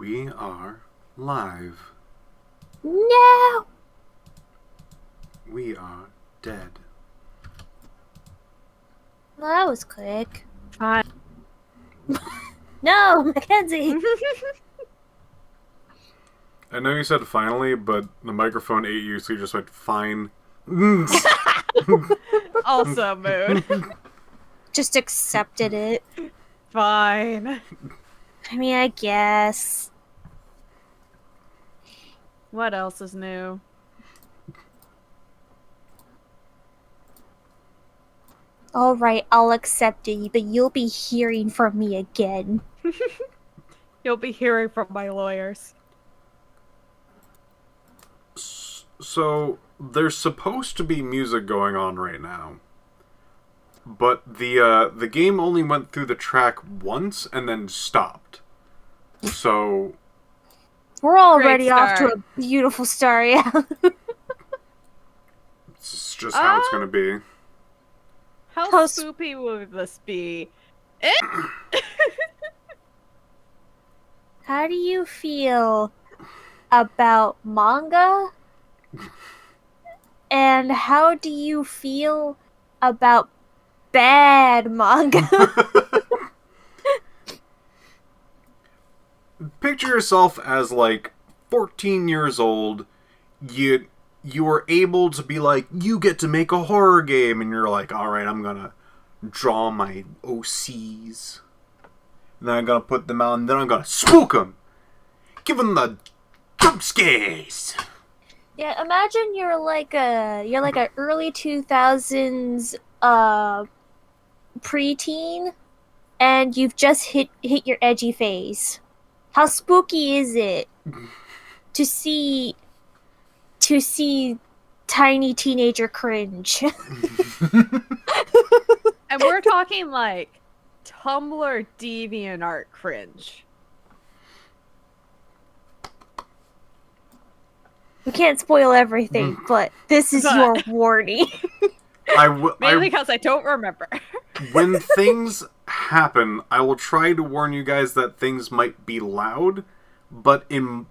We are live. No! We are dead. Well, that was quick. Fine. No, Mackenzie! I know you said finally, but the microphone ate you, so you just went, fine. Also mood. Just accepted it. Fine. I mean, I guess. What else is new? Alright, I'll accept it, but you'll be hearing from me again. You'll be hearing from my lawyers. So, there's supposed to be music going on right now. But the game only went through the track once and then stopped. So... We're already off to a beautiful start, yeah. It's just how it's gonna be. How spoopy would this be? How do you feel about manga? And how do you feel about bad manga? Picture yourself as, like, 14 years old. You were able to be like, you get to make a horror game, and you're like, alright, I'm gonna draw my OCs. And then I'm gonna put them out, and then I'm gonna spook them! Give them the jump scares! Yeah, imagine you're like a early 2000s preteen, and you've just hit your edgy phase. How spooky is it to see tiny teenager cringe? And we're talking like Tumblr DeviantArt cringe. We can't spoil everything, but this is your warning. Mainly because I don't remember. When things happen, I will try to warn you guys that things might be loud, but in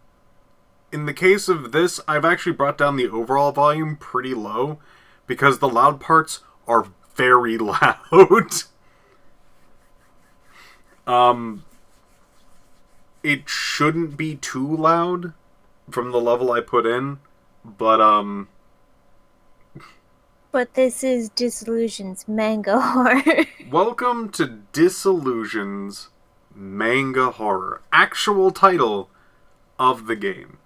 the case of this, I've actually brought down the overall volume pretty low, because the loud parts are very loud. It shouldn't be too loud from the level I put in, but But this is Disillusions manga horror. Welcome to Disillusions Manga Horror. Actual title of the game.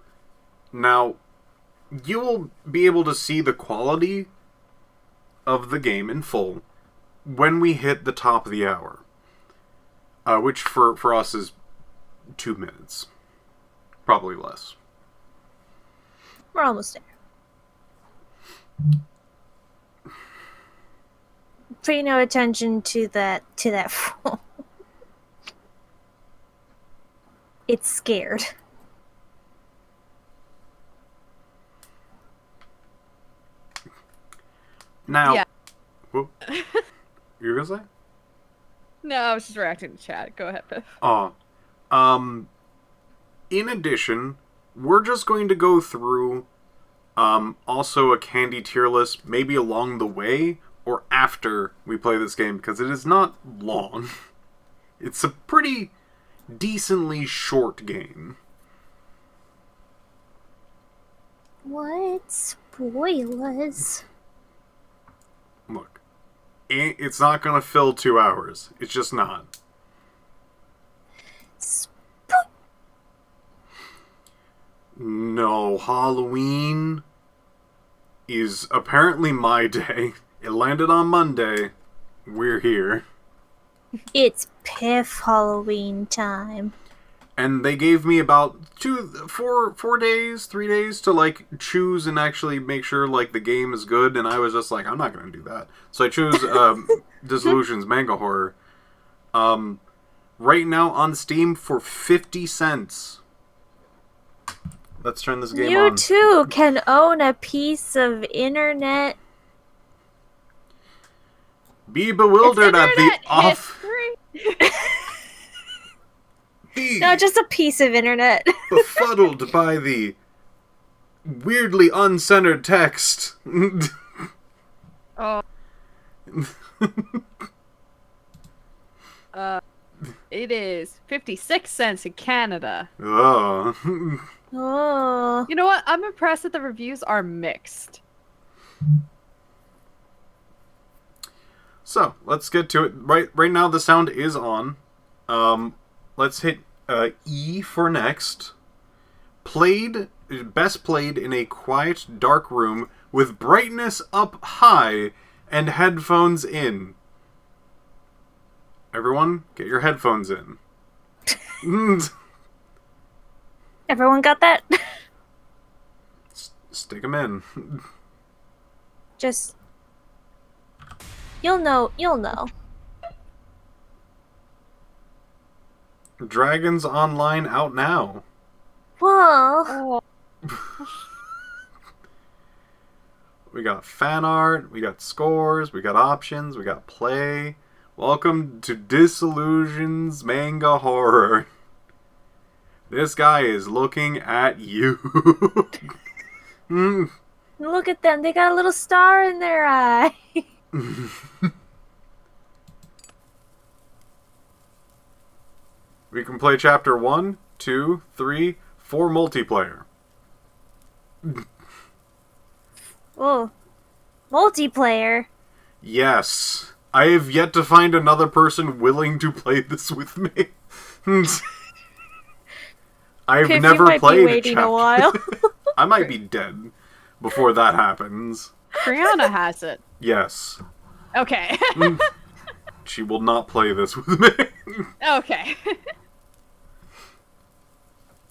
Now, you will be able to see the quality of the game in full when we hit the top of the hour. Which for us is 2 minutes. Probably less. We're almost there. Pay no attention to that phone. It's scared. Now, yeah. Whoop. You were gonna say? No, I was just reacting to chat. Go ahead, Piph. In addition, we're just going to go through also a candy tier list, maybe along the way or after we play this game, because it is not long. It's a pretty decently short game. What? Spoilers? Look, it's not gonna fill 2 hours. It's just not. No, Halloween is apparently my day. It landed on Monday. We're here. It's Piph Halloween time. And they gave me about 3 days to, like, choose and actually make sure, like, the game is good. And I was just like, I'm not going to do that. So I chose Disillusions Manga Horror. Right now on Steam for 50 cents. Let's turn this game on. You too can own a piece of internet. Be bewildered at the off. No, just a piece of internet. Befuddled by the weirdly uncentered text. Oh. It is 56 cents in Canada. Oh. Oh. You know what? I'm impressed that the reviews are mixed. So, let's get to it. Right now the sound is on. Let's hit E for next. Best played in a quiet, dark room with brightness up high and headphones in. Everyone, get your headphones in. Everyone got that? Stick them in. Just... You'll know. Dragons Online out now. Whoa. Oh. We got fan art, we got scores, we got options, we got play. Welcome to Disillusions Manga Horror. This guy is looking at you. Look at them. They got a little star in their eye. We can play chapter 1, 2, 3, 4 multiplayer. Oh. Multiplayer. Yes. I have yet to find another person willing to play this with me. I've Piph, never you might played be waiting a while. I might be dead before that happens. Brianna has it. Yes. Okay. She will not play this with me. Okay.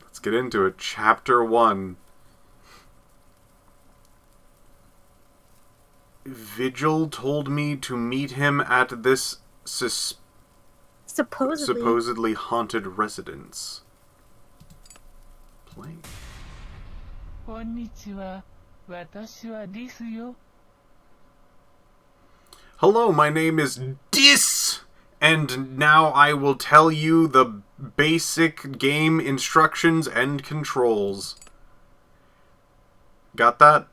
Let's get into it. Chapter 1. Vigil told me to meet him at this supposedly haunted residence. Play. こんにちは。私はですよ。 Hello, my name is Dis, and now I will tell you the basic game instructions and controls. Got that?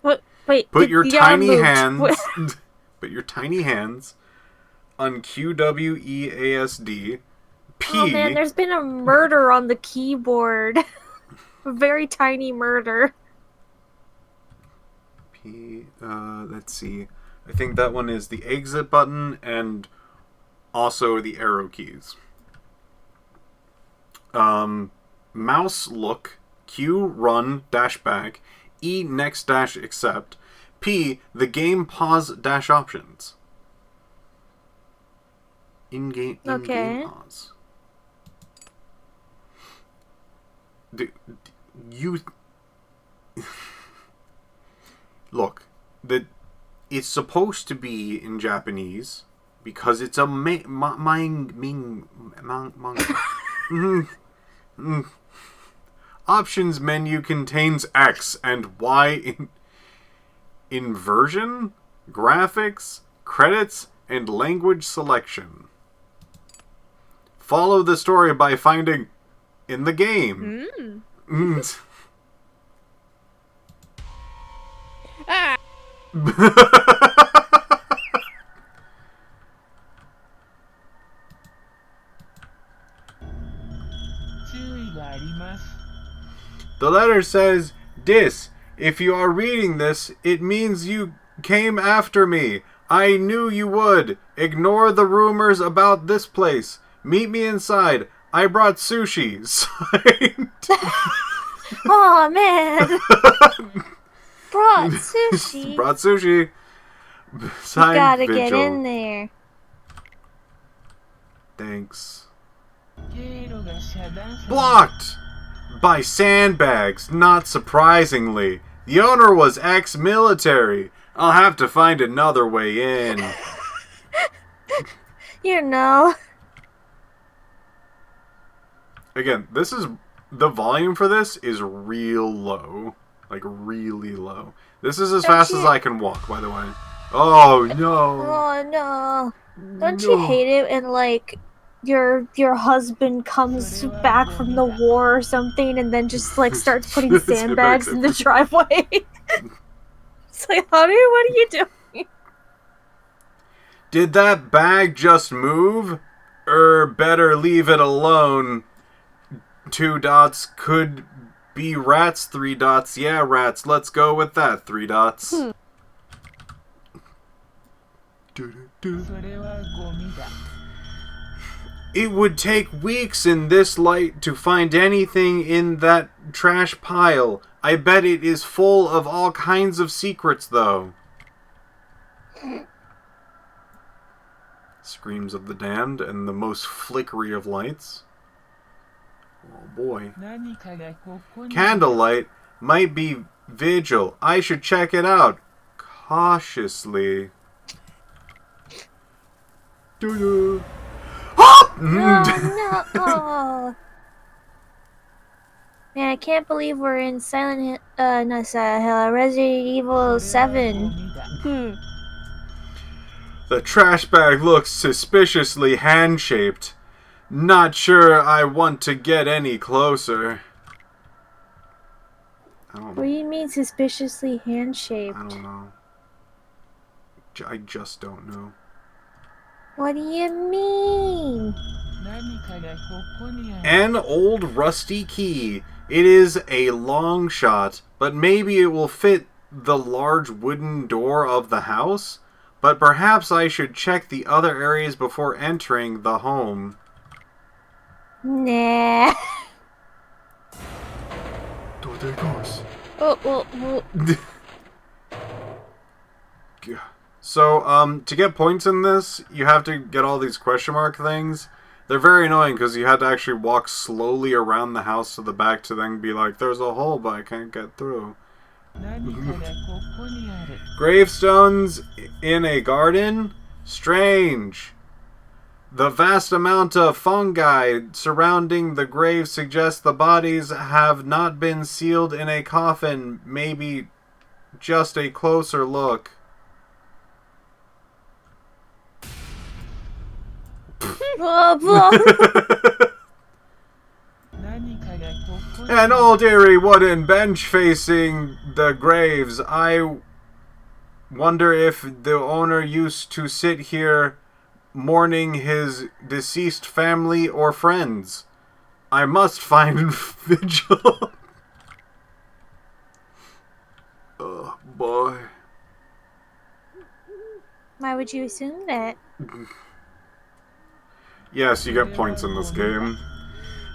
What? Wait. Put your tiny moved. hands. Put your tiny hands on QWEASD. P. Oh man, there's been a murder on the keyboard. A very tiny murder. P. Let's see. I think that one is the exit button and also the arrow keys. Mouse look. Q run dash back. E next dash accept. P the game pause dash options. In-game pause. You look, it's supposed to be in Japanese because it's a manga. Options menu contains X and Y inversion, graphics, credits, and language selection. Follow the story by finding in the game. Ah. 注意があります。 The letter says, Dis, if you are reading this, it means you came after me. I knew you would. Ignore the rumors about this place. Meet me inside. I brought sushi. Signed. Oh man. Brought sushi. Brought sushi. Signed You gotta Vigil. get in there. Thanks. 経路が遮断され Blocked by sandbags, not surprisingly. The owner was ex-military. I'll have to find another way in. You know. Again, this is... The volume for this is real low. Like, really low. This is as fast as I can walk, by the way. Oh, no. Oh no. Don't No. you hate it when, like, your husband comes back from the war or something, and then just like starts putting sandbags in the driveway. It's like, what are you doing? Did that bag just move? Better leave it alone. 2 dots could be rats. 3 dots. Yeah, rats. Let's go with that. 3 dots. それはゴミだ。 It would take weeks in this light to find anything in that trash pile. I bet it is full of all kinds of secrets, though. Screams of the damned and the most flickery of lights. Oh boy. 何かがここに。 Candlelight might be vigil. I should check it out. Cautiously. Doo-doo. Oh no! Oh. Man, I can't believe we're in Resident Evil 7. The trash bag looks suspiciously hand-shaped. Not sure I want to get any closer. What do you mean suspiciously hand-shaped? I don't know. I just don't know. What do you mean? 何かがここにある。 An old rusty key. It is a long shot, but maybe it will fit the large wooden door of the house? But perhaps I should check the other areas before entering the home. Nah. Oh, there it goes. Oh. So, to get points in this, you have to get all these question mark things. They're very annoying because you had to actually walk slowly around the house to the back to then be like, there's a hole, but I can't get through. 何かがここにある。 Gravestones in a garden? Strange. The vast amount of fungi surrounding the grave suggests the bodies have not been sealed in a coffin. Maybe just a closer look. An old eerie wooden bench facing the graves. I wonder if the owner used to sit here mourning his deceased family or friends. I must find vigil. Oh boy. Why would you assume that? Yes, you get points in this game.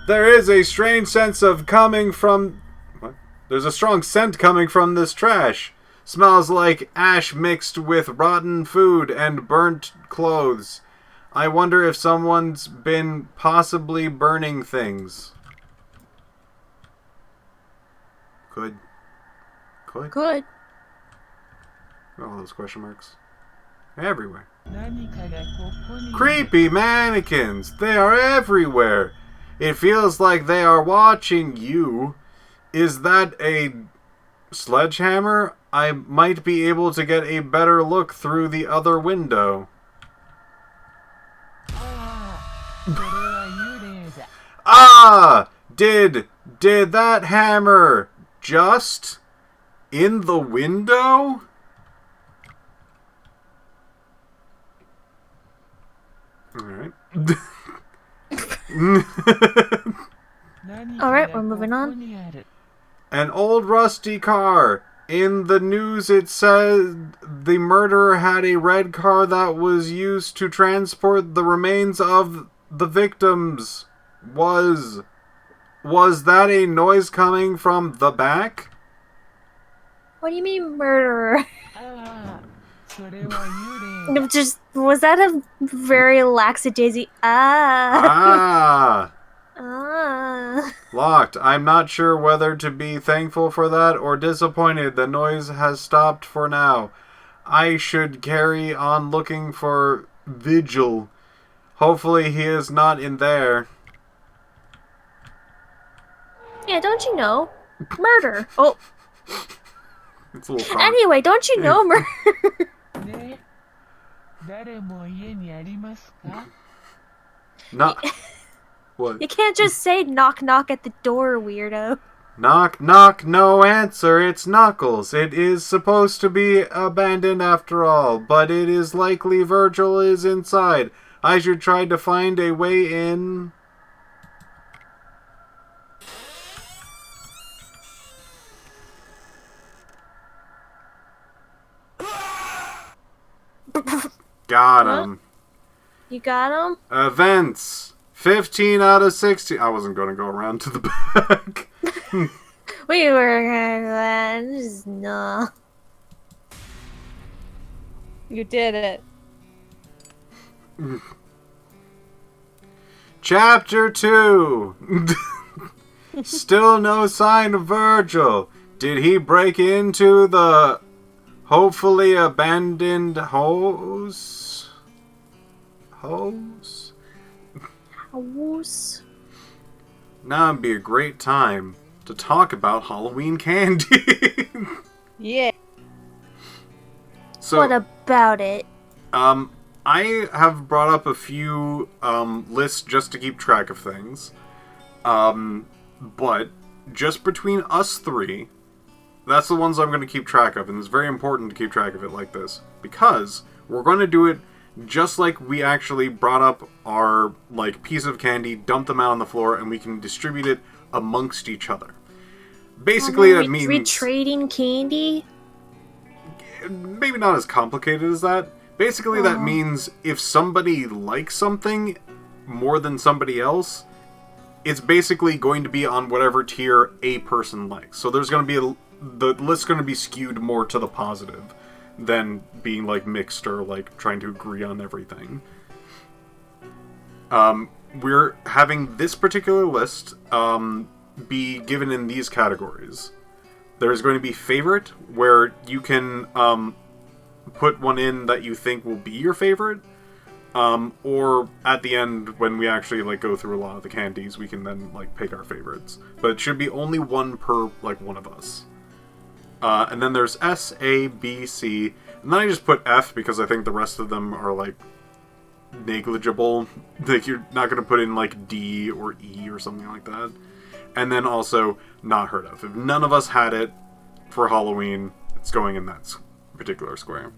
There is a strange sense of coming from... What? There's a strong scent coming from this trash. Smells like ash mixed with rotten food and burnt clothes. I wonder if someone's been possibly burning things. Good. Good. Look at all those question marks. Everywhere. 何かがここにある。 Creepy mannequins! They are everywhere! It feels like they are watching you. Is that a sledgehammer? I might be able to get a better look through the other window. それは幽霊だ。 Ah! Did that hammer just in the window? Alright. Alright, we're moving on. An old rusty car. In the news it said the murderer had a red car that was used to transport the remains of the victims. Was that a noise coming from the back? What do you mean murderer? それは幽霊だ。 Just was that a very lackadaisy Ah! ah. Locked. I'm not sure whether to be thankful for that or disappointed. The noise has stopped for now. I should carry on looking for Vigil. Hopefully he is not in there. Yeah, don't you know? Murder. Oh. It's a little fun. Anyway, don't you know murder? ね、誰も家にありますか？ Not what? You can't just say knock knock at the door, weirdo. Knock, knock, no answer, it's Knuckles. It is supposed to be abandoned after all, but it is likely Virgil is inside. I should try to find a way in. Got him. You got him? Events. 15 out of 16. I wasn't going to go around to the back. We were no. You did it. Chapter 2. Still no sign of Virgil. Did he break into the hopefully abandoned house? House? House? Now would be a great time to talk about Halloween candy. Yeah. So, What about it? I have brought up a few lists just to keep track of things. But just between us three, that's the ones I'm going to keep track of, and it's very important to keep track of it like this, because we're going to do it just like we actually brought up our piece of candy, dumped them out on the floor, and we can distribute it amongst each other. Basically, that means we trading candy. Maybe not as complicated as that. Basically, that means if somebody likes something more than somebody else, it's basically going to be on whatever tier a person likes. So there's going to be the list's going to be skewed more to the positive than being mixed or trying to agree on everything. We're having this particular list be given in these categories. There's going to be favorite, where you can put one in that you think will be your favorite. Or at the end, when we actually go through a lot of the candies, we can then pick our favorites. But it should be only one per one of us. And then there's S, A, B, C, and then I just put F because I think the rest of them are negligible. You're not going to put in D or E or something like that. And then also not heard of. If none of us had it for Halloween, it's going in that particular square.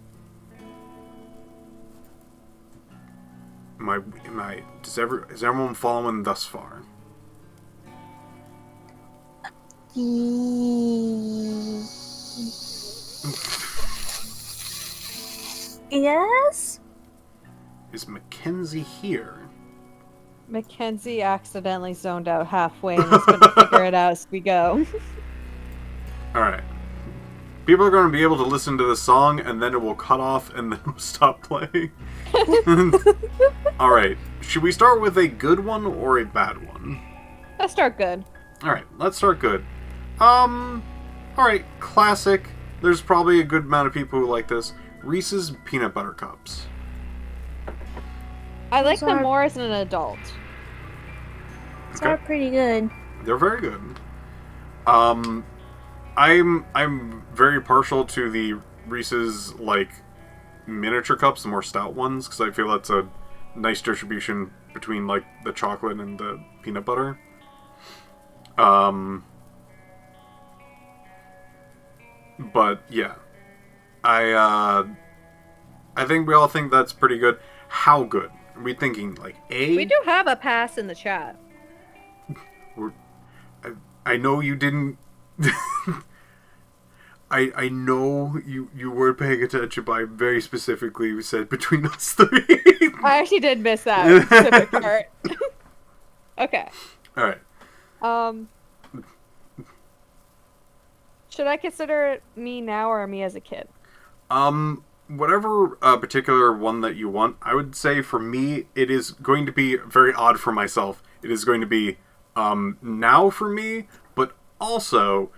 Is everyone following thus far? Yes? Is Mackenzie here? Mackenzie accidentally zoned out halfway and is going to figure it out as we go. Alright. People are going to be able to listen to the song, and then it will cut off, and then it will stop playing. Alright. Should we start with a good one or a bad one? Let's start good. Alright, let's start good. Alright, classic. There's probably a good amount of people who like this. Reese's Peanut Butter Cups. I like them more as an adult. These are pretty good. They're very good. I'm very partial to the Reese's miniature cups, the more stout ones, because I feel that's a nice distribution between the chocolate and the peanut butter. But yeah, I think we all think that's pretty good. How good? Are we thinking A? We do have a pass in the chat. I know you didn't. I know you weren't paying attention, but I very specifically said between us three. I actually did miss that specific part. Okay. All right. Should I consider it me now or me as a kid? Whatever particular one that you want. I would say for me, it is going to be very odd for myself. It is going to be now for me, but also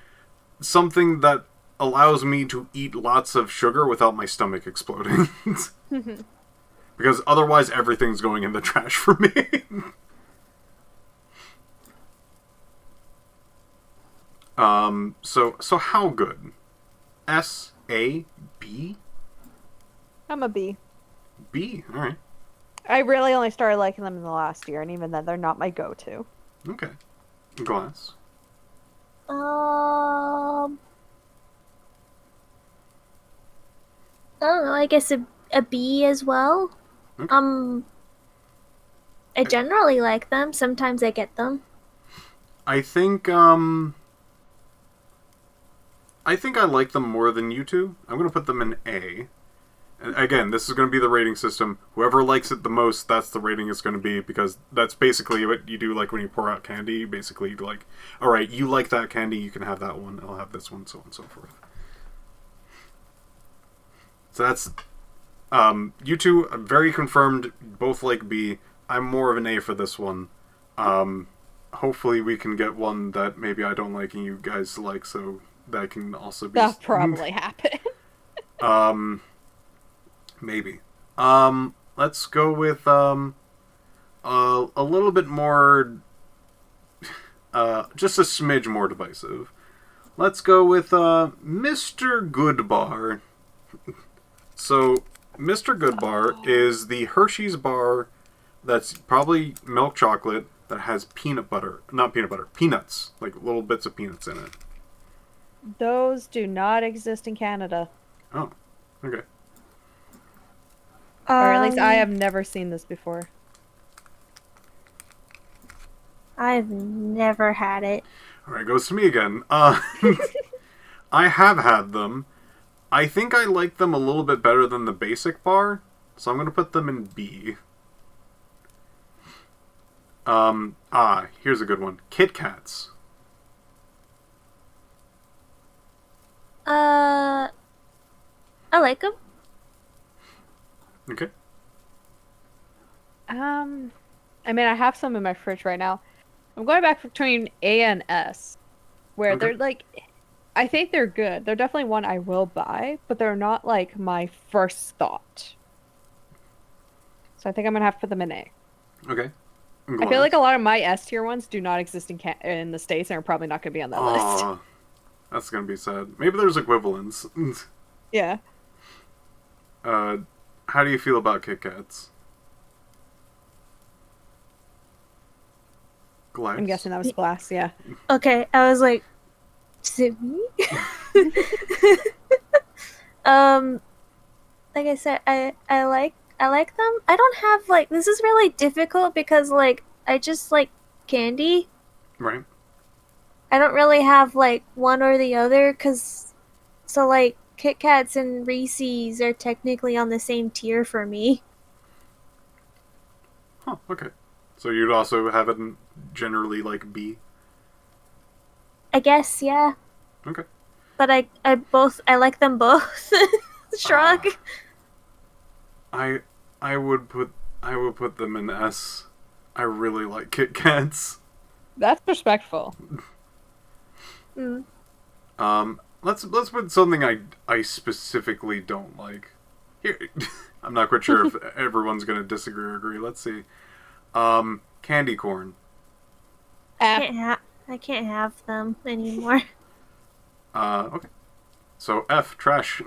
something that allows me to eat lots of sugar without my stomach exploding. Because otherwise everything's going in the trash for me. So how good? S, A, B? I'm a B. B, alright. I really only started liking them in the last year, and even then, they're not my go-to. Okay. Glass. I don't know. I guess a B as well. Okay. I generally like them. Sometimes I get them. I think I like them more than you two. I'm gonna put them in A. And again, this is gonna be the rating system. Whoever likes it the most, that's the rating it's gonna be, because that's basically what you do. Like when you pour out candy, you basically like, all right, you like that candy, you can have that one. I'll have this one, so on and so forth. So that's you two very confirmed. Both like B. I'm more of an A for this one. Hopefully we can get one that maybe I don't like and you guys like, so that can also be... That'll probably happen. Maybe. Let's go with a little bit more, just a smidge more divisive. Let's go with Mr. Goodbar. So Mr. Goodbar is the Hershey's bar that's probably milk chocolate that has peanuts, like little bits of peanuts in it. Those do not exist in Canada. Oh, okay. Or at least I have never seen this before. I've never had it. Alright, goes to me again. I have had them. I think I like them a little bit better than the basic bar, so I'm going to put them in B. Here's a good one. Kit Kats. I like them. Okay. I mean, I have some in my fridge right now. I'm going back between A and S, where Okay. they're like, I think they're good. They're definitely one I will buy, but they're not like my first thought. So I think I'm gonna have to put them in A. Okay. I feel like a lot of my S tier ones do not exist in the States and are probably not gonna be on that list. Aw, that's going to be sad. Maybe there's equivalents. Yeah. How do you feel about Kit Kats? Glass? I'm guessing that was glass, yeah. Okay, I was like, is it me? Like I said, I like them. I don't have like, this is really difficult because like I just like candy. Right. I don't really have like one or the other, cause so like Kit Kats and Reese's are technically on the same tier for me. Huh, okay. So you'd also have it in generally like B? I guess, yeah. Okay. But I like them both. Shrug. I would put them in S. I really like Kit Kats. That's respectful. Mm. Let's put something I specifically don't like. Here, I'm not quite sure if everyone's gonna disagree or agree. Let's see. Candy corn. I can't have them anymore. Okay. So F, trash.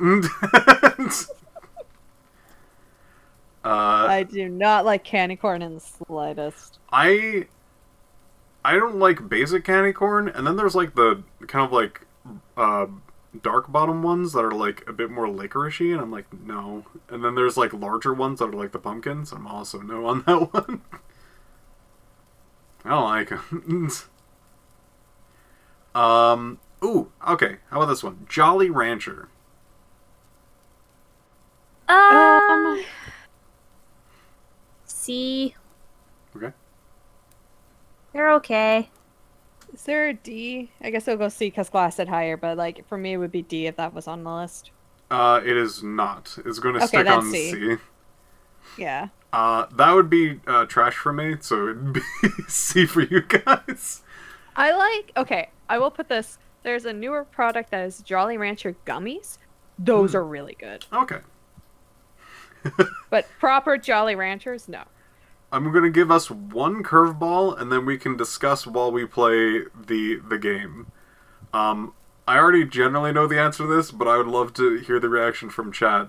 I do not like candy corn in the slightest. I don't like basic candy corn, and then there's like the kind of like dark bottom ones that are like a bit more licoricey, and I'm like, no. And then there's like larger ones that are like the pumpkins. I'm also no on that one. I don't like them. Ooh, okay. How about this one? Jolly Rancher. C. Okay. They're okay. Is there a D? I guess I'll go C because glass said higher, but like for me it would be D if that was on the list. It is not. It's going to Okay, stick then on C. C. Yeah. That would be trash for me, so it'd be C for you guys. Okay, I will put this. There's a newer product that is Jolly Rancher gummies. Those are really good. Okay. But proper Jolly Ranchers, no. I'm going to give us one curveball, and then we can discuss while we play the game. I already generally know the answer to this, but I would love to hear the reaction from chat.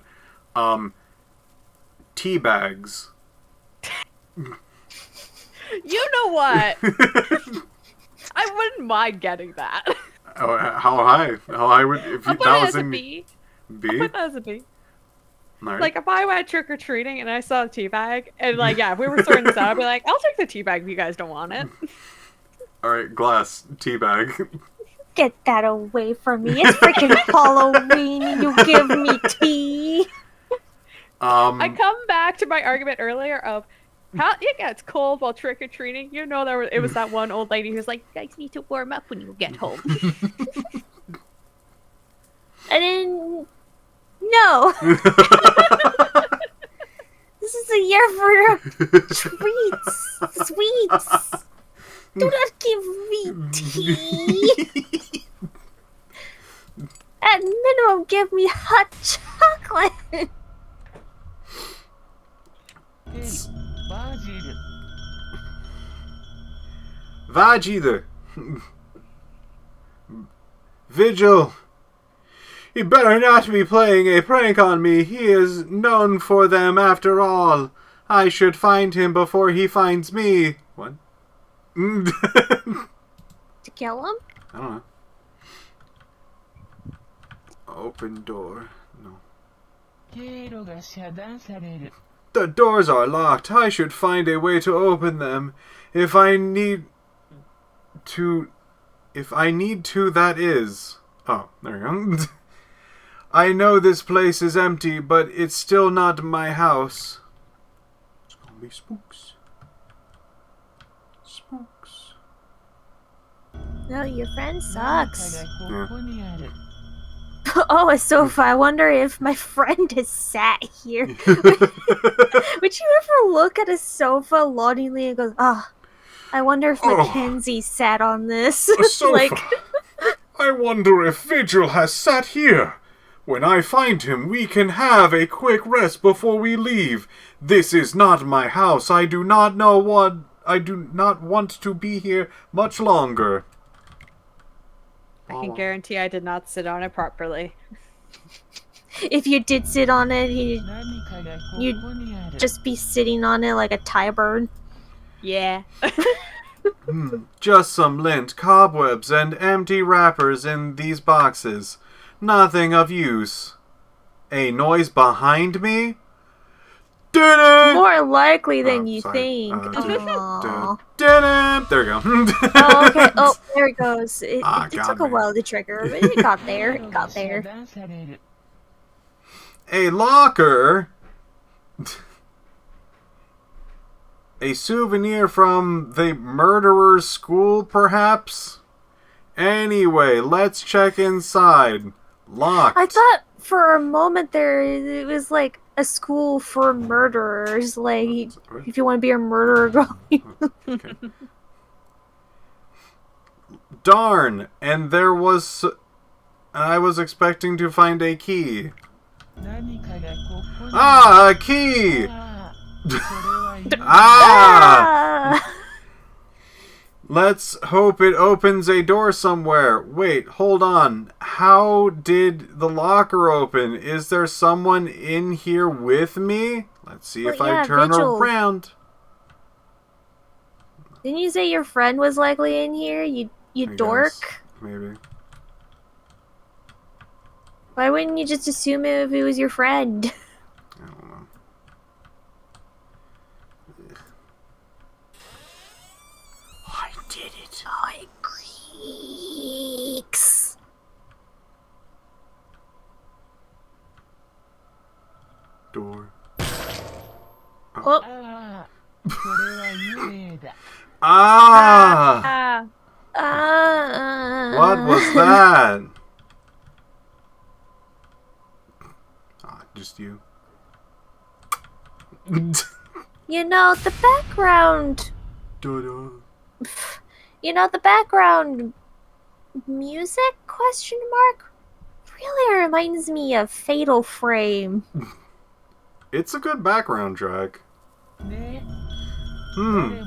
Tea bags. You know what? I wouldn't mind getting that. Oh, how high? How high would if I'll you, put that it was as a in B. I'll B? put that as a B. Alright. Like, if I went trick-or-treating and I saw a teabag, and, like, yeah, if we were sorting this out, I'd be like, I'll take the teabag if you guys don't want it. Alright, glass teabag. Get that away from me. It's freaking Halloween and you give me tea. I come back to my argument earlier of how it gets cold while trick-or-treating. You know, it was that one old lady who's like, you guys need to warm up when you get home. I didn't. No. This is a year for treats, sweets. Do not give me tea. At minimum, give me hot chocolate. Vagida. Vigil. He better not be playing a prank on me. He is known for them after all. I should find him before he finds me. What? To kill him? I don't know. Open door. No. 経路が遮断される。 The doors are locked. I should find a way to open them. If I need to, that is. Oh, there you go. I know this place is empty, but it's still not my house. It's gonna be spooks. Spooks. No, your friend 何か sucks. がここにある。 Oh, a sofa. I wonder if my friend has sat here. Would you ever look at a sofa longingly and go, ah, I wonder if Oh. Mackenzie sat on this? A sofa. Like, I wonder if Vigil has sat here. When I find him, we can have a quick rest before we leave. This is not my house. I do not want to be here much longer. I can guarantee I did not sit on it properly. if you did sit on it, 何かがこyou'd こにある。 just be sitting on it like a Thai bird. Yeah. Just some lint, cobwebs, and empty wrappers in these boxes. Nothing of use. A noise behind me? More likely than Oh, you sorry. think. Aw. There we go. Oh, okay. Oh, there it goes. It Ah, got took a me. while to trigger, but it got there. 経 It 路が got 遮 there. 断される。 A locker? A souvenir from the murderer's school, perhaps? Anyway, let's check inside. Locked. I thought for a moment there it was like a school for murderers. Like, if you want to be a murderer, go. Okay. Darn! And there was... I was expecting to find a key. 何かがここに Ah, a key! ああ、それは夢 Ah! Ah! Let's hope it opens a door somewhere. Wait, hold on. How did the locker open? Is there someone in here with me? Let's see if Well, I yeah, turn Vigil. around. Didn't you say your friend was likely in here? You I dork. guess. Maybe. Why wouldn't you just assume if it was your friend? I don't know. I did it. Oh, it creaks. Door. Oh, ああ、それは夢だ。 Ah! Ah. What was that? Ah, just you. You know, the background... You know, the background music, question mark, really reminds me of Fatal Frame. It's a good background track. ね。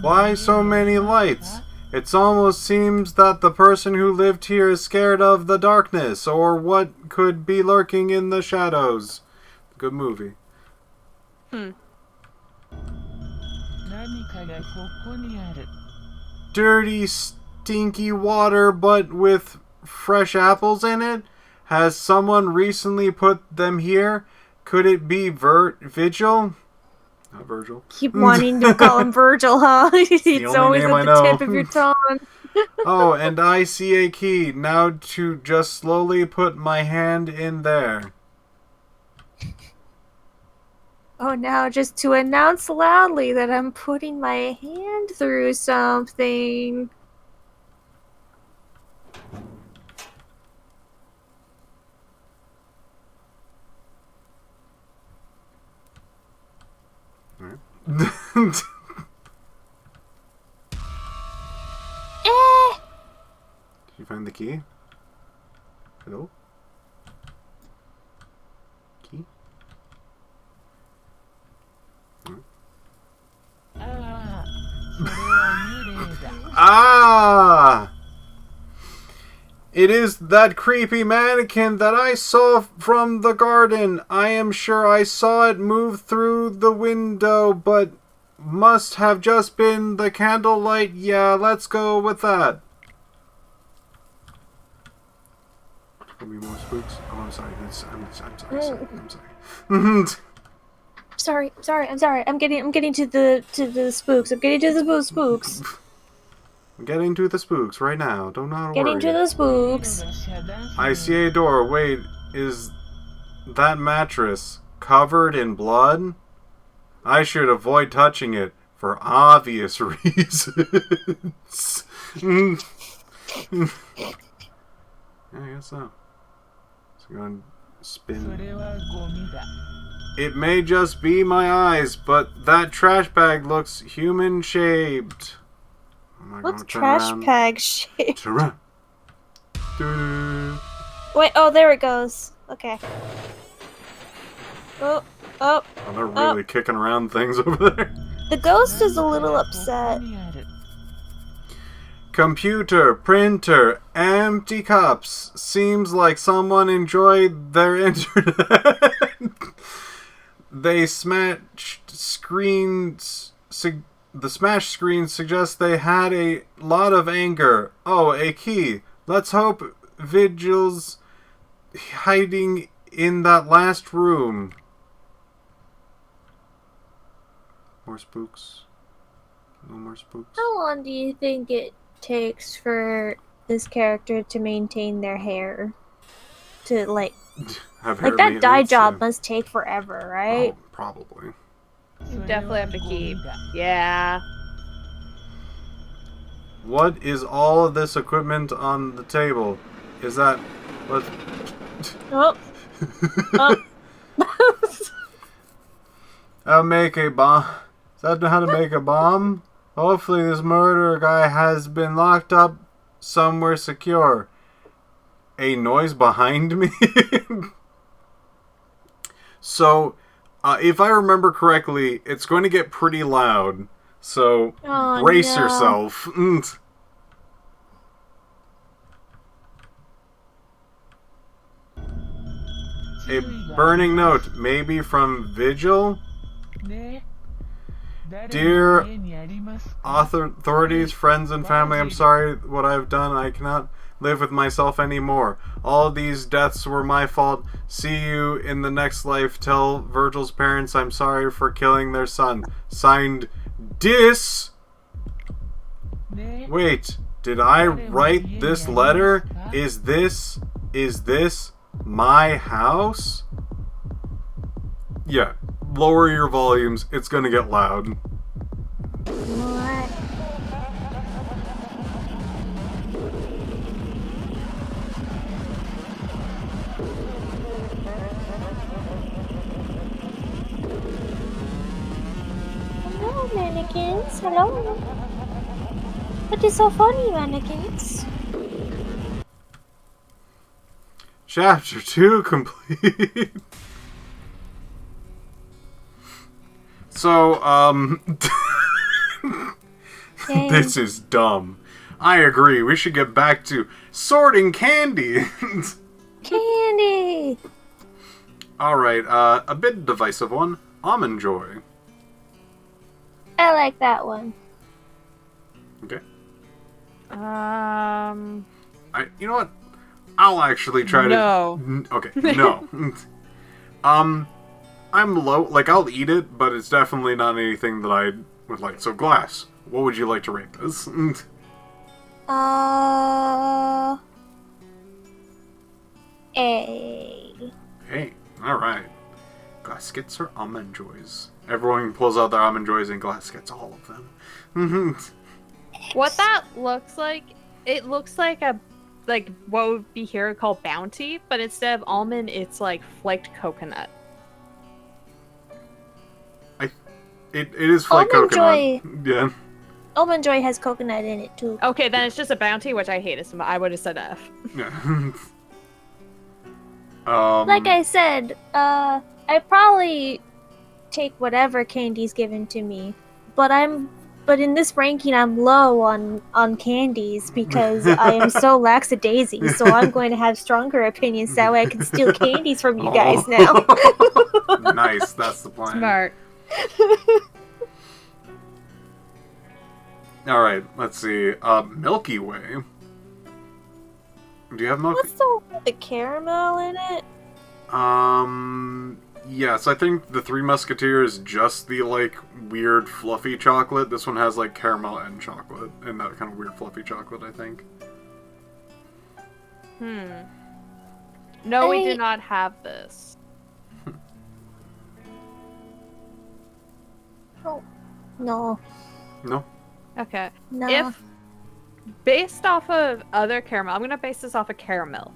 Why so many lights? It almost seems that the person who lived here is scared of the darkness, or what could be lurking in the shadows. Good movie. 何がここにある。 Dirty, stinky water, but with fresh apples in it? Has someone recently put them here? Could it be Vigil? Not Virgil. Keep wanting to call him Virgil, huh? It's only always name I at know. the tip of your tongue. Oh, and I see a key. Now to just slowly put my hand in there. Oh, now just to announce loudly that I'm putting my hand through something. Alright. Did you find the key? Hello? Key? Ah, それは幽霊だ。 Ah! It is that creepy mannequin that I saw from the garden. I am sure I saw it move through the window, but must have just been the candlelight. Yeah, let's go with that. Gonna be more spooks? Oh, I'm sorry. I'm sorry. I'm getting to the spooks. I'm getting to the spooks. I'm getting to the spooks right now. Don't not worry. Getting to the spooks. I see a door. Wait, is that mattress covered in blood? I should avoid touching it for obvious reasons. Yeah, I guess so. So go and そ spin. れはゴミだ。 It may just be my eyes, but that trash bag looks human-shaped. Am I What's gonna turn trash around? bag shape? Turn around. Doo-doo. Wait, oh, there it goes. Okay. Oh. Oh, they're really kicking around things over there. The ghost is a little upset. ここにある。 Computer, printer, empty cups. Seems like someone enjoyed their internet. They smashed screens. The smashed screens suggest they had a lot of anger. Oh, a key. Let's hope Vigil's hiding in that last room. More spooks. No more spooks. How long do you think it takes for this character to maintain their hair? To, like Have hair that dye maintenance, job yeah. must take forever, right? Oh, probably. You definitely have to それは keep. ゴミだ。 Yeah. What is all of this equipment on the table? Is that what? Oh. Oh. I'll make a bomb. Is that how to make a bomb? Hopefully this murderer guy has been locked up somewhere secure. A noise behind me? So, if I remember correctly, it's going to get pretty loud. So, Oh, brace no. yourself. A burning note, maybe from Vigil? ねえ。 Dear 誰の家にありますか？ authorities, friends, and family, I'm sorry what I've done. I cannot live with myself anymore. All these deaths were my fault. See you in the next life. Tell Virgil's parents I'm sorry for killing their son. Signed, Dis. ねえ。 Wait, did I write this letter? Is this my house? Yeah, lower your volumes. It's gonna get loud. What? Hello, mannequins. Hello. What is so funny, mannequins? Chapter 2 complete. So, Dang. this is dumb. I agree. We should get back to sorting candy. Candy. Alright, a bit divisive one. Almond Joy. I like that one. Okay. You know what? I'll actually try No. to. Okay, no. I'm low. Like, I'll eat it, but it's definitely not anything that I would like. So, Glass, what would you like to rate this? A. Hey, alright. Glass gets her almond joys. Everyone pulls out their almond joys, and Glass gets all of them. What that looks like, it looks like what would be here called Bounty, but instead of almond, it's like flaked coconut. It is flake Almond coconut. Joy. Yeah. Almond Joy has coconut in it too. Okay, then it's just a Bounty, which I hate. I would have said F. Yeah. Like I said, I probably take whatever candy's given to me, but in this ranking I'm low on candies because I am so lackadaisy. So I'm going to have stronger opinions that way I can steal candies from you guys now. Nice, that's the plan. Smart. All right, let's see. Milky Way. Do you have Milky? What's the one with the caramel in it? Yes, I think the Three Musketeers just the like weird fluffy chocolate. This one has like caramel and chocolate, and that kind of weird fluffy chocolate, I think. No, we do not have this. Oh, no. No. Okay. No. If based off of other caramel, I'm gonna base this off of caramel.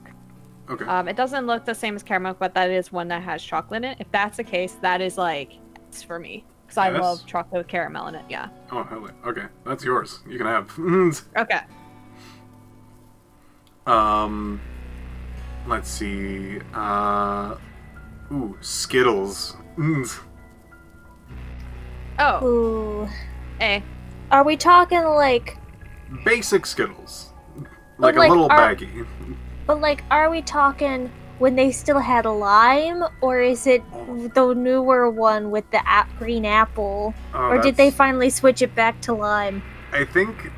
Okay. It doesn't look the same as caramel, but that is one that has chocolate in it. If that's the case, that is like it's for me because I Yes? love chocolate with caramel in it. Yeah. Oh, hell yeah. Okay, that's yours. You can have. Okay. Let's see. Ooh, Skittles. Oh, Ooh. A. Are we talking like... Basic Skittles. Like like, a little are- baggie. But like, are we talking when they still had lime, or is it the newer one with the green apple? Oh, Or did they that's- finally switch it back to lime? I think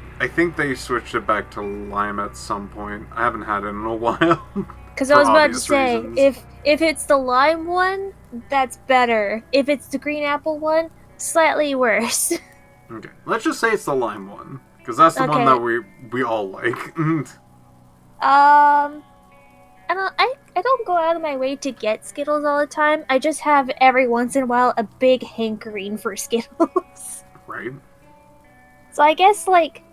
they switched it back to lime at some point. I haven't had it in a while. Because I For was about to obvious say, reasons. if it's the lime one, that's better. If it's the green apple one, slightly worse. Okay, let's just say it's the lime one, because that's the one Okay. that we all like. I don't go out of my way to get Skittles all the time. I just have every once in a while a big hankering for Skittles. Right? So I guess like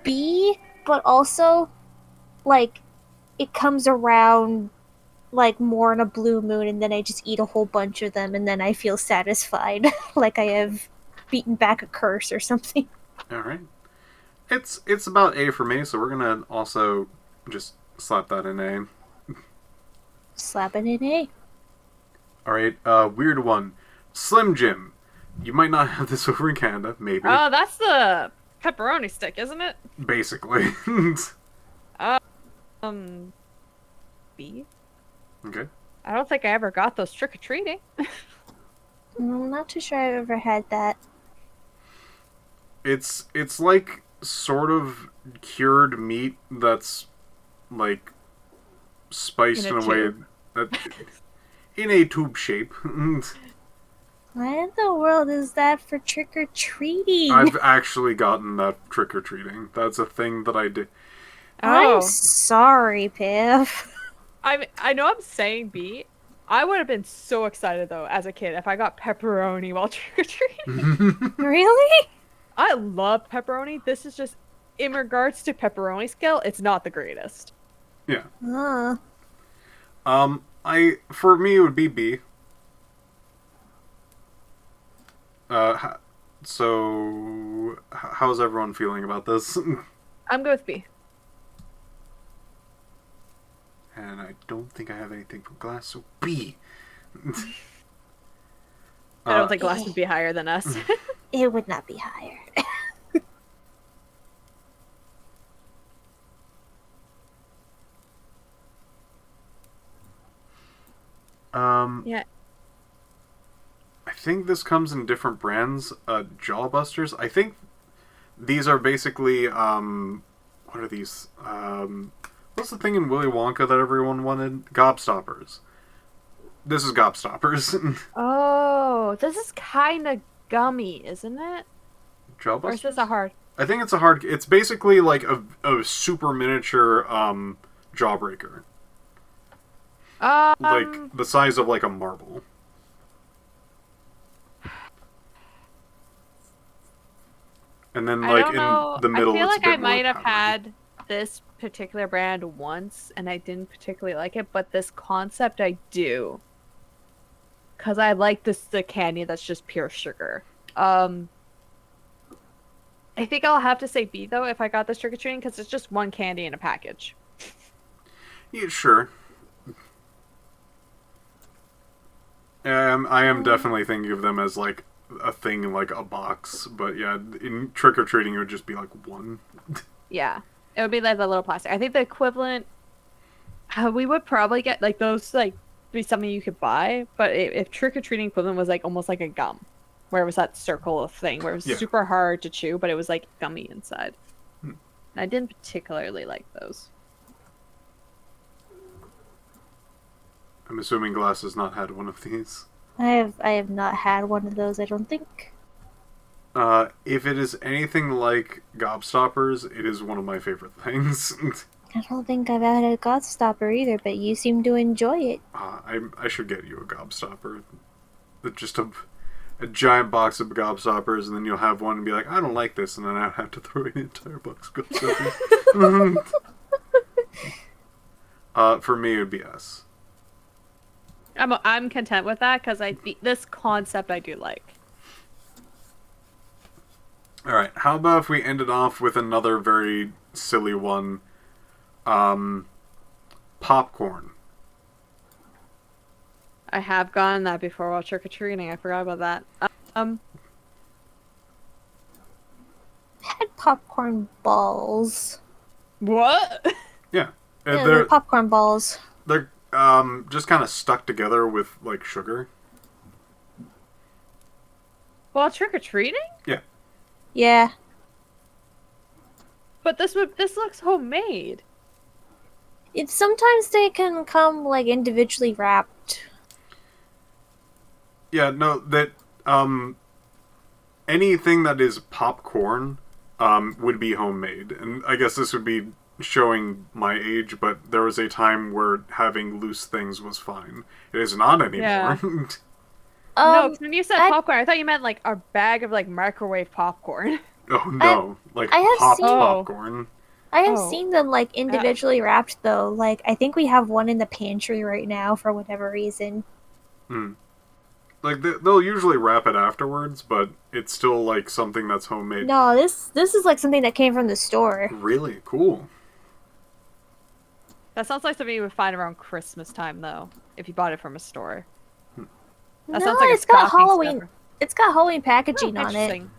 B, but also like it comes around like more in a blue moon, and then I just eat a whole bunch of them, and then I feel satisfied, like I have beaten back a curse or something. All right. It's about A for me, so we're gonna also just slap that in A. Slap it in A. All right. Weird one. Slim Jim. You might not have this over in Canada, maybe. Oh, that's the pepperoni stick, isn't it? Basically. B. Okay. I don't think I ever got those trick or treating. I'm not too sure I've ever had that. It's like sort of cured meat that's like spiced In a in a way tube. that in a tube shape. What in the world is that for trick or treating? I've actually gotten that trick or treating. That's a thing that I did. I'm sorry, Piph. I know I'm saying B. I would have been so excited though as a kid if I got pepperoni while trick or treating. Really? I love pepperoni. This is just in regards to pepperoni scale, it's not the greatest. Yeah. Uh, For me it would be B. So how's everyone feeling about this? I'm good with B. And I don't think I have anything from Glass, so B. I don't think Glass would be higher than us. it would not be higher. Yeah. think this comes in different brands. Jawbusters. I think these are basically what are these? What's the thing in Willy Wonka that everyone wanted? Gobstoppers. This is Gobstoppers. Oh, this is kind of gummy, isn't it? Jawbusters? Or is this a hard? I think it's a hard... It's basically like a super miniature jawbreaker. Like the size of like a marble. And then like in the middle, I feel it's like a bit I might more have powdery. had this particular brand once, and I didn't particularly like it. But this concept, I do, because I like the candy that's just pure sugar. I think I'll have to say B though if I got this trick or treating because it's just one candy in a package. Yeah, sure. I am definitely thinking of them as like a thing in like a box, but yeah, in trick or treating it would just be like one. Yeah, it would be like the little plastic. I think the equivalent, we would probably get like those like be something you could buy, but if trick or treating equivalent was like almost like a gum, where it was that circle of thing where it was super hard to chew, but it was like gummy inside. And I didn't particularly like those. I'm assuming Glass has not had one of these. I have not had one of those, I don't think. If it is anything like Gobstoppers, it is one of my favorite things. I don't think I've had a Gobstopper either, but you seem to enjoy it. I should get you a Gobstopper. Just a giant box of Gobstoppers, and then you'll have one and be like, I don't like this, and then I'd have to throw in an entire box of Gobstoppers. For me, it would be S. I'm content with that because this concept I do like. Alright, how about if we ended off with another very silly one? Popcorn. I have gotten that before while trick-or-treating. I forgot about that. I had popcorn balls. What? Yeah. Yeah, they're popcorn balls. They're just kind of stuck together with like sugar. While trick-or-treating? Yeah. Yeah. But this looks homemade. Sometimes they can come like individually wrapped. Yeah, no, that anything that is popcorn would be homemade. And I guess this would be showing my age, but there was a time where having loose things was fine. It is not anymore. Yeah. No, 'cause when you said popcorn, I thought you meant like a bag of like microwave popcorn. Oh no, like I have popped seen- popcorn. I have seen them like individually wrapped though. Like I think we have one in the pantry right now for whatever reason. Like they'll usually wrap it afterwards, but it's still like something that's homemade. No, this is like something that came from the store. Really cool. That sounds like something you would find around Christmas time, though, if you bought it from a store. That No, sounds like a it's got stocking Halloween. stuffer. It's got Halloween packaging on it. Interesting.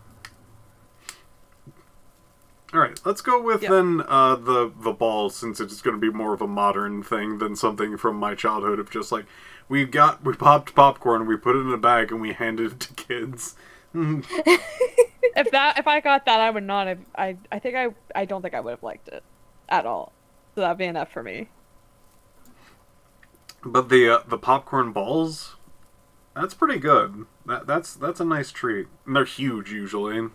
All right, let's go with then the ball, since it's going to be more of a modern thing than something from my childhood of just like we popped popcorn, we put it in a bag, and we handed it to kids. If I got that, I would not have. I don't think I would have liked it at all. So that'd be enough for me. But the popcorn balls, that's pretty good. That's a nice treat. And they're huge usually.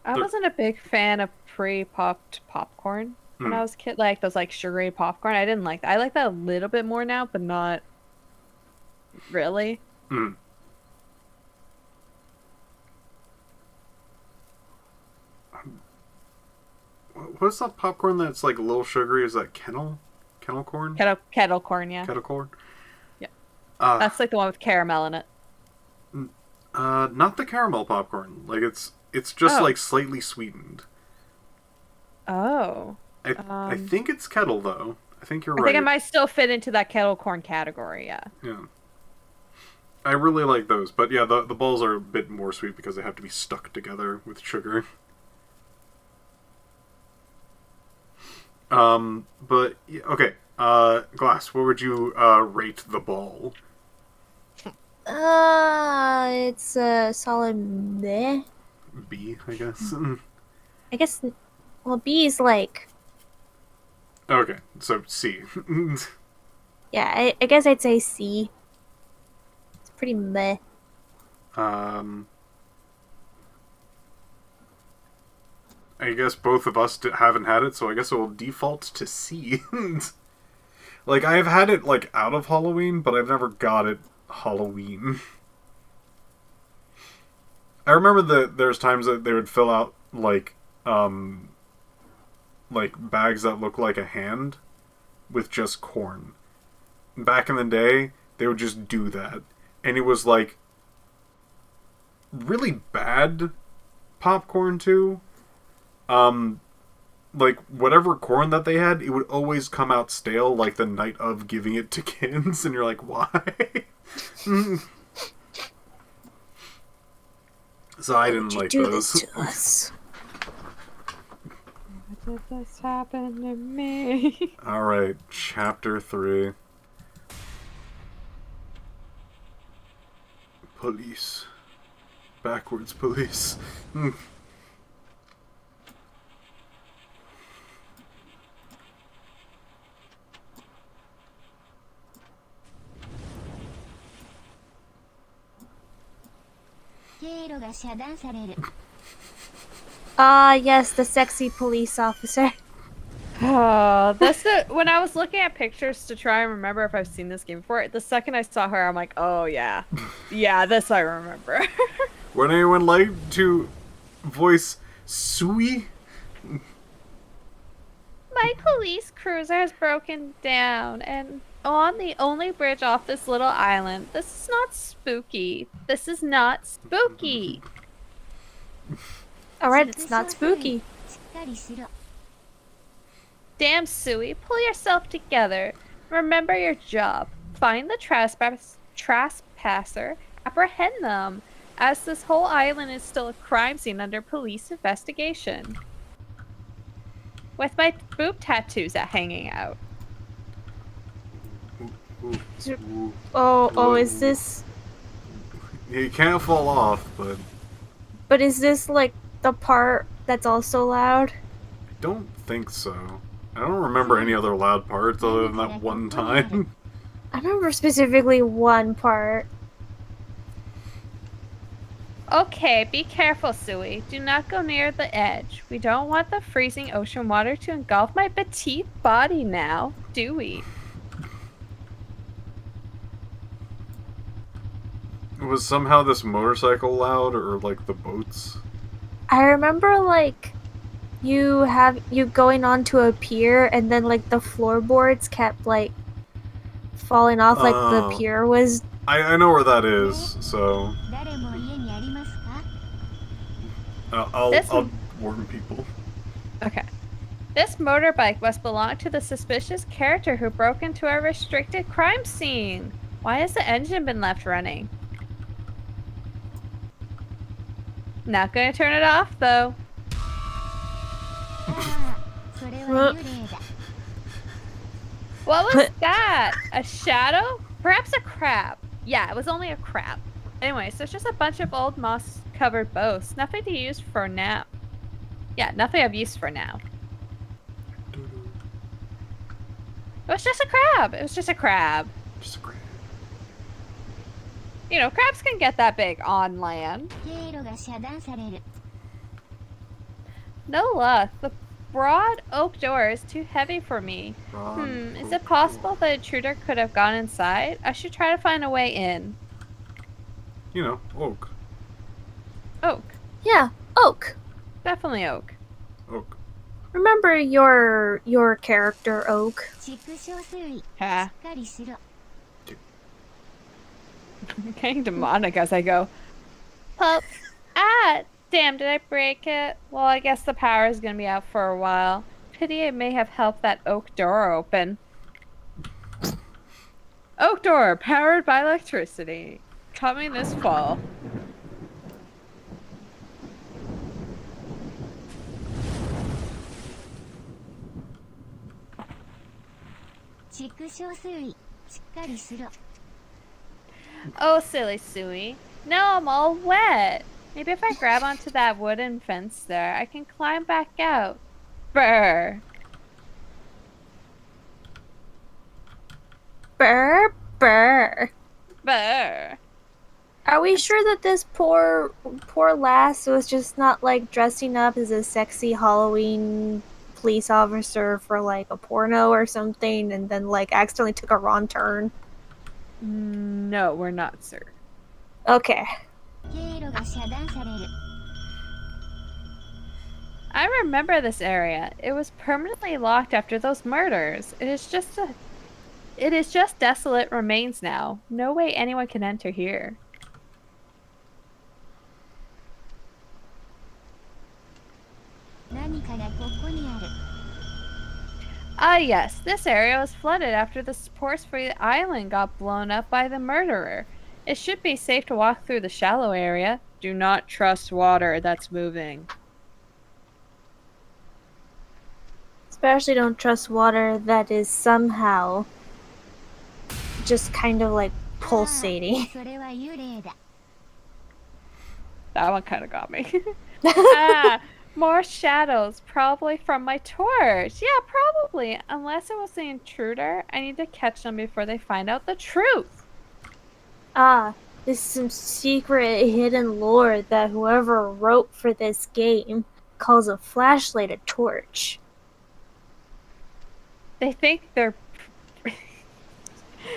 I wasn't a big fan of pre-popped popcorn when I was a kid. Like those like sugary popcorn. I didn't like that. I like that a little bit more now, but not really. What's that popcorn that's like a little sugary? Is that kettle corn? Kettle corn, yeah. Kettle corn? Yeah. That's like the one with caramel in it. Not the caramel popcorn. Like it's just like slightly sweetened. Oh. I think it's kettle though. I think you're right. I think it might still fit into that kettle corn category, yeah. Yeah. I really like those, but yeah, the balls are a bit more sweet because they have to be stuck together with sugar. But yeah, okay. Glass, what would you rate the ball? It's a solid meh. B, I guess. I guess. Well, B is like. Okay, so C. Yeah, I guess I'd say C. It's pretty meh. I guess both of us haven't had it, so I guess it will default to C. Like, I've had it, like, out of Halloween, but I've never got it Halloween. I remember that there's times that they would fill out, like bags that look like a hand with just corn. Back in the day, they would just do that. And it was, like, really bad popcorn, too. Like, whatever corn that they had, it would always come out stale, like, the night of giving it to kids, and you're like, why? So I didn't like those. This to us? Why did this happen to me? Alright, chapter 3. Police. Backwards police. Yes, the sexy police officer. Oh, when I was looking at pictures to try and remember if I've seen this game before, the second I saw her, I'm like, oh yeah. Yeah, this I remember. Would anyone like to voice Sui? My police cruiser has broken down and on the only bridge off this little island. This is not spooky. This is not spooky. Alright, it's not spooky. Damn, Sui, pull yourself together. Remember your job. Find the trespasser, apprehend them, as this whole island is still a crime scene under police investigation. With my boob tattoos hanging out. Oh, is this... You can't fall off, but But is this, like, the part that's also loud? I don't think so. I don't remember any other loud parts other than that one time. I remember specifically one part. Okay, be careful, Sui. Do not go near the edge. We don't want the freezing ocean water to engulf my petite body now, do we? Was somehow this motorcycle loud, or like the boats? I remember, like, you going onto a pier and then, like, the floorboards kept, like, falling off, like the pier was... I know where that is, so I'll warn people. Okay. This motorbike must belong to the suspicious character who broke into a restricted crime scene. Why has the engine been left running? Not gonna turn it off, though. What was that? A shadow? Perhaps a crab. Yeah, it was only a crab. Anyway, so it's just a bunch of old moss-covered boats. Nothing to use for now. Yeah, nothing I've used for now. It was just a crab. It was just a crab. Just a crab. You know, crabs can get that big on land. No luck. The broad oak door is too heavy for me. Is it possible the intruder could have gone inside? I should try to find a way in. You know, oak. Oak. Yeah, oak. Definitely oak. Oak. Remember your character, Oak. Ha. I'm getting demonic as I go. Pup. Damn, did I break it? Well, I guess the power is gonna be out for a while. Pity it may have helped that oak door open. Oak door, powered by electricity. Coming this fall. Oh, silly Suey. No, I'm all wet. Maybe if I grab onto that wooden fence there, I can climb back out. Brr. Burr, burr. Brr. Are we sure that this poor lass was just not like dressing up as a sexy Halloween police officer for like a porno or something, and then like accidentally took a wrong turn? No, we're not, sir. Okay. I remember this area. It was permanently locked after those murders. It is just desolate remains now. No way anyone can enter here. Ah, yes, this area was flooded after the supports for the island got blown up by the murderer. It should be safe to walk through the shallow area. Do not trust water that's moving. Especially don't trust water that is somehow just kind of like pulsating. That one kind of got me. Ah, more shadows, probably from my torch. Yeah, probably. Unless it was the intruder, I need to catch them before they find out the truth. Ah, this is some secret hidden lore that whoever wrote for this game calls a flashlight a torch. They think they're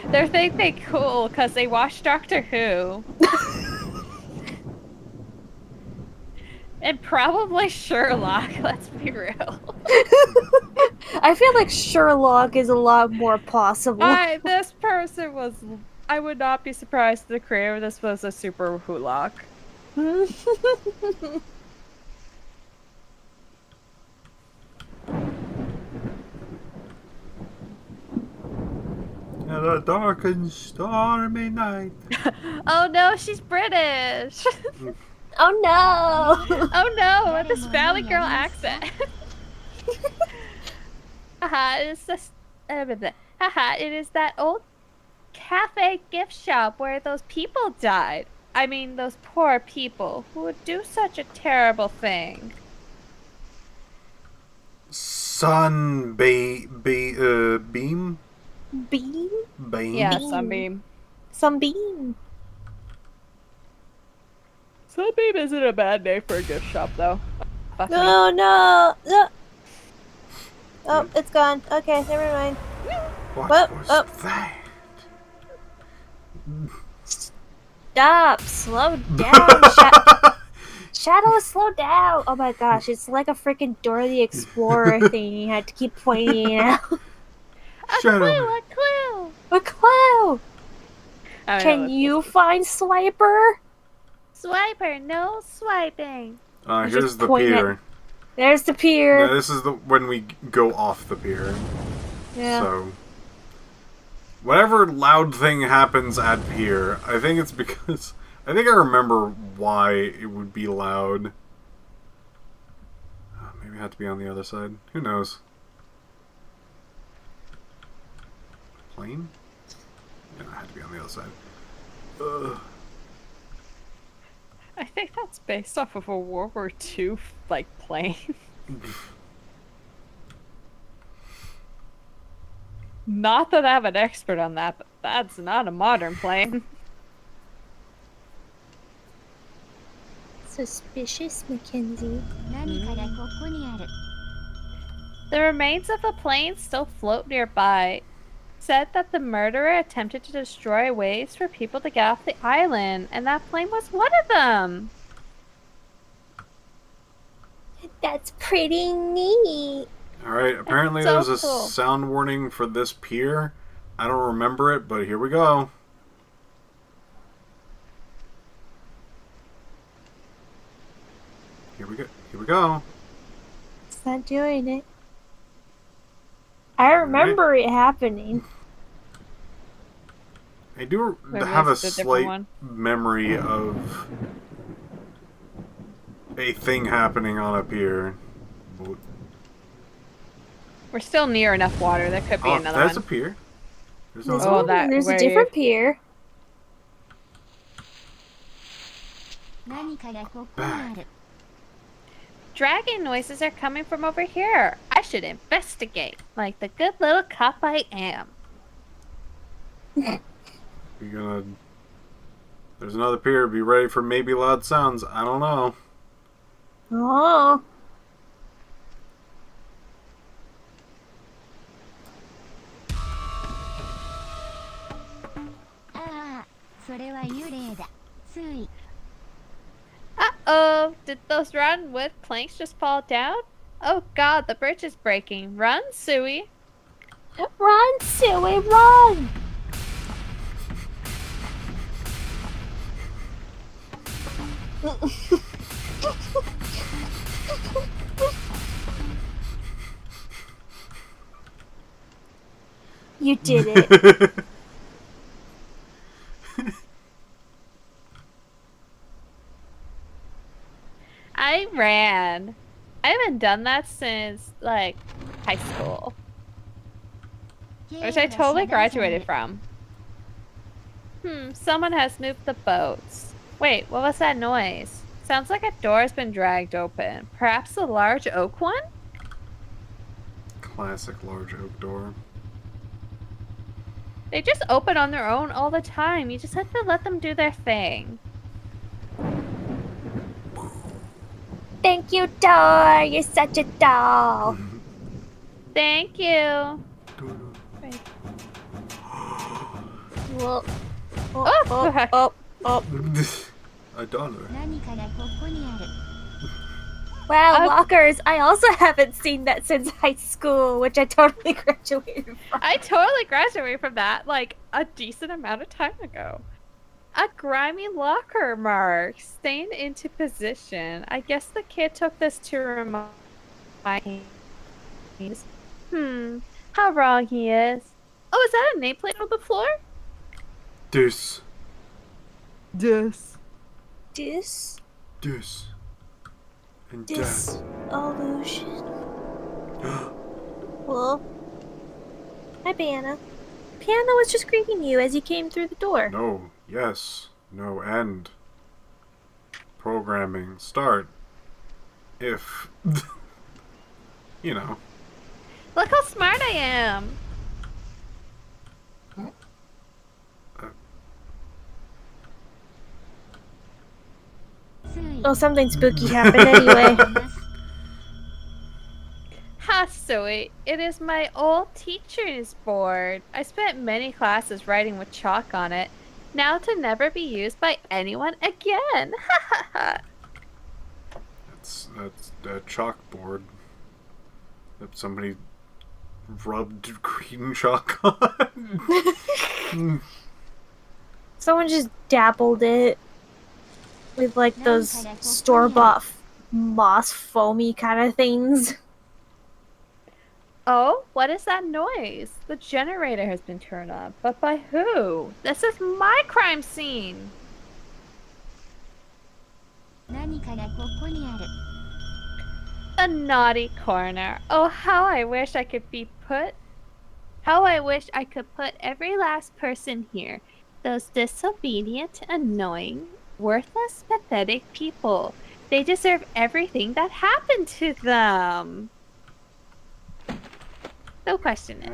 they cool because they watch Doctor Who. And probably Sherlock, let's be real. I feel like Sherlock is a lot more possible. This person was. I would not be surprised if the creator of this was a super Hulock. In a dark and stormy night. Oh no, she's British! Oh no! Oh no, with this Valley Girl accent. Haha, it is that old cafe gift shop where those people died. I mean, those poor people who would do such a terrible thing. Beam? Beam? Beam? Yeah, Beam. Sunbeam. Sunbeam. Sunbeam isn't a bad name for a gift shop, though. Fuck me. No. Oh, it's gone. Okay, never mind. What What? was Oh. that? Stop. Slow down. Shadow, slow down. Oh my gosh, it's like a freaking Dora the Explorer thing. You had to keep pointing it out. Shadow. A clue! A clue. I don't know Can what you find Swiper? Swiper, no swiping. Here's just the point pier. There's the pier. Yeah, this is when we go off the pier. Yeah. So, whatever loud thing happens at pier, I think it's because I remember why it would be loud. Maybe it had to be on the other side. Who knows? Plane? No, it had to be on the other side. Ugh. I think that's based off of a World War II, like, plane. Not that I'm an expert on that, but that's not a modern plane. Suspicious, Mackenzie. The remains of the plane still float nearby. Said that the murderer attempted to destroy ways for people to get off the island, and that plane was one of them. That's pretty neat. Alright, apparently That's there's so a cool. sound warning for this pier. I don't remember it, but here we go. Here we go. It's not doing it. I remember it happening. I do Maybe have a it's a different slight one. memory of a thing happening on a pier. We're still near enough water. There could be Oh, another that's one. a pier. There's There's, another Oh, that there's a where different pier. Back. Dragging noises are coming from over here. I should investigate, like the good little cop I am. You're gonna... There's another pier. Be ready for maybe loud sounds. I don't know. Oh. Uh-oh, did those rotten wood planks just fall down? Oh god, the bridge is breaking. Run, Suey. Run, Suey, run! You did it. I ran. I haven't done that since, like, high school. Which I totally graduated from. Someone has moved the boats. Wait, what was that noise? Sounds like a door has been dragged open. Perhaps the large oak one? Classic large oak door. They just open on their own all the time. You just have to let them do their thing. Thank you, doll. You're such a doll. Thank you. Wait. Well, Oh, A dollar. Wow, lockers. I also haven't seen that since high school, which I totally graduated from. I totally graduated from that, like, a decent amount of time ago. A grimy locker mark. Staying into position. I guess the kid took this to remind me. How wrong he is. Oh, is that a nameplate on the floor? Dis. Yes. Dis. And Disillusion. Well, hi, Piano. Piano was just greeting you as you came through the door. No, yes, no, end. Programming, start. If... you know. Look how smart I am. Oh, something spooky happened anyway. Ha, Zoe. It is my old teacher's board. I spent many classes writing with chalk on it, now to never be used by anyone again. Ha ha ha. That's a chalkboard that somebody rubbed green chalk on. Someone just dabbled it with like those store-bought moss foamy kind of things. Oh, what is that noise? The generator has been turned on, but by who? This is my crime scene. The naughty corner. Oh, how I wish I could put every last person here. Those disobedient, annoying, worthless, pathetic people. They deserve everything that happened to them. No question it.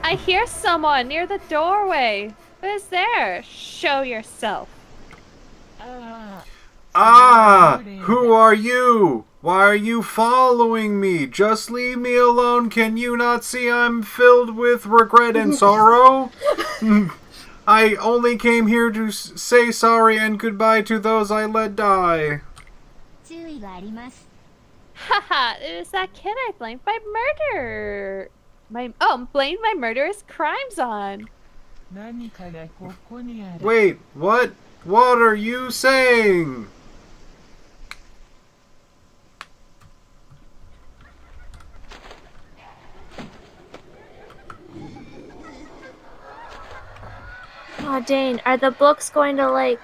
I hear someone near the doorway. Who is there? Show yourself. Who are you? Why are you following me? Just leave me alone. Can you not see I'm filled with regret and sorrow? I only came here to say sorry and goodbye to those I let die. Haha, it is that kid I blamed my murder. Blamed my murderous crimes on. Wait, what? What are you saying? Oh dang, are the books going to like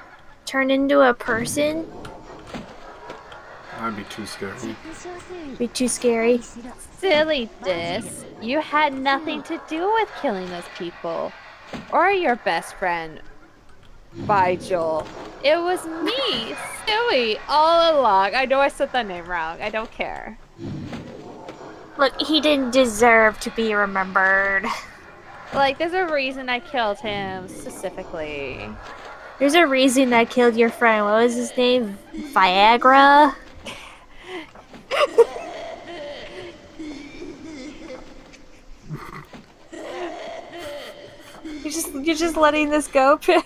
turn into a person? That'd be too scary. Be too scary. Silly Dis. You had nothing to do with killing those people. Or your best friend, Vigil. It was me, Stewie, all along. I know I said that name wrong. I don't care. Look, he didn't deserve to be remembered. Like, there's a reason I killed him specifically. There's a reason I killed your friend. What was his name? Viagra? You're just letting this go, Piph.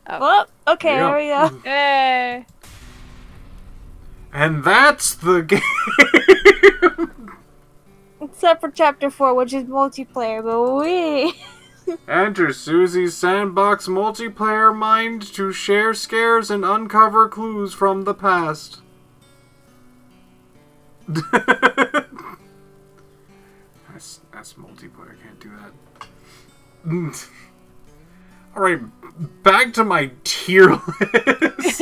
Oh, okay, There there you we go. go. Hey. And that's the game. Except for chapter 4, which is multiplayer, but we... Enter Susie's sandbox multiplayer mind to share scares and uncover clues from the past. That's multiplayer. Can't do that. Alright, back to my tier list.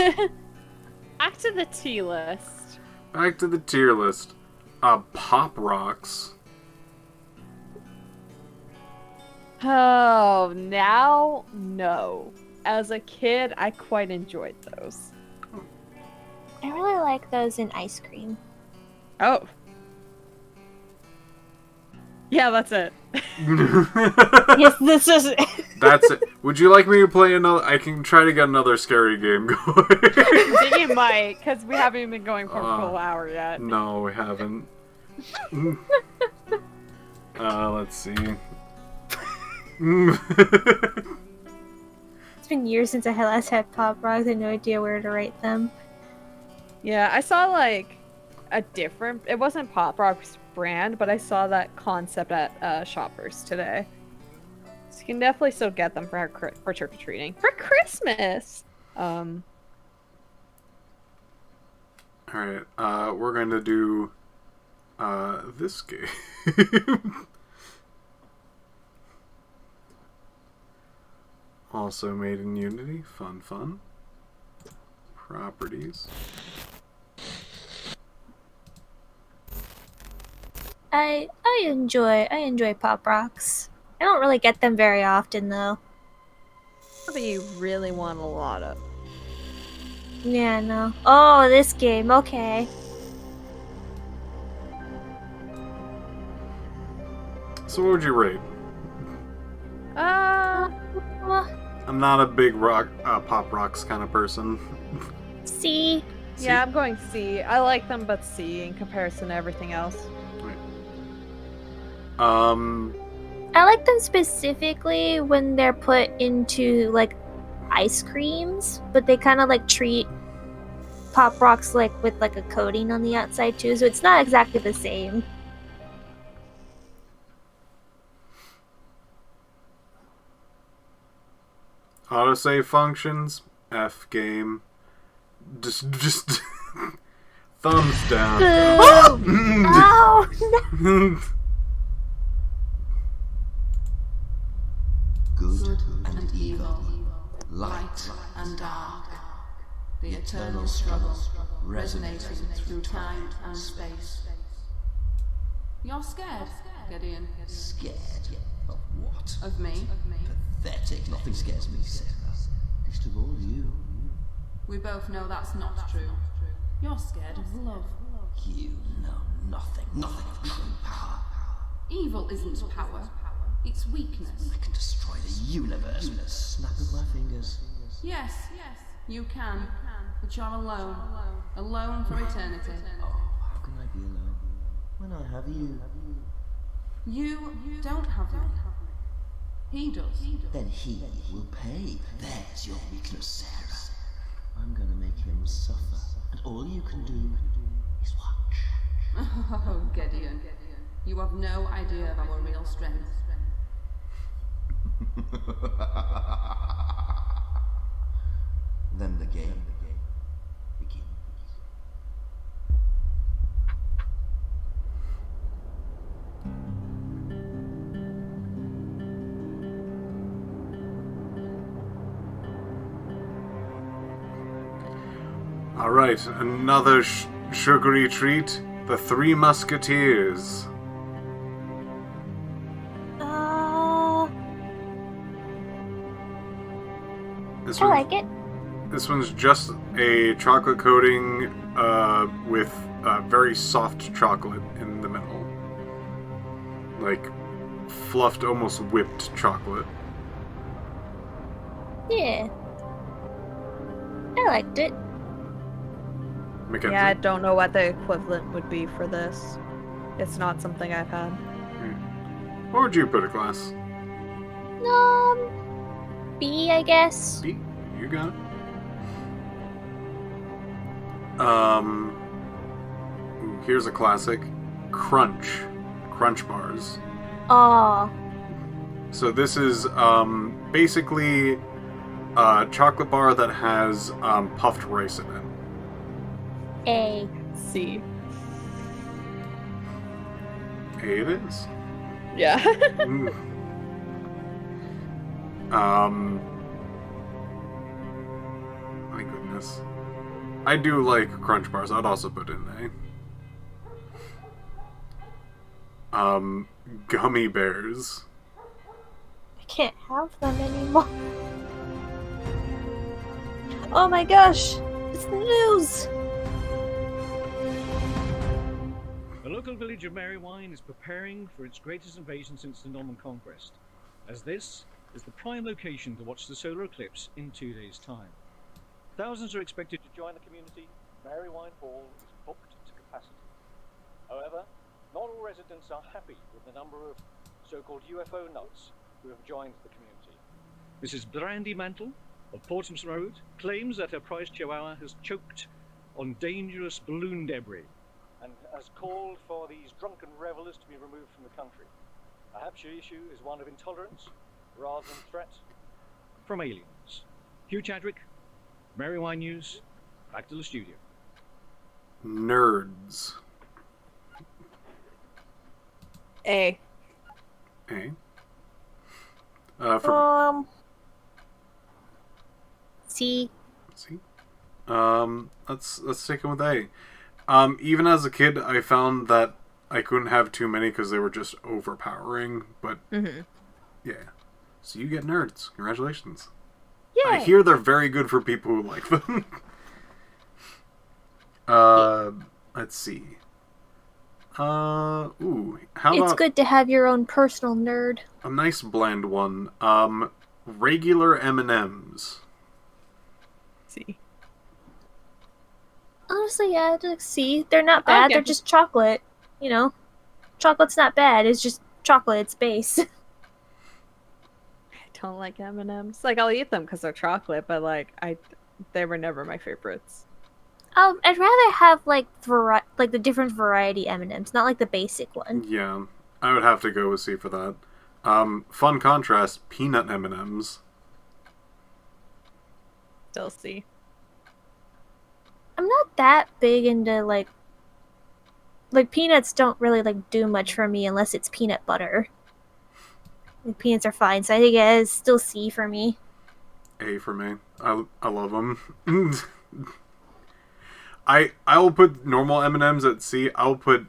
Back to the T list. Back to the tier list. Pop Rocks. Oh, now, no. As a kid, I quite enjoyed those. I really like those in ice cream. Oh. Yeah, that's it. Yes, this is it. That's it. Would you like me to play another? I can try to get another scary game going. think you might, because we haven't even been going for a full hour yet. No, we haven't. Let's see. It's been years since I had last had Pop Rocks. I had no idea where to rate them. Yeah, I saw like a different. It wasn't Pop Rock's brand, but I saw that concept at Shoppers today. So you can definitely still get them for trick or treating for Christmas. Alright, we're gonna do this game. Also made in Unity. Fun. Properties. I enjoy Pop Rocks. I don't really get them very often though. But you really want a lot of. Yeah, no. Oh, this game. Okay. So what would you rate? Uh, I'm not a big Pop Rocks kind of person. C. Yeah, I'm going C. I like them, but C in comparison to everything else. I like them specifically when they're put into like ice creams, but they kind of like treat Pop Rocks like with like a coating on the outside too, so it's not exactly the same. Autosave functions. F game. Just thumbs down. Oh, no. Good and evil, light and dark, the eternal struggle resonating through time and space. You're scared, Gideon. Scared? Of what? Of me. Pathetic. Nothing scares me, Sarah. Least of all you. We both know that's not true. You're scared of love. You know nothing. Nothing of true power. Evil isn't power. It's weakness. I can destroy the universe with a snap of my fingers. Yes, you can. But you're alone. Alone for eternity. Oh, how can I be alone when I have you? You don't have me. He does. Then he will pay. There's your weakness, Sarah. I'm gonna make him suffer, and all you can do is watch. Oh, Gideon. You have no idea of our real strength. Then the game begins. Alright, another sugary treat. The Three Musketeers. This I one, like it. This one's just a chocolate coating with very soft chocolate in the middle. Like fluffed, almost whipped chocolate. Yeah. I liked it. Mackenzie? Yeah, I don't know what the equivalent would be for this. It's not something I've had. What would you put a class? B, I guess. B? You got it. Here's a classic. Crunch bars. Aw. So this is basically a chocolate bar that has puffed rice in it. A. C. It is. Yeah. My goodness. I do like crunch bars. I'd also put in A. Gummy bears. I can't have them anymore. Oh my gosh! It's the news! The local village of Merrywine is preparing for its greatest invasion since the Norman Conquest, as this is the prime location to watch the solar eclipse in 2 days' time. Thousands are expected to join the community. Merrywine Hall is booked to capacity. However, not all residents are happy with the number of so-called UFO nuts who have joined the community. Mrs. Brandy Mantle of Portsmouth Road claims that her prized chihuahua has choked on dangerous balloon debris and has called for these drunken revelers to be removed from the country. Perhaps your issue is one of intolerance rather than threat from aliens. Hugh Chadwick, Merrywine News, back to the studio. Nerds. A. A. C. See? Let's stick in with A. Even as a kid, I found that I couldn't have too many because they were just overpowering. But yeah, so you get nerds. Congratulations. Yeah. I hear they're very good for people who like them. Let's see. How It's about good to have your own personal nerd. a nice bland one? Regular M&Ms. C. Honestly, yeah, C. They're not I'll bad. get They're it. just chocolate. You know, chocolate's not bad. It's just chocolate. It's base. I don't like M&Ms. Like, I'll eat them because they're chocolate, but like, they were never my favorites. I'd rather have like the different variety M&Ms, not like the basic one. Yeah, I would have to go with C for that. Fun contrast: peanut M&Ms. Still C. I'm not that big into like peanuts don't really like do much for me unless it's peanut butter. Like, peanuts are fine, so I think it is still C for me. A for me. I love them. I'll put normal M&Ms at C. I'll put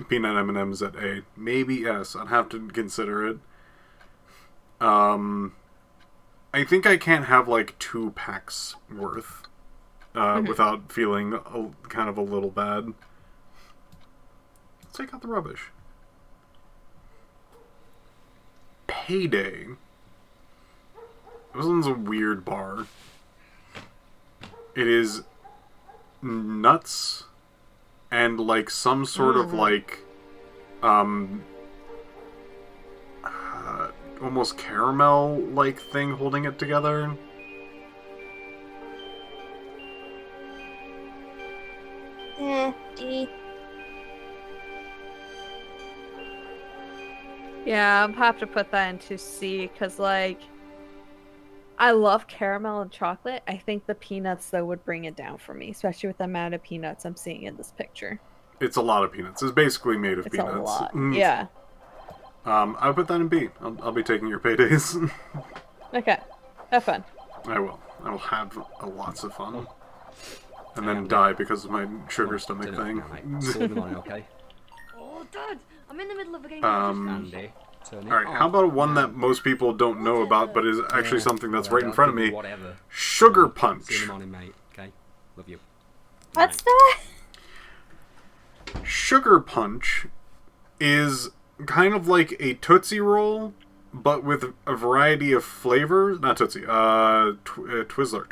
peanut M&Ms at A. Maybe S. I'd have to consider it. I think I can't have like 2 packs worth without feeling kind of a little bad. Let's take out the rubbish. Payday. This one's a weird bar. It is nuts and like some sort of like almost caramel like thing holding it together. D. Yeah, I'll have to put that into C because, like, I love caramel and chocolate. I think the peanuts, though, would bring it down for me, especially with the amount of peanuts I'm seeing in this picture. It's a lot of peanuts. It's basically made of It's peanuts. a lot. Yeah. I'll put that in B. I'll be taking your paydays. Okay. Have fun. I will. I will have lots of fun. and then die because of my sugar stomach thing. Oh, Dad, I'm in the middle of a game. Alright, how about one that most people don't know about, but is actually something that's right in front of me? Sugar Punch. What's that? Sugar Punch is kind of like a Tootsie Roll, but with a variety of flavors. Not Tootsie, Twizzler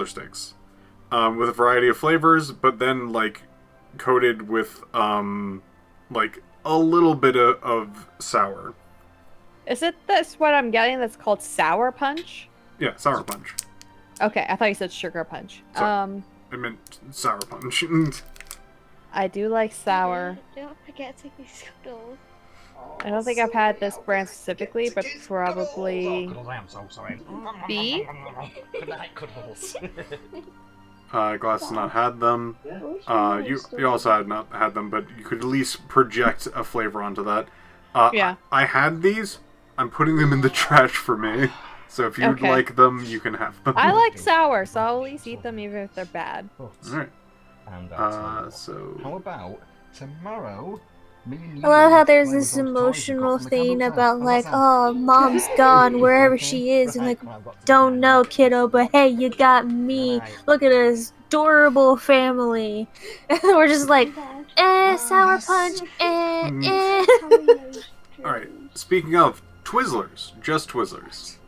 sticks. With a variety of flavors, but then, like, coated with, like, a little bit of sour. Is it this what I'm getting that's called Sour Punch? Yeah, Sour Punch. Okay, I thought you said Sugar Punch. Sorry. I meant Sour Punch. I do like sour. Don't forget to be Skittles. I don't think I've had this brand specifically, but probably B. Glass has not had them. You also had not had them, but you could at least project a flavor onto that. Yeah. I had these. I'm putting them in the trash for me. So if you'd like them, you can have them. I like sour, so I'll at least eat them even if they're bad. Alright. So... How about tomorrow? I love how there's this emotional thing about like, oh, mom's gone wherever she is, and like, don't know, kiddo, but hey, you got me. Look at this adorable family. And we're just like, Sour Punch, Alright, speaking of Twizzlers, just Twizzlers.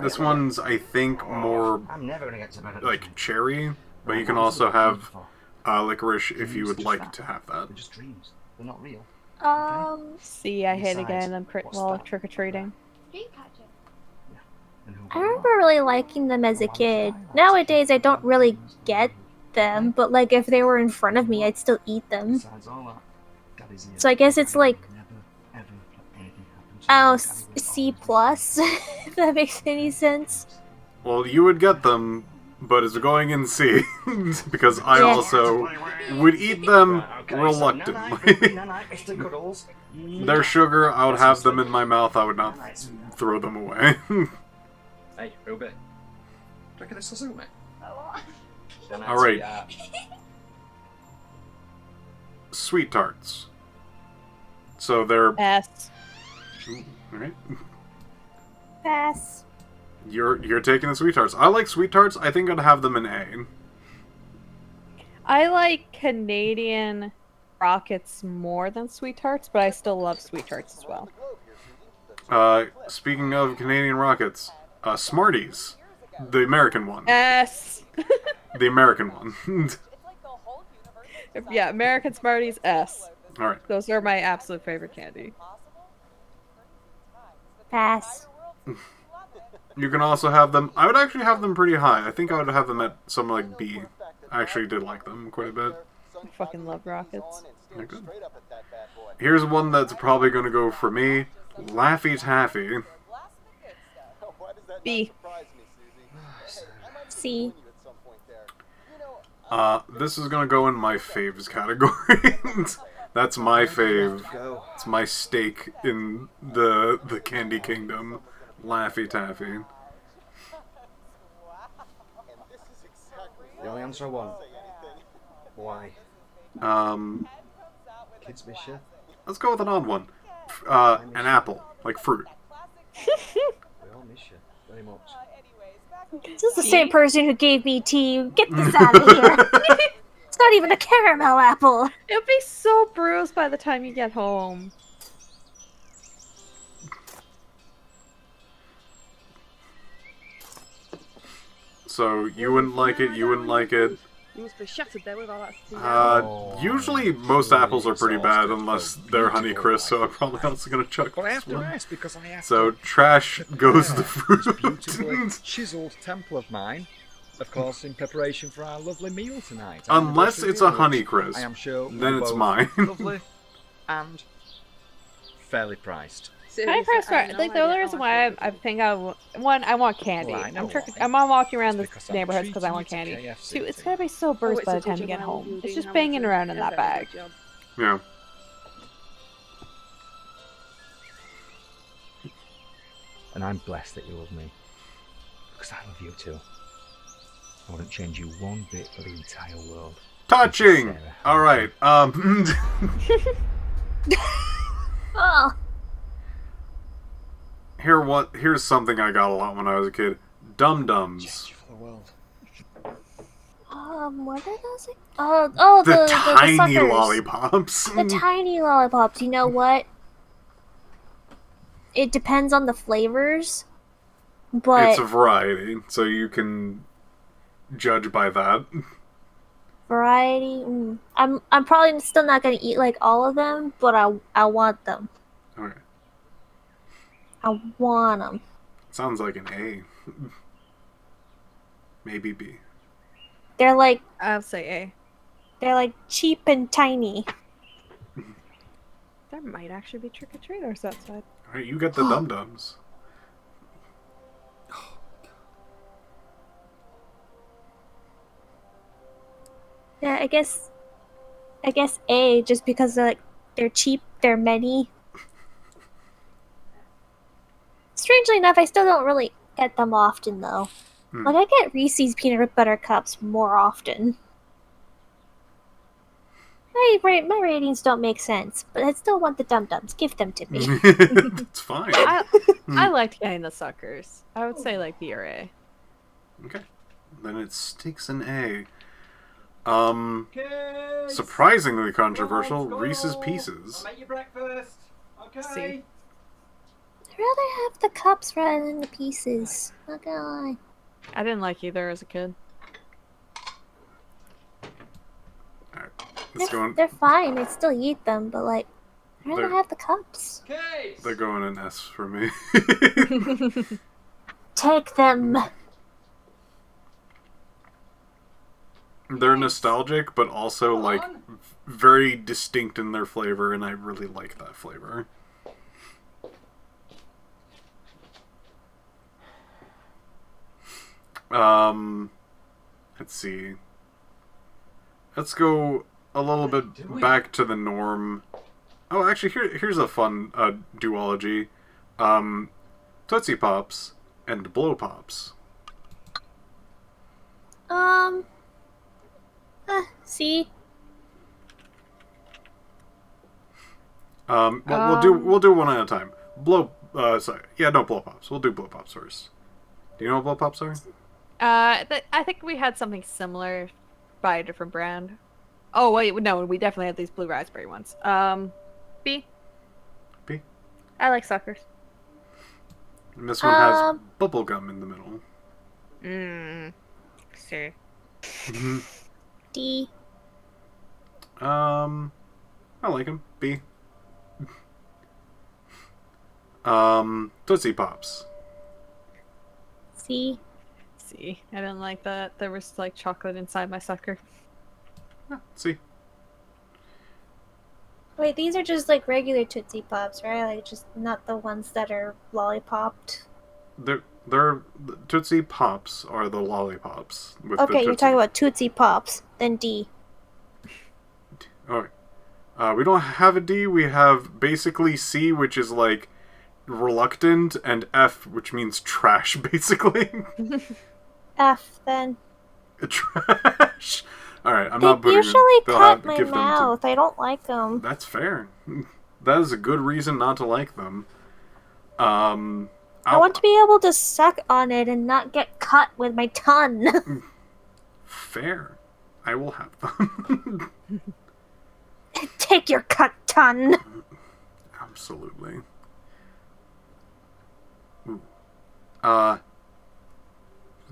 This one's, I think, more like cherry, but you can also have licorice if you would like to have that. They're not real. See, I hate again them trick-or-treating. I remember really liking them as a kid. Nowadays, I don't really get them, but like if they were in front of me, I'd still eat them. So I guess it's like, oh, C+, if that makes any sense. Well, you would get them, but it's going in C, because I also would eat them reluctantly. They're sugar, I would have them in my mouth, I would not throw them away. Hey, Ruby. Do you reckon this will suit me? Alright. Sweet tarts. So they're... S. Alright. Pass. You're taking the sweet tarts. I like sweet tarts. I think I'd have them in A. I like Canadian rockets more than sweet tarts, but I still love sweet tarts as well. Speaking of Canadian rockets, Smarties, the American one. S. The American one. Yeah, American Smarties S. All right. Those are my absolute favorite candy. Pass. You can also have them. I would actually have them pretty high. I think I would have them at something like B. I actually did like them quite a bit. I fucking love rockets. They're good. Here's one that's probably going to go for me. Laffy Taffy. B. C. This is going to go in my faves category. That's my fave. It's my stake in the Candy Kingdom. Laffy Taffy. The only answer I want. Why? Kids miss you. Let's go with an odd one. An apple, like fruit. We all miss you very much. This is the same person who gave me tea. Get this out of here. It's not even a caramel apple. You'll be so bruised by the time you get home. So, you wouldn't like it, you wouldn't like it. You must be shattered there with all that tea. Usually most apples are pretty bad unless they're Honeycrisp, so I'm probably also going to chuck But I this have to one. rest because I have So, trash goes the fruit. beautifully chiseled temple of mine, of course, in preparation for our lovely meal tonight. Unless it's a Honeycrisp, I am sure then we're it's both mine. lovely and fairly priced. I first start, like the only reason why I think I want candy. Well, I know I'm on walking around the because I'm neighborhoods because I treating want you to candy. KFC Two, it's gonna be so bruised by the time you get home. It's just banging around in that bag. Yeah. And I'm blessed that you love me. Because I love you too. I wouldn't change you one bit for the entire world. Touching! Alright, Oh. Here's something I got a lot when I was a kid. Dum-dums. What are those? Oh, The tiny suckers. lollipops. The tiny lollipops. You know what? It depends on the flavors, but It's a variety, so you can judge by that. variety. I'm probably still not gonna eat like all of them, but I want them. Okay. I want them. Sounds like an A. Maybe B. They're like I'll say A. they're like cheap and tiny. There might actually be trick-or-treaters outside. Alright, you get the dum-dums. Yeah, I guess A, just because they're cheap, they're many. Strangely enough, I still don't really get them often though. Like I get Reese's peanut butter cups more often. My ratings don't make sense, but I still want the dum-dums. Give them to me. It's fine. I liked getting the suckers. I would say like B or A. Okay. Then it sticks an A. Surprisingly controversial, Reese's Pieces. I'll make you breakfast. Okay. See? I'd rather have the cups rather than the pieces. Not gonna lie. I didn't like either as a kid. They're fine. I'd still eat them, but like, I'd rather They're- have the cups. They're going an S for me. Take them. They're nostalgic, but also like very distinct in their flavor, and I really like that flavor. Let's see. Let's go a little bit back to the norm. Oh, actually, here's a fun duology. Tootsie Pops and Blow Pops. See? Well, we'll do one at a time. Sorry. Yeah, no, Blow Pops. We'll do Blow Pops first. Do you know what Blow Pops are? I think we had something similar by a different brand. Oh wait, no, we definitely had these blue raspberry ones. B. B. I like suckers. And this one has bubble gum in the middle. See. D. I like them. B. Tootsie Pops. C. C. I didn't like that. There was like chocolate inside my sucker. C. Wait, these are just like regular Tootsie Pops, right? Like just not the ones that are lollipopped. They're Tootsie Pops are the lollipops. With Okay, you're talking about Tootsie Pops. Then D. Alright. We don't have a D. We have basically C, which is like reluctant, and F, which means trash, basically. F, then. Trash. Alright, I'm They not putting usually they'll cut have- my give them to- mouth. I don't like them. That's fair. That is a good reason not to like them. I want to be able to suck on it and not get cut with my tongue. Fair. I will have them. Take your cut tongue. Absolutely. Ooh.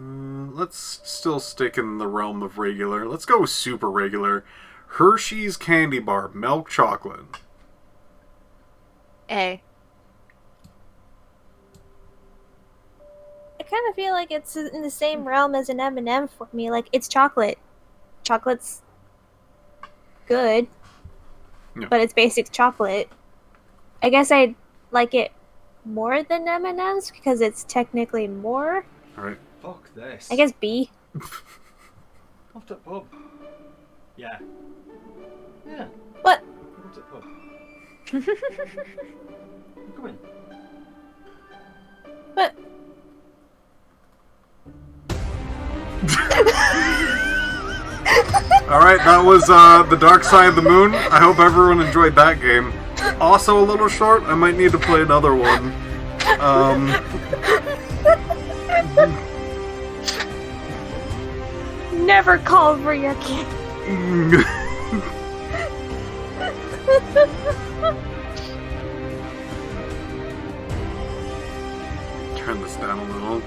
Let's still stick in the realm of regular. Let's go with super regular. Hershey's Candy Bar, milk chocolate. A. I kind of feel like it's in the same realm as an M&M for me. Like, it's chocolate. Chocolate's good, Yeah. but it's basic chocolate. I guess I'd like it more than M&M's because it's technically more. Alright. Fuck this. I guess B. Off to the pub. Yeah. Yeah. What? Off to the pub. Come in. But Alright, that was The Dark Side of the Moon. I hope everyone enjoyed that game. Also a little short. I might need to play another one. Never call for your kid. Turn this down a little.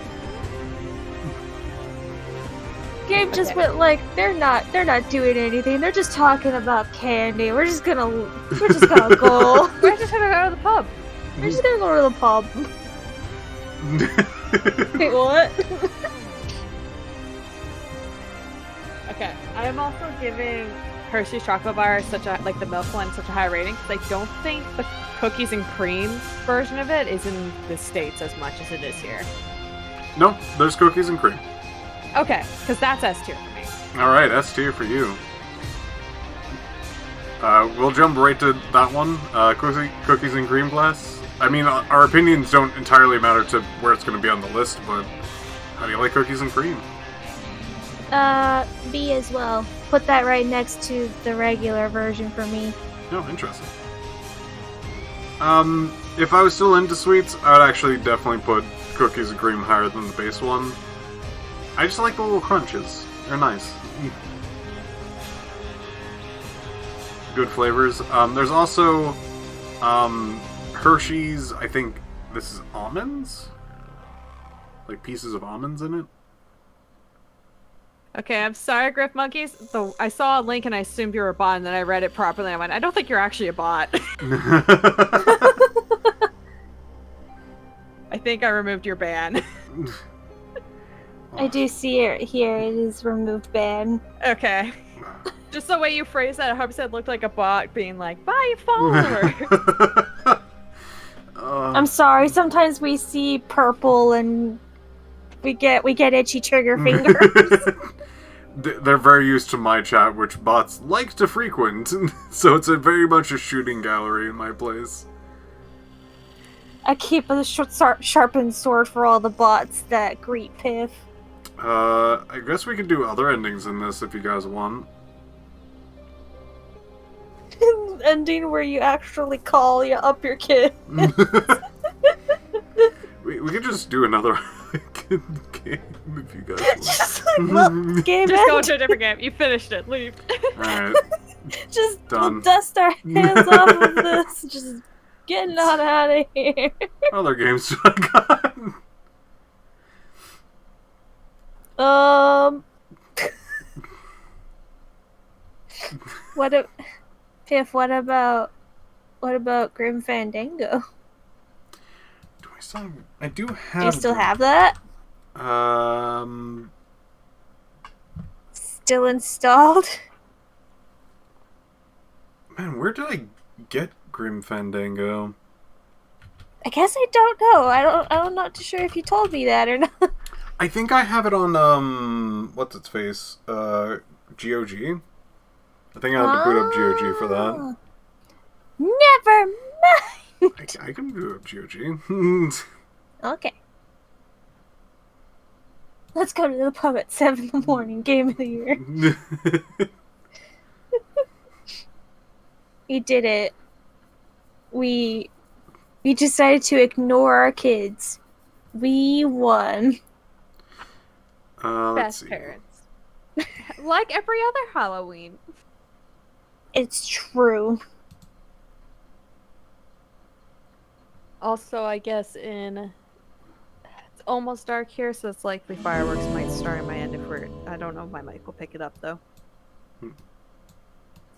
Gabe just went like, they're not doing anything. They're just talking about candy. We're just gonna go. We're just gonna go to the pub. We're just gonna go to the pub. Wait, what? Okay, I am also giving Hershey's chocolate bar the milk one such a high rating because I don't think the cookies and cream version of it is in the States as much as it is here. No, there's cookies and cream. Okay, because that's S tier for me. Alright, S tier for you. We'll jump right to that one. Cookies and cream glass. I mean, our opinions don't entirely matter to where it's going to be on the list, but how do you like cookies and cream? B as well. Put that right next to the regular version for me. Oh, interesting. If I was still into sweets, I would actually definitely put cookies and cream higher than the base one. I just like the little crunches. They're nice. Good flavors. There's also Hershey's, I think this is almonds? Like pieces of almonds in it? Okay, I'm sorry, Griff Monkeys. I saw a link and I assumed you were a bot, and then I read it properly and I went, I don't think you're actually a bot. I think I removed your ban. I do see it here. It is removed ban. Okay. Just the way you phrased that, I hope it looked like a bot being like, bye, follower. I'm sorry. Sometimes we see purple and we get itchy trigger fingers. They're very used to my chat, which bots like to frequent, so it's very much a shooting gallery in my place. I keep a sharpened sword for all the bots that greet Piph. I guess we could do other endings in this if you guys want. Ending where you actually call up your kid. we could just do another game if you guys want. Just game just go to a different game. You finished it. Leave. Alright. Just done. We'll dust our hands off of this. Just getting on out of here. Other games do I got? Piph, what about Grim Fandango? I do have. Do you still have that? Still installed? Man, where did I get Grim Fandango? I guess I don't know. I'm not too sure if you told me that or not. I think I have it on what's its face? GOG. I think I have to boot up GOG for that. Never mind. I can boot up GOG. Okay. Let's go to the pub at 7 in the morning. Game of the year. We did it. We decided to ignore our kids. We won. Best parents. Like every other Halloween. It's true. Also, I guess it's almost dark here, so it's likely fireworks might start on my end if I don't know if my mic will pick it up though. I'm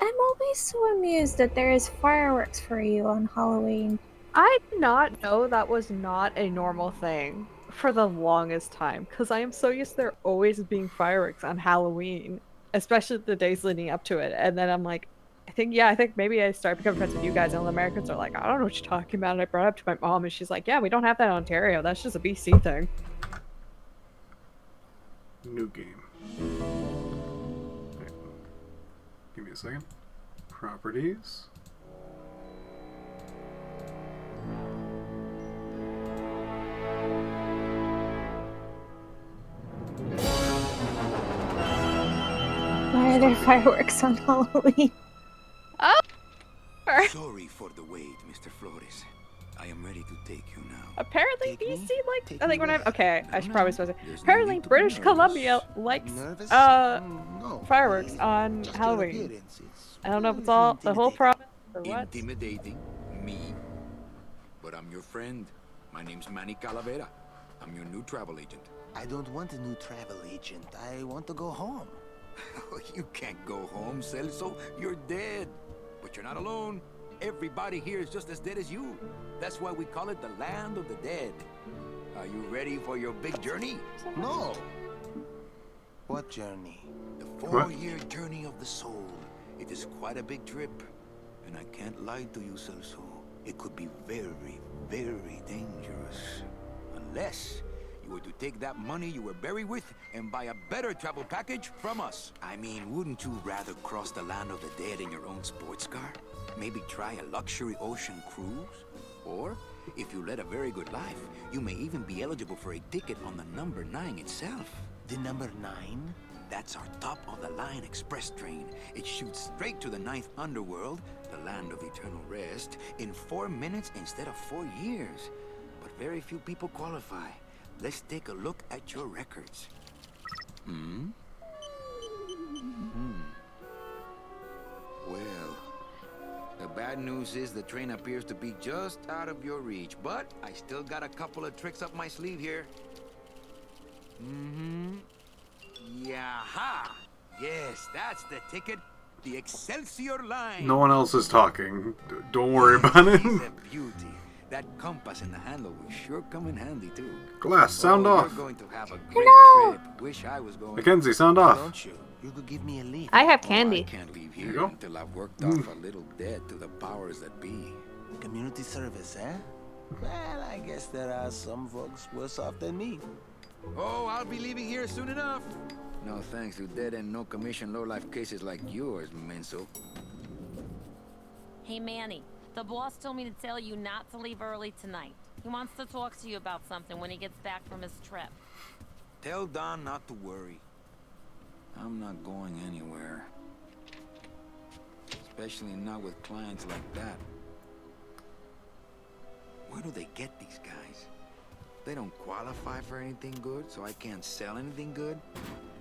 always so amused that there is fireworks for you on Halloween. I did not know that was not a normal thing for the longest time, because I am so used to there always being fireworks on Halloween, especially the days leading up to it, and then I'm like, I think maybe I started becoming friends with you guys, and all the Americans are like, I don't know what you're talking about, and I brought it up to my mom, and she's like, yeah, we don't have that in Ontario, that's just a BC thing. New game. Right. Give me a second. Properties. Why are there fireworks on Halloween? Oh! Sorry for the wait, Mr. Flores. I am ready to take you now. Apparently, BC like Take I think me when I where? okay, I should probably supposed to. There's no Apparently, need to be British nervous. Columbia likes Nervous? No. fireworks on Just your Halloween. appearance. It's I don't know if it's all the whole province or what. intimidating. Me. But I'm your friend. My name's Manny Calavera. I'm your new travel agent. I don't want a new travel agent. I want to go home. You can't go home, Celso. You're dead. But you're not alone. Everybody here is just as dead as you. That's why we call it the land of the dead. Are you ready for your big journey? No. What journey? The 4-year journey of the soul. It is quite a big trip. And I can't lie to you, Celso. It could be very, very dangerous. Unless you were to take that money you were buried with and buy a better travel package from us. I mean, wouldn't you rather cross the land of the dead in your own sports car? Maybe try a luxury ocean cruise? Or, if you led a very good life, you may even be eligible for a ticket on the number 9 itself. The number 9? That's our top-of-the-line express train. It shoots straight to the 9th underworld, the land of eternal rest, in 4 minutes instead of 4 years. But very few people qualify. Let's take a look at your records. Well, the bad news is the train appears to be just out of your reach, but I still got a couple of tricks up my sleeve here. Yaha! Yes, that's the ticket. The Excelsior line. No one else is talking. Don't worry about it. She's a beauty. That compass in the handle will sure come in handy too. Glass, sound off. You're going to have a great trip. Wish I was going. Mackenzie, sound off. Don't you? You could give me a lift. I have I candy. can't leave you here go. until I've worked off a little debt to the powers that be. Community service, eh? Well, I guess there are some folks worse off than me. Oh, I'll be leaving here soon enough. No thanks to dead and no commission low-life cases like yours, Menso. Hey, Manny. The boss told me to tell you not to leave early tonight. He wants to talk to you about something when he gets back from his trip. Tell Don not to worry. I'm not going anywhere. Especially not with clients like that. Where do they get these guys? They don't qualify for anything good, so I can't sell anything good.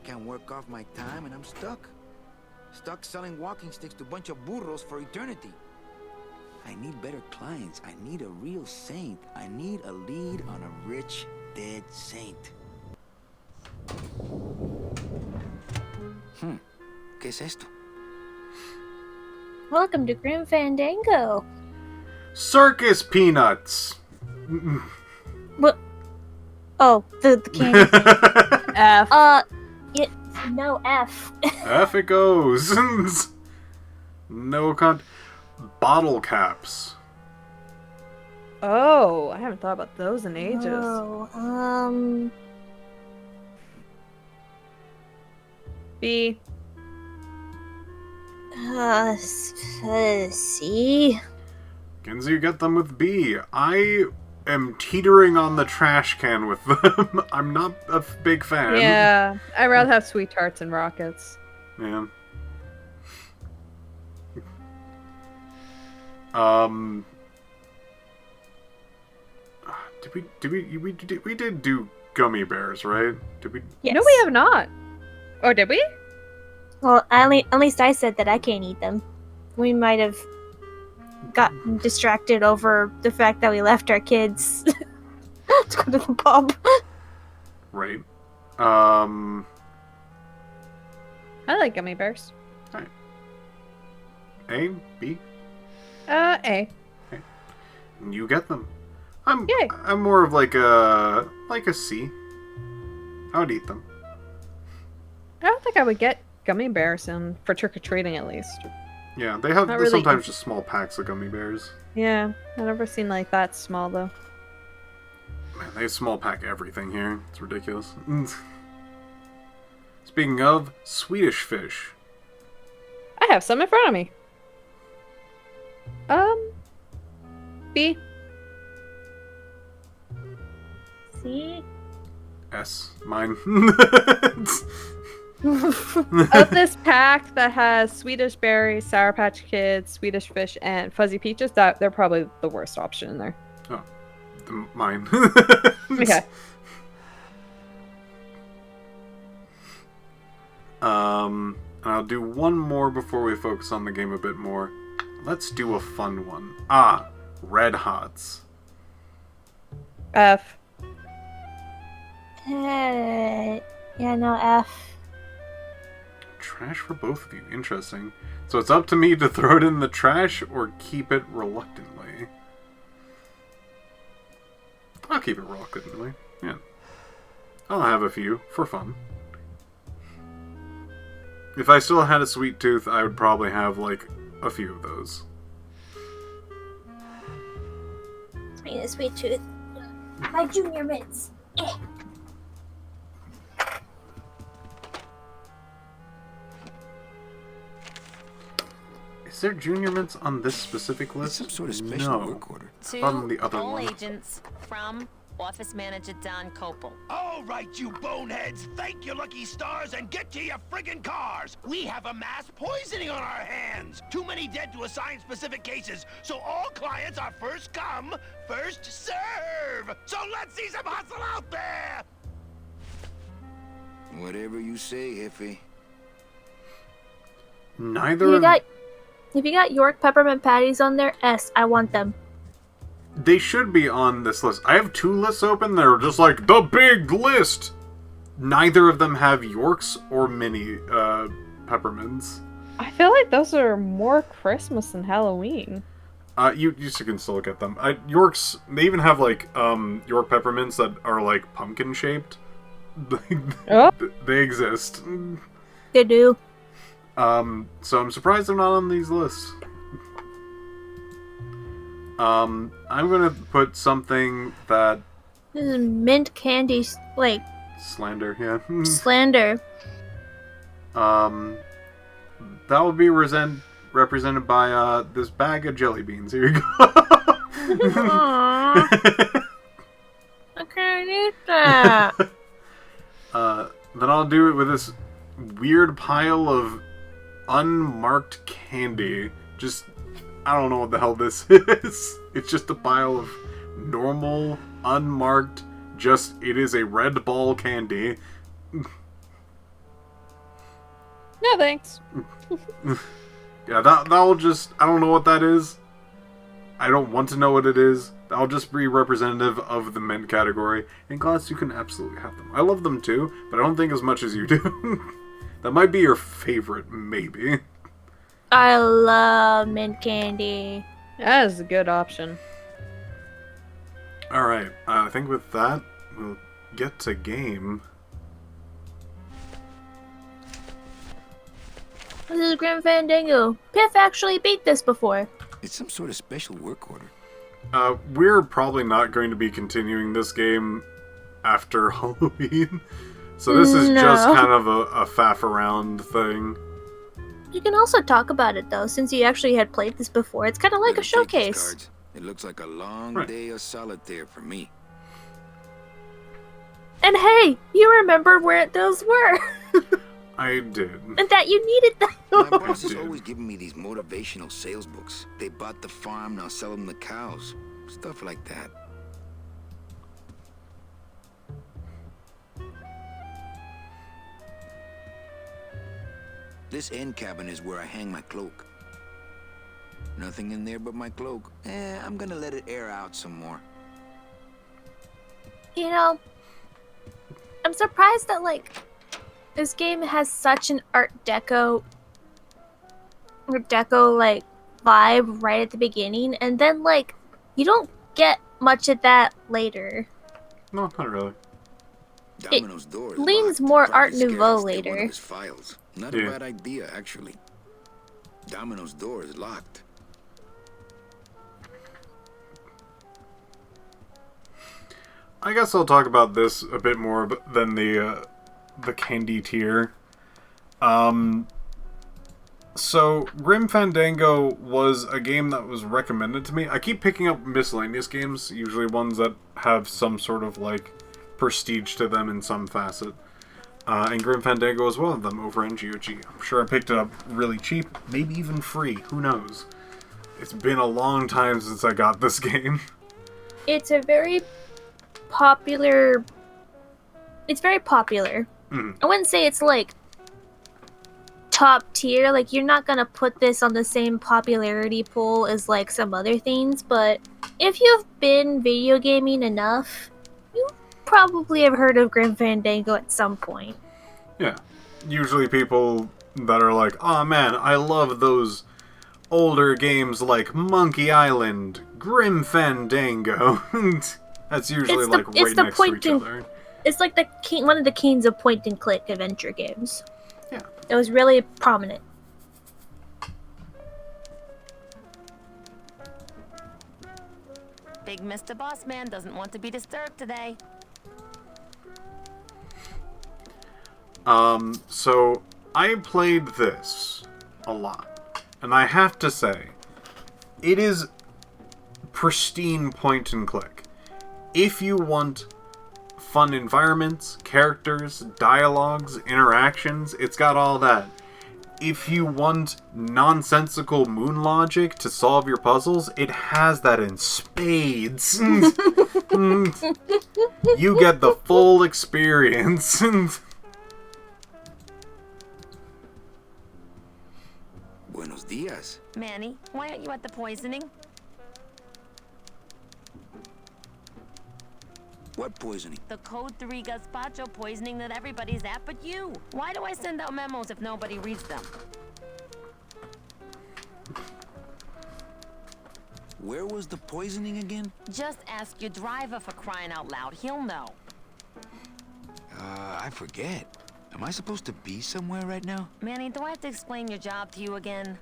Can't work off my time, and I'm stuck. Stuck selling walking sticks to a bunch of burros for eternity. I need better clients. I need a real saint. I need a lead on a rich, dead saint. ¿Qué es esto? Welcome to Grim Fandango. Circus peanuts. What? Oh, the candy. F. No F. F it goes. No bottle caps. Oh, I haven't thought about those in ages. Oh, B. C. Kenzie, you get them with B. I am teetering on the trash can with them. I'm not a big fan. Yeah, I'd rather have sweet tarts and rockets. Yeah. We did do gummy bears, right? Did we? Yes. No, we have not. Oh, did we? Well, at least I said that I can't eat them. We might have gotten distracted over the fact that we left our kids to go to the pub. Right. I like gummy bears. Right. A, B. A. Okay. You get them. I'm Yay. I'm more of like a C. I would eat them. I don't think I would get gummy bears in for trick or treating at least. Yeah, they have Not really sometimes just small packs of gummy bears. Yeah, I've never seen like that small though. Man, they small pack everything here. It's ridiculous. Speaking of Swedish fish. I have some in front of me. B. C. S. Mine. Of this pack that has Swedish Berries, Sour Patch Kids, Swedish Fish, and Fuzzy Peaches, they're probably the worst option in there. Oh, mine. Okay. I'll do one more before we focus on the game a bit more. Let's do a fun one. Red Hots. F. Yeah, no, F. Trash for both of you. Interesting. So it's up to me to throw it in the trash or keep it reluctantly. I'll keep it reluctantly. Yeah. I'll have a few for fun. If I still had a sweet tooth, I would probably have, like, a few of those. I mean, a sweet tooth. My junior mints. Is there junior mints on this specific list? Some sort of special no. work order. On the other all one. agents from Office Manager Don Copel. All right, you boneheads, thank your lucky stars and get to your friggin' cars. We have a mass poisoning on our hands. Too many dead to assign specific cases, so all clients are first come, first serve. So let's see some hustle out there. Whatever you say, Iffy. Neither If you got York peppermint patties on there, S, I want them. They should be on this list. I have 2 lists open. They're just like, the big list! Neither of them have Yorks or mini peppermints. I feel like those are more Christmas than Halloween. You can still get them. Yorks, they even have, like, York peppermints that are, like, pumpkin-shaped. Oh. They exist. They do. So I'm surprised they're not on these lists. I'm gonna put something that... This is mint candy, like... Slander, yeah. Slander. That will be represented by, this bag of jelly beans. Here you go. Aww. I can't eat that. Then I'll do it with this weird pile of unmarked candy. Just... I don't know what the hell this is. It's just a pile of normal, unmarked, it is a red ball candy. No thanks. Yeah, that'll just... I don't know what that is. I don't want to know what it is. I'll just be representative of the mint category. And Glass, you can absolutely have them. I love them too, but I don't think as much as you do. That might be your favorite, maybe. I love mint candy. That is a good option. Alright, I think with that, we'll get to game. This is Grim Fandango. Piph actually beat this before. It's some sort of special work order. We're probably not going to be continuing this game after Halloween. So this is just kind of a faff around thing. You can also talk about it, though, since you actually had played this before. It's kind of like a showcase. It looks like a long day of solitaire for me. And hey, you remembered where those were. I did. And that you needed them. My boss is always giving me these motivational sales books. They bought the farm, now sell them the cows. Stuff like that. This end cabin is where I hang my cloak. Nothing in there but my cloak. I'm gonna let it air out some more. You know, I'm surprised that, like, this game has such an Art Deco, like, vibe right at the beginning, and then, like, you don't get much of that later. No, not really. It leans more Art Nouveau later. Files. Not a bad idea, actually. Domino's door is locked. I guess I'll talk about this a bit more than the candy tier. So, Grim Fandango was a game that was recommended to me. I keep picking up miscellaneous games, usually ones that have some sort of, like, prestige to them in some facet. And Grim Fandango is one of them over in GOG. I'm sure I picked it up really cheap, maybe even free, who knows. It's been a long time since I got this game. It's a very popular... It's very popular. I wouldn't say it's like top tier. Like, you're not gonna put this on the same popularity pool as like some other things, but if you've been video gaming enough, you probably have heard of Grim Fandango at some point. Yeah. Usually people that are like, oh man, I love those older games like Monkey Island, Grim Fandango. That's usually right next to each other. It's like one of the kings of point-and-click adventure games. Yeah. It was really prominent. Big Mr. Boss Man doesn't want to be disturbed today. So I played this a lot, and I have to say, it is pristine point and click. If you want fun environments, characters, dialogues, interactions, it's got all that. If you want nonsensical moon logic to solve your puzzles, it has that in spades. You get the full experience. Buenos dias. Manny, why aren't you at the poisoning? What poisoning? The Code 3 gazpacho poisoning that everybody's at but you. Why do I send out memos if nobody reads them? Where was the poisoning again? Just ask your driver, for crying out loud. He'll know. I forget. Am I supposed to be somewhere right now? Manny, do I have to explain your job to you again?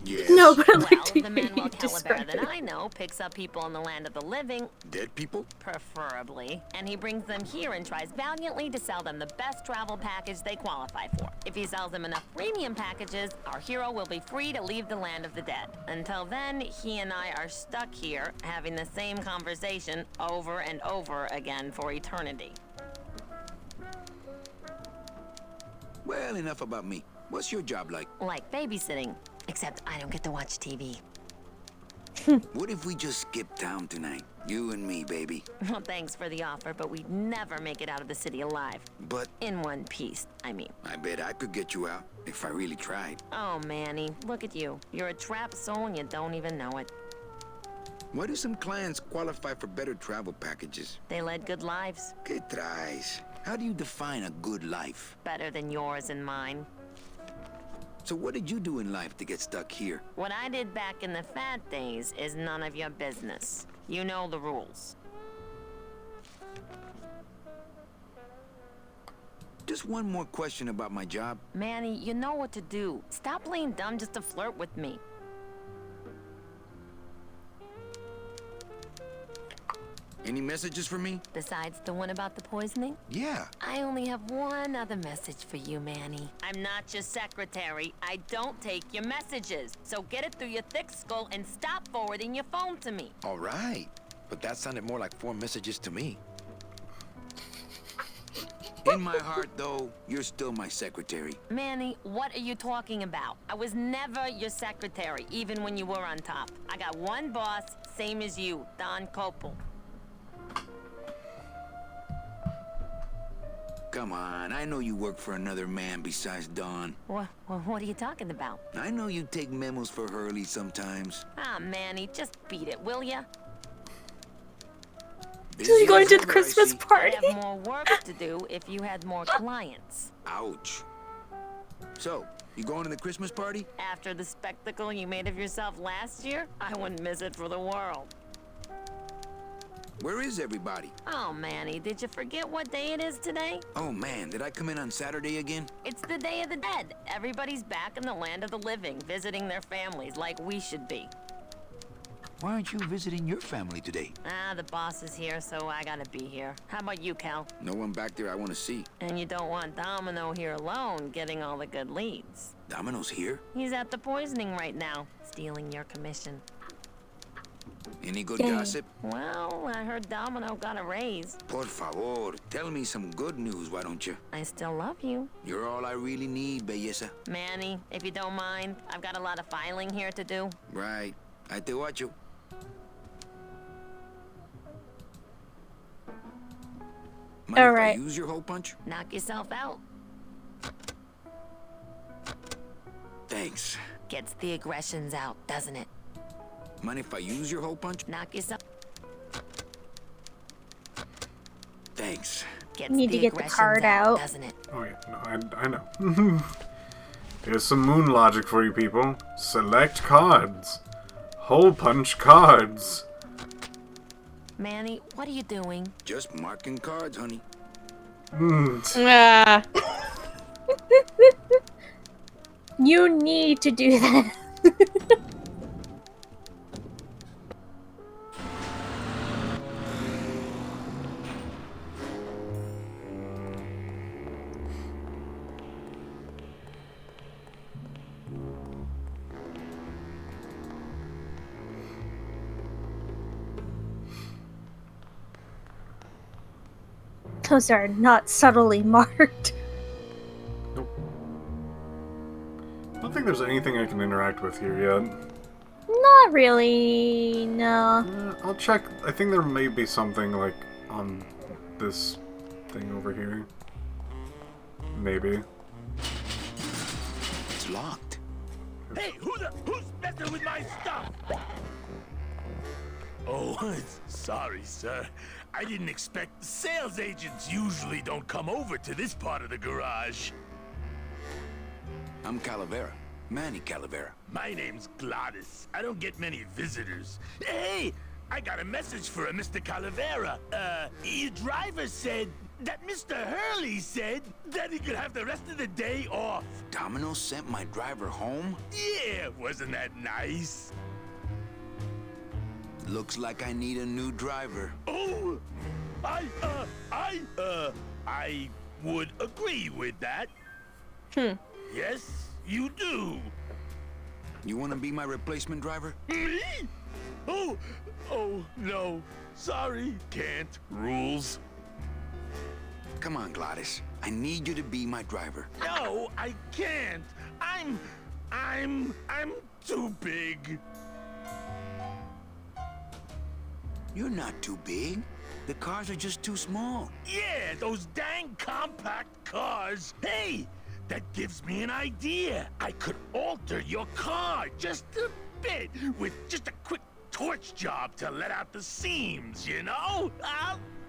Yes. No, but I like Well, to the Manuel hear you Calibera describe that it. I know picks up people in the land of the living. Dead people? Preferably. And he brings them here and tries valiantly to sell them the best travel package they qualify for. If he sells them enough premium packages, our hero will be free to leave the land of the dead. Until then, he and I are stuck here, having the same conversation over and over again for eternity. Well, enough about me. What's your job like? Like babysitting, except I don't get to watch TV. What if we just skip town tonight? You and me, baby. Well, thanks for the offer, but we'd never make it out of the city alive. But... In one piece, I mean. I bet I could get you out, if I really tried. Oh, Manny, look at you. You're a trapped soul and you don't even know it. Why do some clients qualify for better travel packages? They led good lives. ¿Qué traes? How do you define a good life? Better than yours and mine. So what did you do in life to get stuck here? What I did back in the fat days is none of your business. You know the rules. Just one more question about my job. Manny, you know what to do. Stop playing dumb just to flirt with me. Any messages for me? Besides the one about the poisoning? Yeah. I only have one other message for you, Manny. I'm not your secretary. I don't take your messages. So get it through your thick skull and stop forwarding your phone to me. All right. But that sounded more like 4 messages to me. In my heart, though, you're still my secretary. Manny, what are you talking about? I was never your secretary, even when you were on top. I got one boss, same as you, Don Copel. Come on, I know you work for another man besides Don. What are you talking about? I know you take memos for Hurley sometimes. Ah, Manny, just beat it, will ya? So you're going to the Christmas party? I'd have more work to do if you had more clients. Ouch. So, you going to the Christmas party? After the spectacle you made of yourself last year, I wouldn't miss it for the world. Where is everybody? Oh, Manny, did you forget what day it is today? Oh man, did I come in on Saturday again? It's the Day of the Dead. Everybody's back in the land of the living, visiting their families like we should be. Why aren't you visiting your family today? Ah, the boss is here, so I gotta be here. How about you, Cal? No one back there I want to see. And you don't want Domino here alone, getting all the good leads. Domino's here? He's at the poisoning right now, stealing your commission. Any good Dang. gossip? Well, I heard Domino got a raise. Por favor, tell me some good news, why don't you? I still love you. You're all I really need, belleza. Manny, if you don't mind, I've got a lot of filing here to do. Right. I te watch you. Mind All if right. I use your hole punch? Knock yourself out. Thanks. Gets the aggressions out, doesn't it? Mind if I use your hole punch? Knock yourself. Thanks. Gets Need to get the card out. Doesn't it? Oh yeah, no, I know. Here's some moon logic for you people. Select cards. Hole punch cards. Manny, what are you doing? Just marking cards, honey. Ah. You need to do that. Those are not subtly marked. I don't think there's anything I can interact with here yet. Not really, no. I'll check. I think there may be something like on this thing over here. Maybe. It's locked. Hey, who's messing with my stuff? Oh, sorry, sir. I didn't expect sales agents usually don't come over to this part of the garage. I'm Calavera. Manny Calavera. My name's Gladys. I don't get many visitors. Hey, I got a message for a Mr. Calavera. Your driver said that Mr. Hurley said that he could have the rest of the day off. Domino sent my driver home? Yeah, wasn't that nice? Looks like I need a new driver. Oh, I would agree with that. Yes, you do. You want to be my replacement driver? Me? Oh, no. Sorry, can't. Rules. Come on, Gladys. I need you to be my driver. No, I can't. I'm too big. You're not too big. The cars are just too small. Yeah, those dang compact cars. Hey, that gives me an idea. I could alter your car just a bit with just a quick torch job to let out the seams, you know?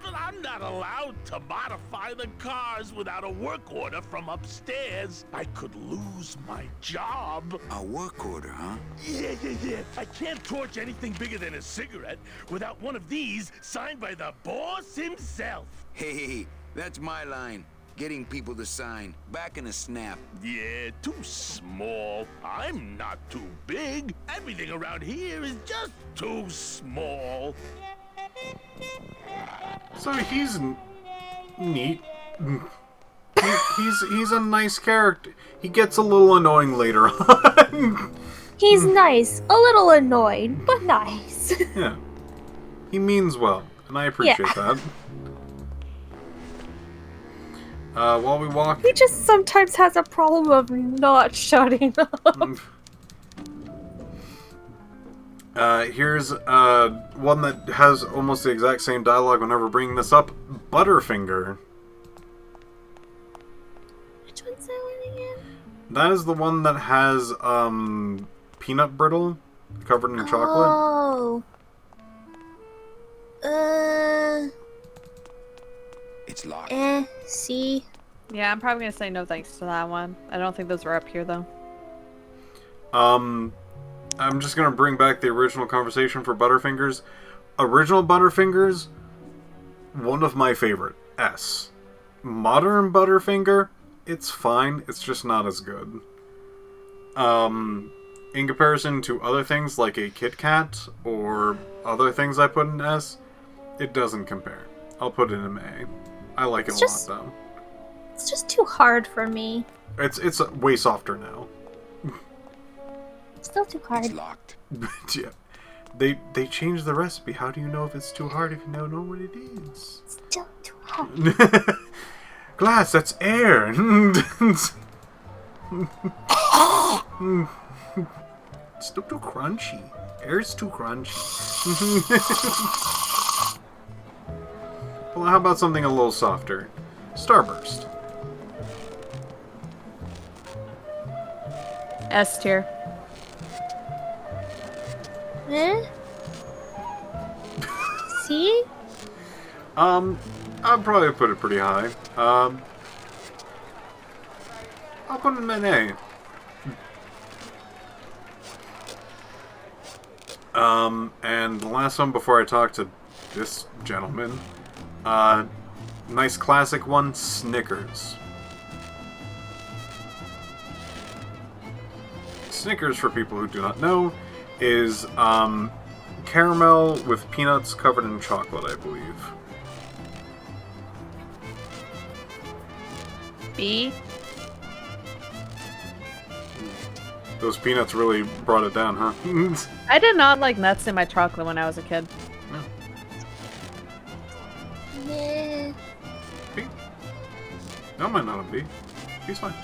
But I'm not allowed to modify the cars without a work order from upstairs. I could lose my job. A work order, huh? Yeah. I can't torch anything bigger than a cigarette without one of these signed by the boss himself. Hey, that's my line. Getting people to sign. Back in a snap. Yeah, too small. I'm not too big. Everything around here is just too small. So he's neat. He's a nice character. He gets a little annoying later on. He's nice, a little annoyed, but nice. Yeah. He means well, and I appreciate that. While we walk... He just sometimes has a problem of not shutting up. Here's one that has almost the exact same dialogue whenever bringing this up. Butterfinger. Which one's that one again? That is the one that has peanut brittle covered in chocolate. Oh. It's locked. See? Yeah, I'm probably gonna say no thanks to that one. I don't think those were up here though. I'm just gonna bring back the original conversation for Butterfingers. Original Butterfingers, one of my favorite. S. Modern Butterfinger, it's fine. It's just not as good. In comparison to other things like a Kit Kat or other things I put in S, it doesn't compare. I'll put it in A. I like it a lot though. It's just too hard for me. It's way softer now. Still too hard. It's locked. Yeah. They changed the recipe. How do you know if it's too hard if you don't know what it is? Still too hard. Glass, that's air. It's still too crunchy. Air's too crunchy. Well, how about something a little softer? Starburst. S tier. Eh? See? I'd probably put it pretty high. I'll put it in an A. And the last one before I talk to this gentleman, nice classic one, Snickers. Snickers, for people who do not know, is caramel with peanuts covered in chocolate, I believe. B. Those peanuts really brought it down, huh? I did not like nuts in my chocolate when I was a kid. Yeah. B? That might not a B. B's fine.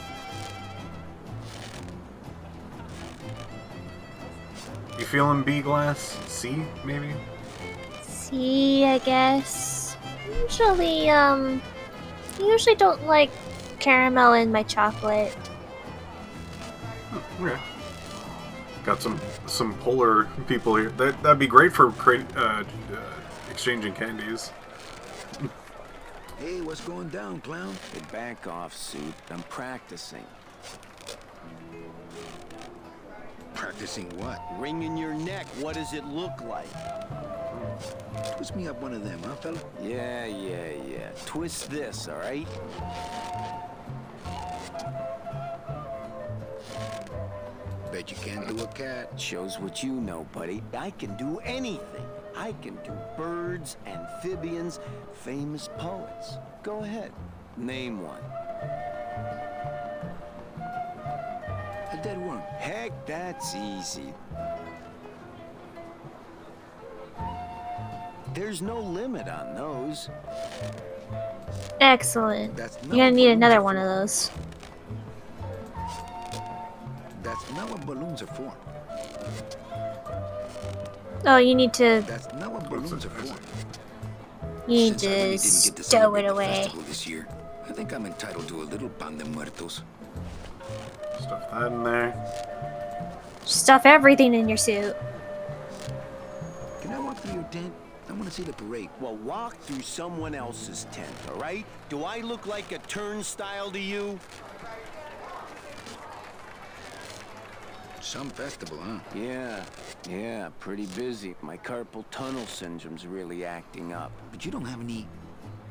You feeling B glass? C, maybe? C, I guess. Usually, I usually don't like caramel in my chocolate. Okay. Got some polar people here. That'd be great for exchanging candies. Hey, what's going down, clown? Hey, back off, suit. I'm practicing. Practicing what? Wringing your neck. What does it look like? Twist me up one of them, huh, fella? Yeah. Twist this, all right? Bet you can't do a cat. Shows what you know, buddy. I can do anything. I can do birds, amphibians, famous poets. Go ahead. Name one. A dead worm. Heck, that's easy. There's no limit on those. Excellent. You're gonna need another one of those. That's not what balloons are for. Oh, you need to. That's not what balloons are for. You need Since I really to didn't get to stow celebrate it the away. festival this year, I think I'm entitled to a little pan de muertos. Stuff that in there. Stuff everything in your suit. Can I walk through your tent? I want to see the parade. Well, walk through someone else's tent, all right? Do I look like a turnstile to you? Some festival, huh? Yeah, pretty busy. My carpal tunnel syndrome's really acting up. But you don't have any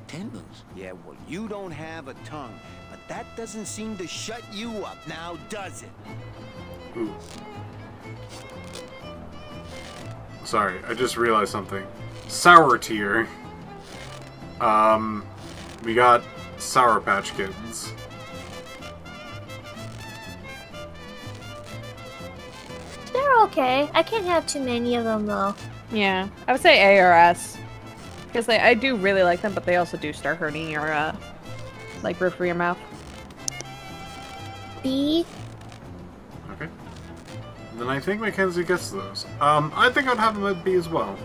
tendons. Yeah, well, you don't have a tongue, but that doesn't seem to shut you up now, does it? Ooh. Sorry, I just realized something. Sour tier. We got Sour Patch Kids. They're okay. I can't have too many of them though. Yeah, I would say A or S. Because I do really like them, but they also do start hurting your, like, roof of your mouth. B. Okay. Then I think Mackenzie gets those. I think I'd have them at B as well.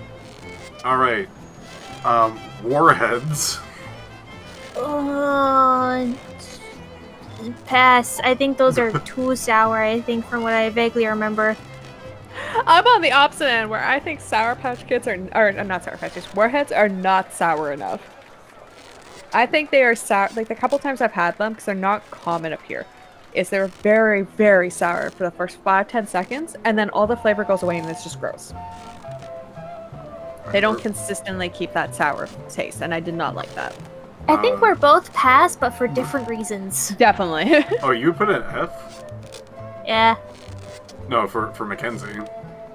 Alright. Warheads. Pass. I think those are too sour, I think, from what I vaguely remember. I'm on the opposite end, where I think Sour Patch Kids are not Sour Patch Kids. Warheads are not sour enough. I think they are sour. Like, the couple times I've had them, because they're not common up here, is they're very, very sour for the first 5-10 seconds, and then all the flavor goes away and it's just gross. They don't consistently keep that sour taste, and I did not like that. I think we're both pass, but for different reasons. Definitely. Oh, you put an F? Yeah. No, for Mackenzie.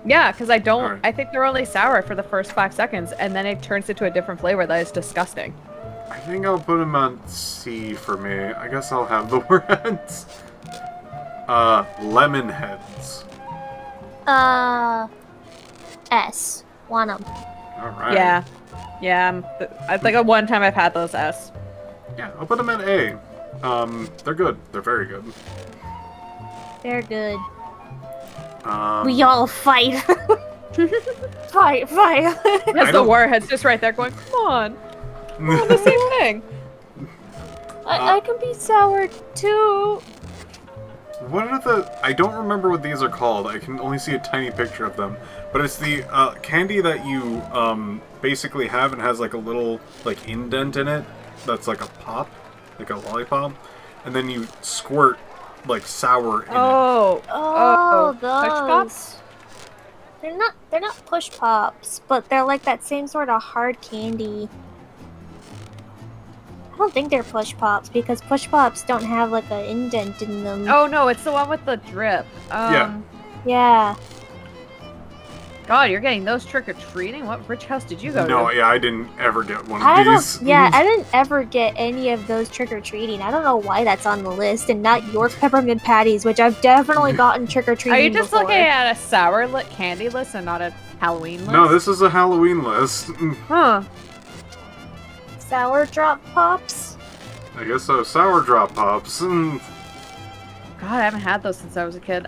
Yeah, because I don't. Alright. I think they're only sour for the first 5 seconds, and then it turns into a different flavor that is disgusting. I think I'll put them on C for me. I guess I'll have the words. Lemon heads. S. Want 'em. All right. Yeah. Yeah, I think at one time I've had those S. Yeah, I'll put them at A. They're good. They're very good. They're good. Um, We all fight. Fight. As the warhead's just right there going, come on. We're on the same thing. I can be sour too. What are the... I don't remember what these are called. I can only see a tiny picture of them. But it's the candy that you basically have and has like a little like indent in it. That's like a pop. Like a lollipop. And then you squirt like sour in it. Oh, those. Push pops? They're not push pops, but they're like that same sort of hard candy. I don't think they're push pops because push pops don't have like an indent in them. Oh no, it's the one with the drip. Yeah. God, you're getting those trick-or-treating? What rich house did you go to? No, yeah, I didn't ever get one of I these. I didn't ever get any of those trick-or-treating. I don't know why that's on the list and not York peppermint patties, which I've definitely gotten trick-or-treating Are you just before. looking at a sour candy list and not a Halloween list? No, this is a Halloween list. Huh. Sour drop pops? I guess so. Sour drop pops. God, I haven't had those since I was a kid.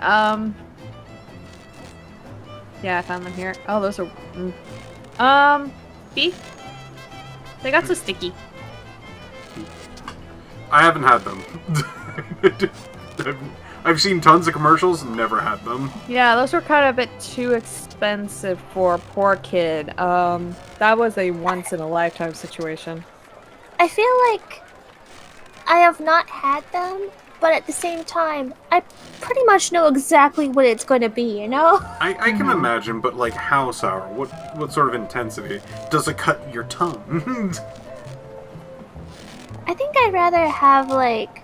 Yeah, I found them here. Oh, those are... Beef? They got so sticky. I haven't had them. I've seen tons of commercials, never had them. Yeah, those were kind of a bit too expensive for a poor kid. That was a once-in-a-lifetime situation. I feel like I have not had them, but at the same time, I pretty much know exactly what it's going to be, you know? I can imagine, but like how sour? What sort of intensity? Does it cut your tongue? I think I'd rather have like,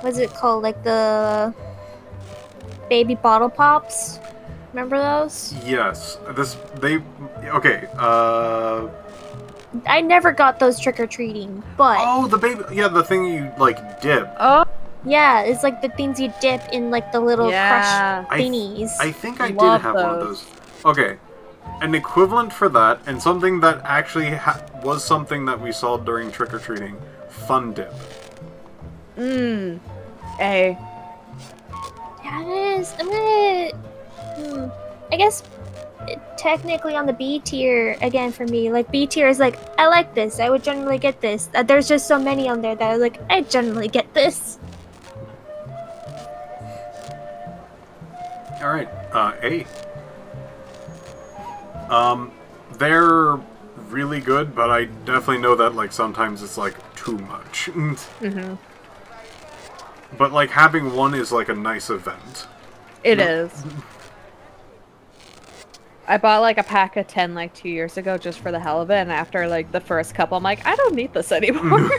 what's it called? Like the baby bottle pops. Remember those? Yes. Okay, I never got those trick-or-treating, but... Oh, the baby... Yeah, the thing you, like, dip. Oh! Yeah, it's like the things you dip in, like, the little crush thingies. I think I did have one of those. Okay. An equivalent for that, and something that actually was something that we saw during trick-or-treating. Fun dip. Yeah, it is. I'm gonna... I guess... technically on the B tier again for me. Like B tier is like, I like this. I would generally get this. There's just so many on there that are like, I generally get this. All right, A. They're really good, but I definitely know that like sometimes it's like too much. But like having one is like a nice event. It is. I bought like a pack of 10 like 2 years ago just for the hell of it, and after like the first couple, I'm like, I don't need this anymore.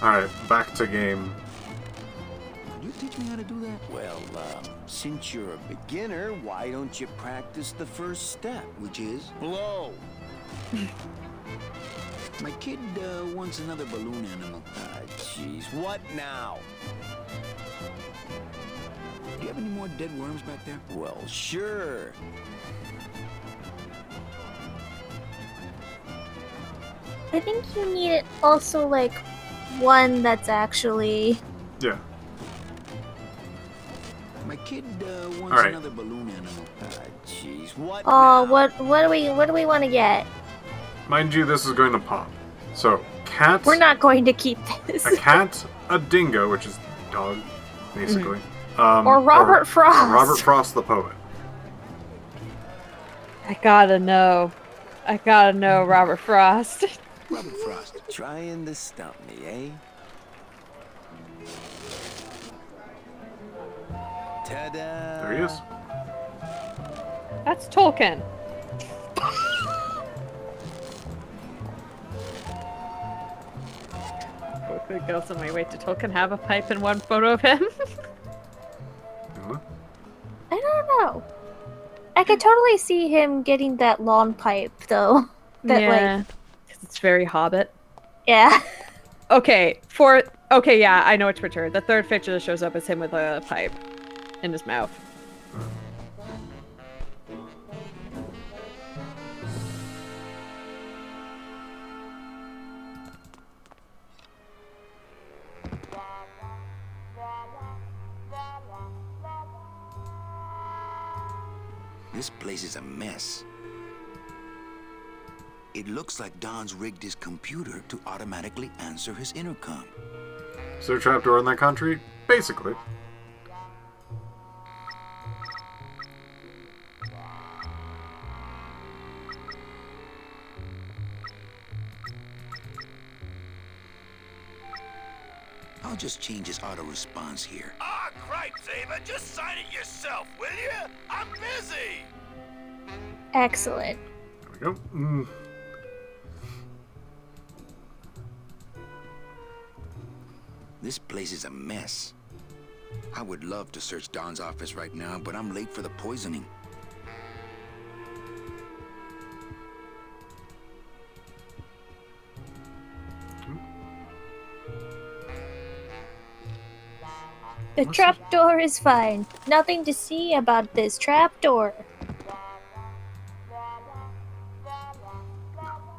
Alright, back to game. Could you teach me how to do that? Well, since you're a beginner, why don't you practice the first step, which is blow? My kid wants another balloon animal. Jeez, what now? Do you have any more dead worms back there? Well, sure. I think you need also like one that's actually... Yeah. My kid wants another balloon animal. Jeez, what? Oh, what do we want to get? Mind you, this is going to pop. So, cat... We're not going to keep this. A cat, a dingo, which is dog, basically. Or Robert Frost. Or Robert Frost the poet. I gotta know Robert Frost. Robert Frost, trying to stump me, eh? Ta-da! There he is. That's Tolkien. Quick goes on my way to Tolkien. Have a pipe and one photo of him. I don't know. I could totally see him getting that lawn pipe though. That yeah, because it's very Hobbit. Yeah. Okay, yeah, I know which picture. The third picture that shows up is him with a pipe in his mouth. This place is a mess. It looks like Don's rigged his computer to automatically answer his intercom. Is there a trapdoor in that country? Basically. I'll just change his auto response here. Ah, cripes, Ava, just sign it yourself, will you? I'm busy. Excellent. There we go. This place is a mess. I would love to search Don's office right now, but I'm late for the poisoning. The trapdoor is fine. Nothing to see about this trapdoor.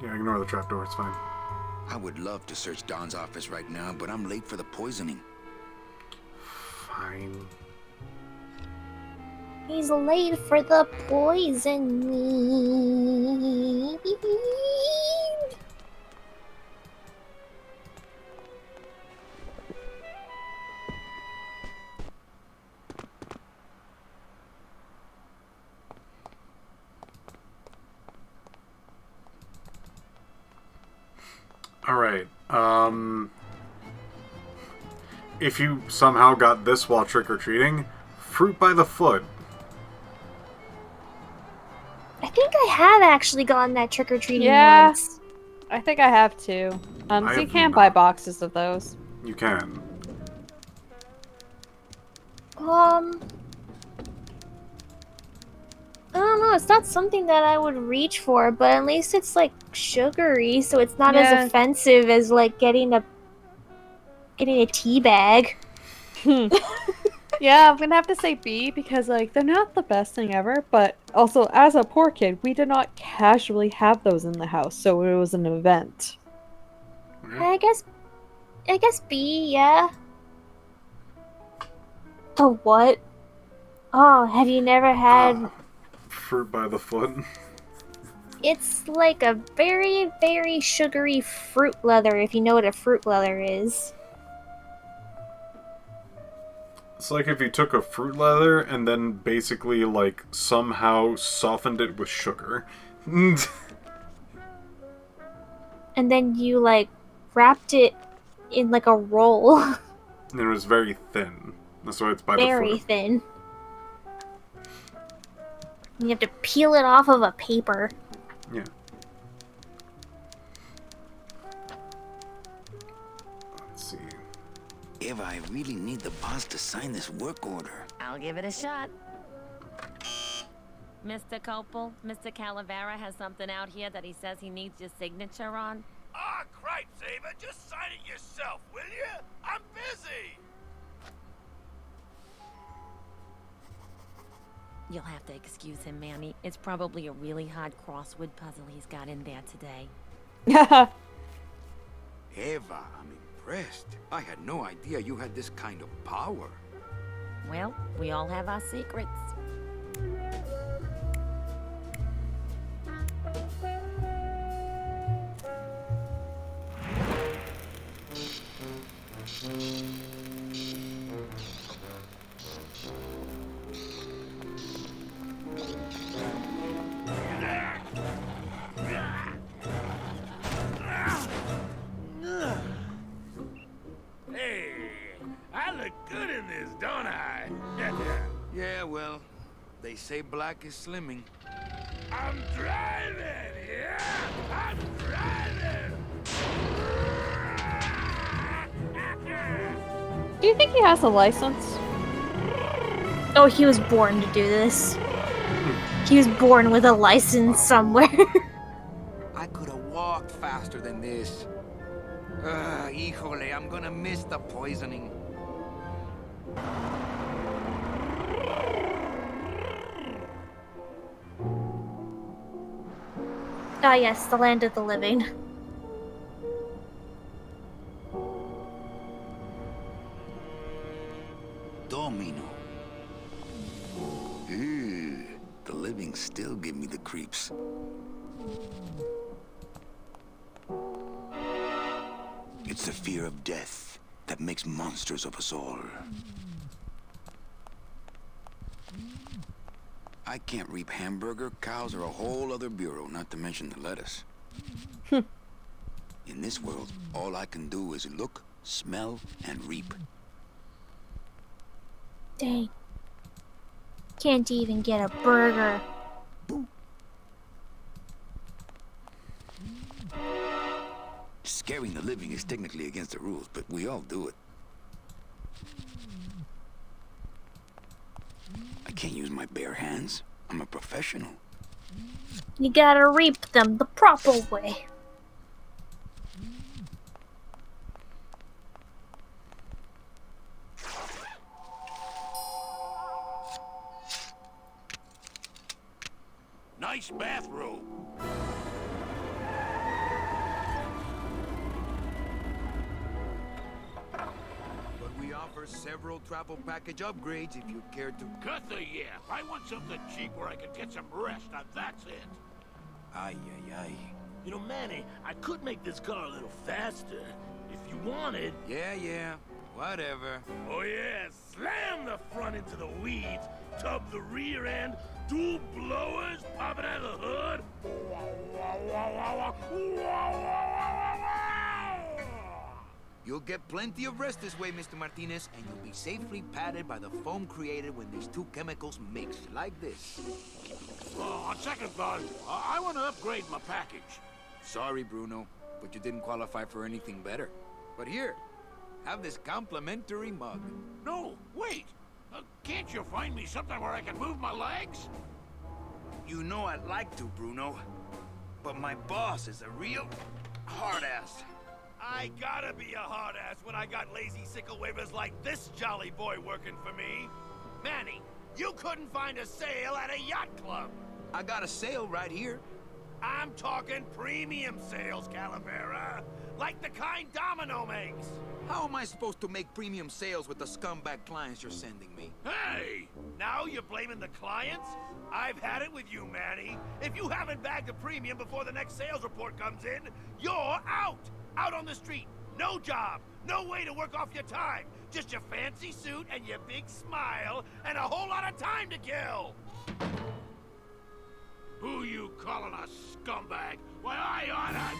Yeah, ignore the trapdoor, it's fine. I would love to search Don's office right now, but I'm late for the poisoning. Fine. He's late for the poisoning. Alright, if you somehow got this while trick-or-treating, fruit by the foot. I think I have actually gotten that trick-or-treating once. I think I have too. So you can buy boxes of those. You can. I don't know, it's not something that I would reach for, but at least it's like sugary, so it's not as offensive as like getting a tea bag. Yeah, I'm gonna have to say B because like they're not the best thing ever, but also as a poor kid, we did not casually have those in the house, so it was an event. I guess B, yeah. Oh, what? Oh, have you never had... Fruit by the foot? It's like a very, very sugary fruit leather, if you know what a fruit leather is. It's like if you took a fruit leather and then basically, like, somehow softened it with sugar. And then you, like, wrapped it in, like, a roll. And it was very thin. That's why it's by the foot. Very thin. You have to peel it off of a paper. Yeah. Let's see. Eva, I really need the boss to sign this work order. I'll give it a shot. Mr. Copel, Mr. Calavera has something out here that he says he needs your signature on. Ah, cripes, Ava, just sign it yourself, will you? I'm busy. You'll have to excuse him, Manny. It's probably a really hard crossword puzzle he's got in there today. Eva, I'm impressed. I had no idea you had this kind of power. Well, we all have our secrets. Hey, I look good in this, don't I? Yeah, well, they say black is slimming. I'm driving, yeah! I'm driving! Do you think he has a license? Oh, he was born to do this. He was born with a license somewhere. I could have walked faster than this. Híjole, I'm gonna miss the poisoning. Ah, yes, the land of the living. Domino. Ew, the living still give me the creeps. It's the fear of death that makes monsters of us all. I can't reap hamburger, cows, or a whole other bureau, not to mention the lettuce. In this world, all I can do is look, smell, and reap. Dang. Can't even get a burger. Scaring the living is technically against the rules, but we all do it. I can't use my bare hands. I'm a professional. You gotta reap them the proper way. Nice bathrobe. But we offer several travel package upgrades if you care to. Cut the yap. I want something cheap where I can get some rest. Now that's it. Ay, ay, ay. You know, Manny, I could make this car a little faster if you wanted. Yeah. Whatever. Oh yeah, slam the front into the weeds, tub the rear end, dual blowers popping out of the hood. You'll get plenty of rest this way, Mr. Martinez, and you'll be safely padded by the foam created when these two chemicals mix, like this. On second thought, I want to upgrade my package. Sorry, Bruno, but you didn't qualify for anything better. But here, have this complimentary mug. No, wait. Can't you find me something where I can move my legs? You know I'd like to, Bruno, but my boss is a real hard-ass. I gotta be a hard ass when I got lazy sickle wavers like this jolly boy working for me. Manny, you couldn't find a sale at a yacht club. I got a sale right here. I'm talking premium sales, Calavera. Like the kind Domino makes. How am I supposed to make premium sales with the scumbag clients you're sending me? Hey! Now you're blaming the clients? I've had it with you, Manny. If you haven't bagged a premium before the next sales report comes in, you're out! Out on the street. No job. No way to work off your time. Just your fancy suit and your big smile and a whole lot of time to kill. Who you calling a scumbag? Why, I oughta...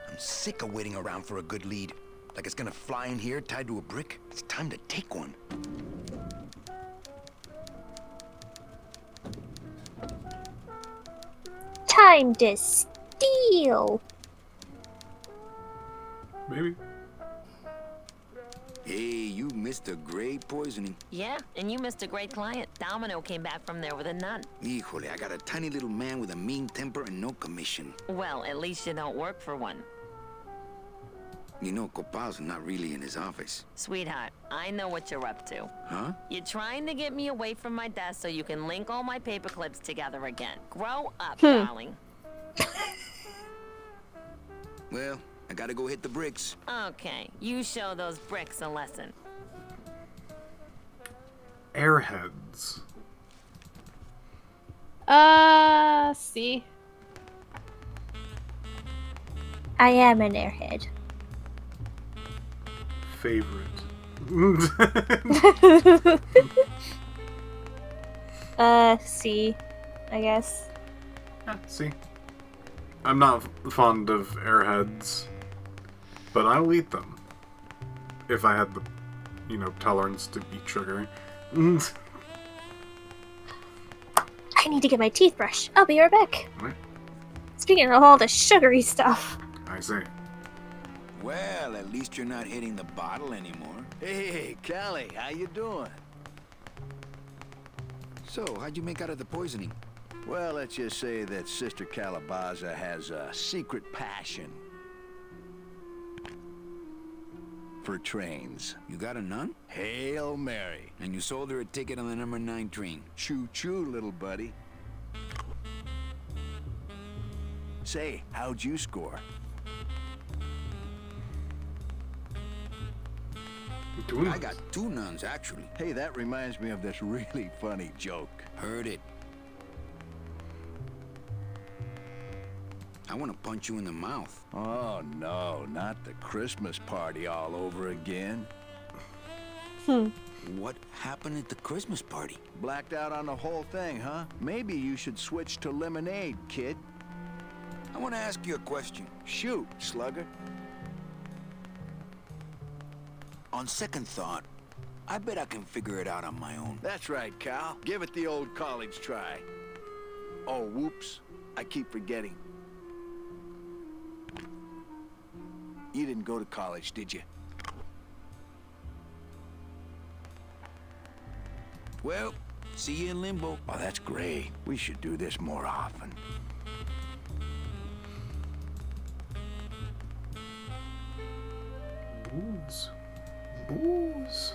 I'm sick of waiting around for a good lead. Like it's gonna fly in here tied to a brick. It's time to take one. Time to steal. Maybe. Hey, you missed a great poisoning. Yeah, and you missed a great client. Domino came back from there with a none. Híjole, I got a tiny little man with a mean temper and no commission. Well, at least you don't work for one. You know, Copal's not really in his office. Sweetheart, I know what you're up to. Huh? You're trying to get me away from my desk so you can link all my paper clips together again. Grow up, darling. Well, I gotta go hit the bricks. Okay, you show those bricks a lesson. Airheads. C. I am an airhead. Favorite. C, I guess. See, I'm not fond of airheads, but I'll eat them if I had the, tolerance to eat sugar. I need to get my teeth brushed. I'll be right back. Right. Speaking of all the sugary stuff. I see. Well, at least you're not hitting the bottle anymore. Hey, Callie, how you doing? So, how'd you make out of the poisoning? Well, let's just say that Sister Calabaza has a secret passion for trains. You got a nun? Hail Mary. And you sold her a ticket on the number 9 train. Choo-choo, little buddy. Say, how'd you score? I got 2 nuns, actually. Hey, that reminds me of this really funny joke. Heard it. I want to punch you in the mouth. Oh, no, not the Christmas party all over again. What happened at the Christmas party? Blacked out on the whole thing, huh? Maybe you should switch to lemonade, kid. I want to ask you a question. Shoot, slugger. On second thought, I bet I can figure it out on my own. That's right, Cal. Give it the old college try. Oh, whoops. I keep forgetting. You didn't go to college, did you? Well, see you in limbo. Oh, that's great. We should do this more often. Booze. Booze.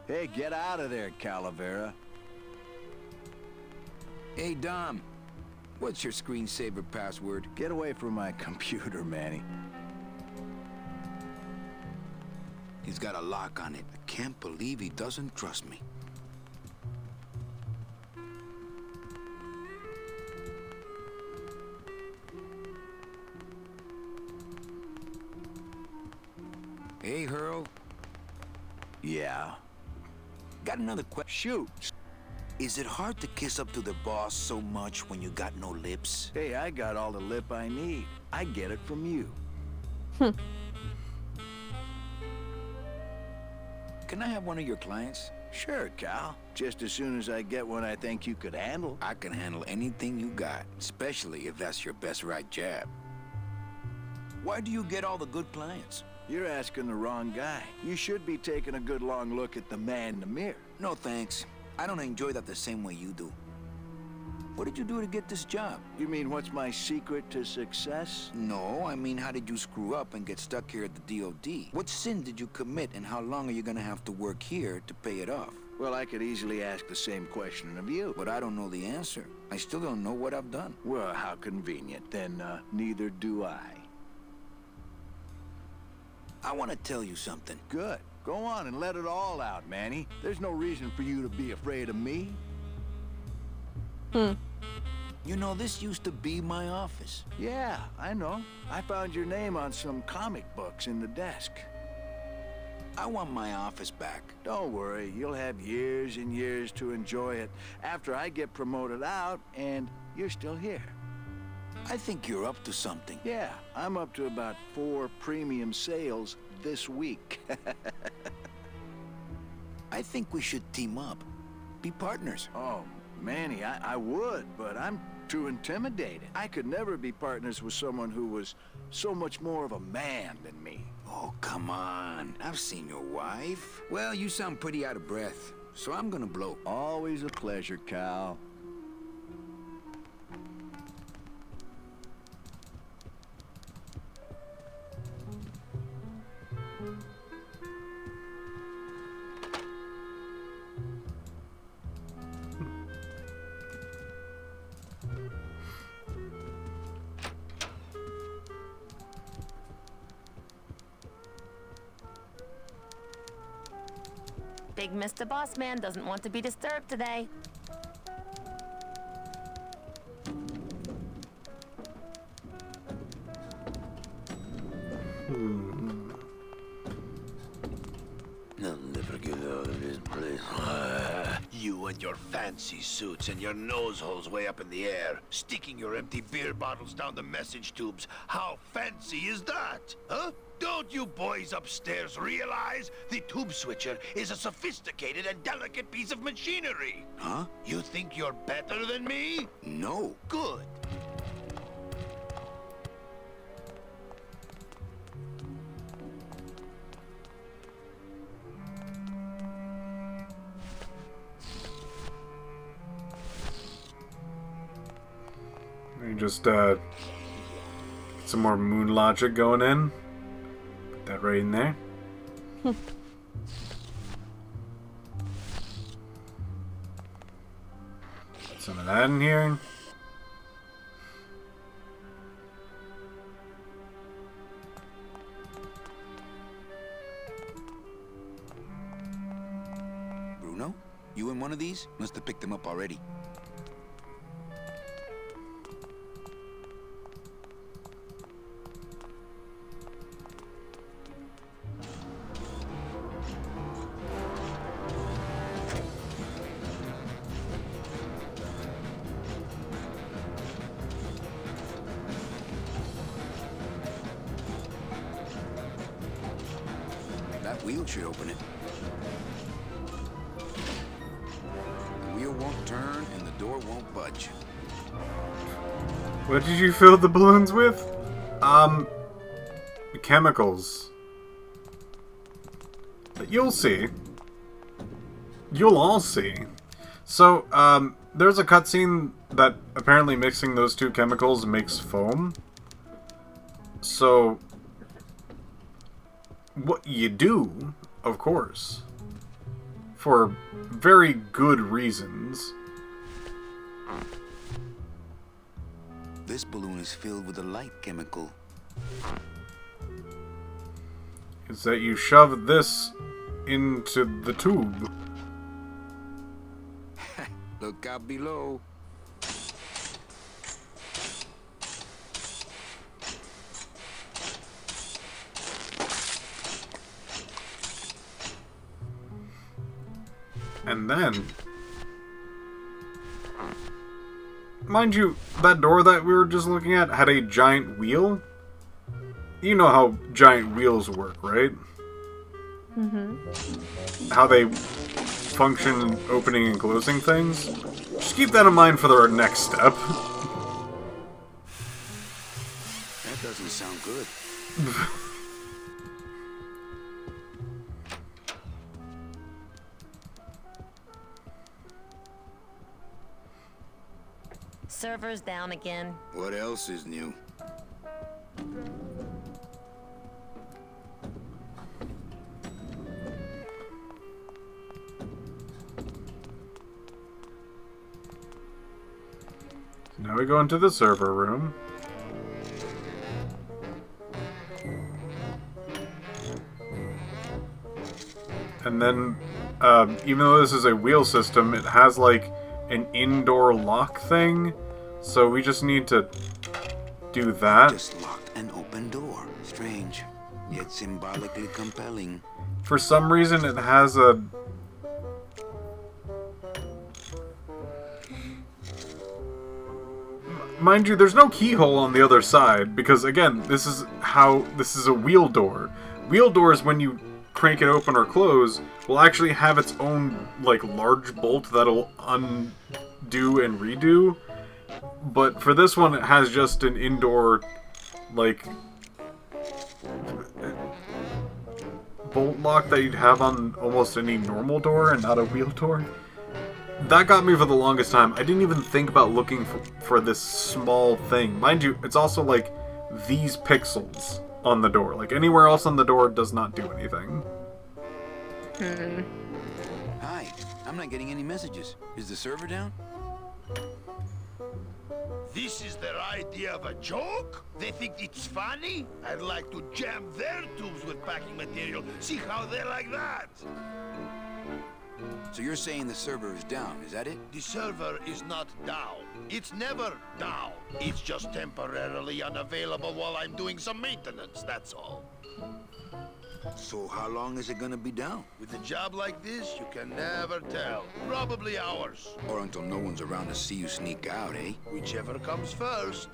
Hey, get out of there, Calavera. Hey, Dom. What's your screensaver password? Get away from my computer, Manny. He's got a lock on it. I can't believe he doesn't trust me. Hey, Hurl. Yeah? Got another question. Shoot. Is it hard to kiss up to the boss so much when you got no lips? Hey, I got all the lip I need. I get it from you. Can I have one of your clients? Sure, Cal. Just as soon as I get one I think you could handle. I can handle anything you got, especially if that's your best right jab. Why do you get all the good clients? You're asking the wrong guy. You should be taking a good long look at the man in the mirror. No, thanks. I don't enjoy that the same way you do. What did you do to get this job? You mean what's my secret to success? No, I mean how did you screw up and get stuck here at the DOD? What sin did you commit and how long are you gonna have to work here to pay it off? Well, I could easily ask the same question of you. But I don't know the answer. I still don't know what I've done. Well, how convenient. Then neither do I. I want to tell you something. Good. Go on and let it all out, Manny. There's no reason for you to be afraid of me. You know, this used to be my office. Yeah, I know. I found your name on some comic books in the desk. I want my office back. Don't worry, you'll have years and years to enjoy it after I get promoted out and you're still here. I think you're up to something. Yeah, I'm up to about 4 premium sales this week. I think we should team up. Be partners. Oh, Manny, I would, but I'm too intimidated. I could never be partners with someone who was so much more of a man than me. Oh, come on. I've seen your wife. Well, you sound pretty out of breath, so I'm gonna blow. Always a pleasure, Cal. Big Mr. Boss Man doesn't want to be disturbed today. I'll never get out of this place. You and your fancy suits and your nose holes way up in the air, sticking your empty beer bottles down the message tubes. How fancy is that? Huh? Don't you boys upstairs realize the tube switcher is a sophisticated and delicate piece of machinery? Huh? You think you're better than me? No. Good. We just get some more moon logic going in. Put that right in there. of that in here. Bruno, you in one of these? Must have picked them up already. That wheel should open it. The wheel won't turn and the door won't budge. What did you fill the balloons with? Chemicals. You'll see. You'll all see. So, there's a cutscene that apparently mixing those two chemicals makes foam. So, what you do, of course, for very good reasons. This balloon is filled with a light chemical. Is that you shove this into the tube. Look out below. And then, mind you, that door that we were just looking at had a giant wheel. You know how giant wheels work, right? Mm-hmm. How they function in opening and closing things. Just keep that in mind for our next step. That doesn't sound good. Servers down again. What else is new? Now we go into the server room. And then, even though this is a wheel system, it has like an indoor lock thing. So we just need to do that. Just locked an open door. Strange, yet symbolically compelling. For some reason, it has a... Mind you, there's no keyhole on the other side, because again, this is a wheel door. Wheel doors, when you crank it open or close, will actually have its own, like, large bolt that'll undo and redo. But for this one, it has just an indoor, like, bolt lock that you'd have on almost any normal door and not a wheel door. That got me for the longest time. I didn't even think about looking for this small thing. Mind you, it's also like these pixels on the door. Like anywhere else on the door does not do anything. Hi, I'm not getting any messages. Is the server down? This is their idea of a joke? They think it's funny? I'd like to jam their tubes with packing material. See how they like that? So you're saying the server is down, is that it? The server is not down. It's never down. It's just temporarily unavailable while I'm doing some maintenance, that's all. So how long is it gonna be down? With a job like this, you can never tell. Probably hours. Or until no one's around to see you sneak out, eh? Whichever comes first.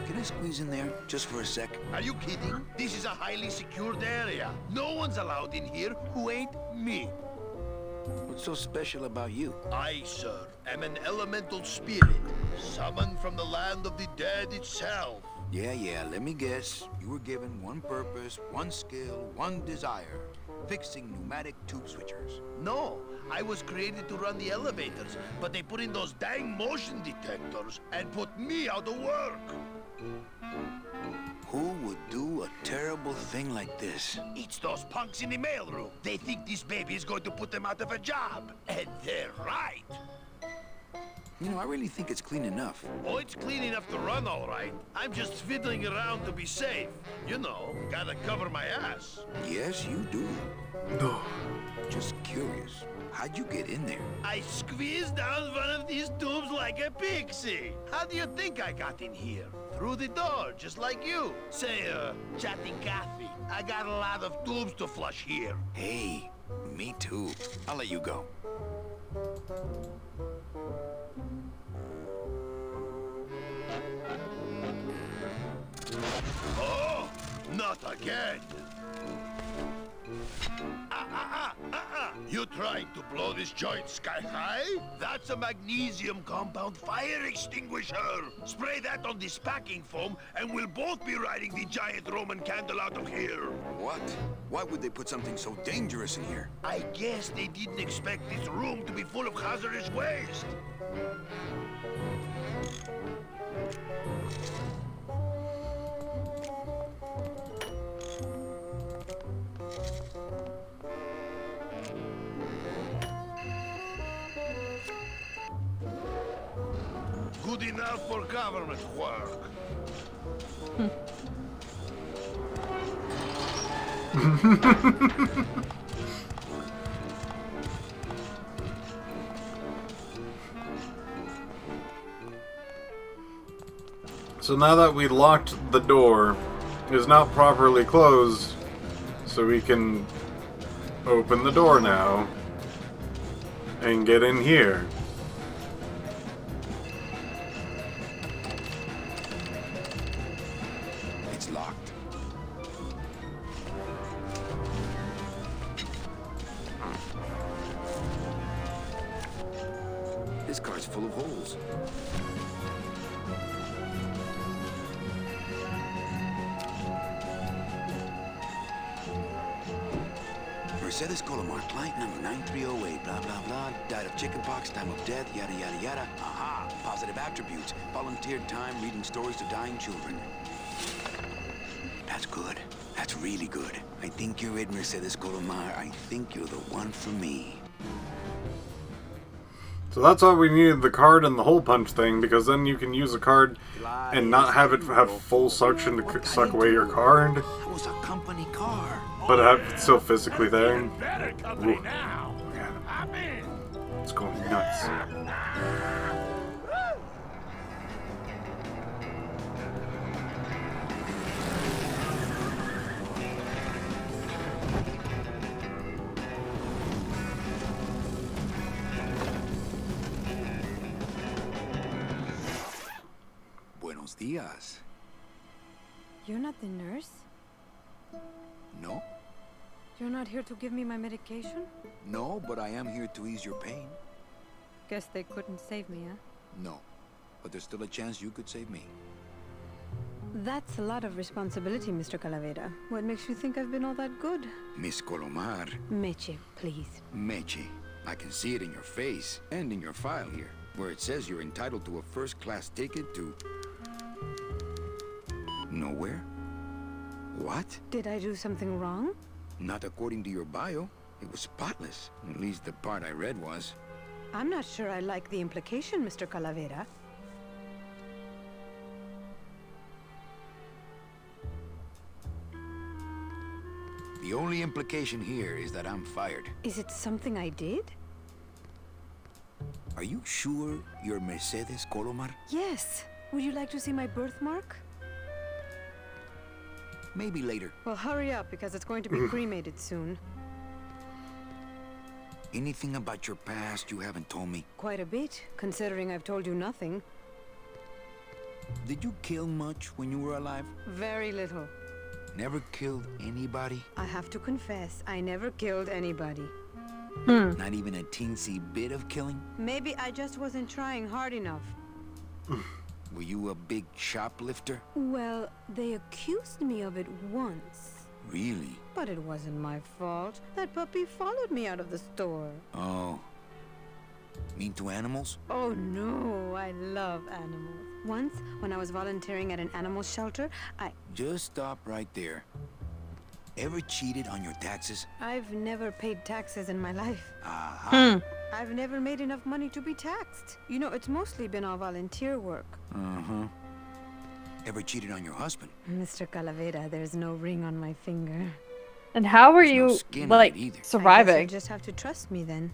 Can I squeeze in there, just for a sec? Are you kidding? This is a highly secured area. No one's allowed in here who ain't me. What's so special about you? I, sir, am an elemental spirit, summoned from the land of the dead itself. Yeah, let me guess. You were given one purpose, one skill, one desire. Fixing pneumatic tube switchers. No, I was created to run the elevators, but they put in those dang motion detectors and put me out of work. Who would do a terrible thing like this? It's those punks in the mailroom. They think this baby is going to put them out of a job. And they're right. You know, I really think it's clean enough. Oh, it's clean enough to run, all right. I'm just fiddling around to be safe. You know, gotta cover my ass. Yes, you do. No. Just curious. How'd you get in there? I squeezed down one of these tubes like a pixie. How do you think I got in here? Through the door, just like you. Say, chatting coffee. I got a lot of tubes to flush here. Hey, me too. I'll let you go. Oh, not again. You trying to blow this joint sky high? That's a magnesium compound fire extinguisher. Spray that on this packing foam and we'll both be riding the giant Roman candle out of here. What? Why would they put something so dangerous in here? I guess they didn't expect this room to be full of hazardous waste. Good enough for government work. So now that we locked the door, it's not properly closed, so we can open the door now and get in here. It's locked. This car's full of holes. Mercedes Colomar, client number 9308, blah, blah, blah. Died of chickenpox, time of death, yada, yada, yada. Aha, positive attributes. Volunteered time reading stories to dying children. That's good. That's really good. I think you're it, Mercedes Colomar. I think you're the one for me. So that's all we needed, the card and the hole punch thing, because then you can use a card and not have it have full suction to suck away your card. That was a company car. But have it still physically there. Better company now. Yeah. I'm in. It's going nuts. Buenos días. You're not the nurse? No? You're not here to give me my medication? No, but I am here to ease your pain. Guess they couldn't save me, huh? No. But there's still a chance you could save me. That's a lot of responsibility, Mr. Calavera. What makes you think I've been all that good? Miss Colomar. Meche, please. Meche. I can see it in your face and in your file here, where it says you're entitled to a first-class ticket to... nowhere? What? Did I do something wrong? Not according to your bio. It was spotless. At least the part I read was. I'm not sure I like the implication, Mr. Calavera. The only implication here is that I'm fired. Is it something I did? Are you sure you're Mercedes Colomar? Yes. Would you like to see my birthmark? Maybe later. Well, hurry up, because it's going to be cremated soon. Anything about your past you haven't told me? Quite a bit, considering I've told you nothing. Did you kill much when you were alive? Very little. Never killed anybody? I have to confess, I never killed anybody. Not even a teensy bit of killing? Maybe I just wasn't trying hard enough. Were you a big shoplifter? Well, they accused me of it once. Really? But it wasn't my fault. That puppy followed me out of the store. Oh. Mean to animals? Oh no, I love animals. Once, when I was volunteering at an animal shelter, Just stop right there. Ever cheated on your taxes? I've never paid taxes in my life. Aha. I've never made enough money to be taxed. You know, it's mostly been all volunteer work. Uh-huh. Ever cheated on your husband? Mr. Calavera, there's no ring on my finger. And how were There's no you, skin on like, it either. I guess surviving? you just have to trust me then.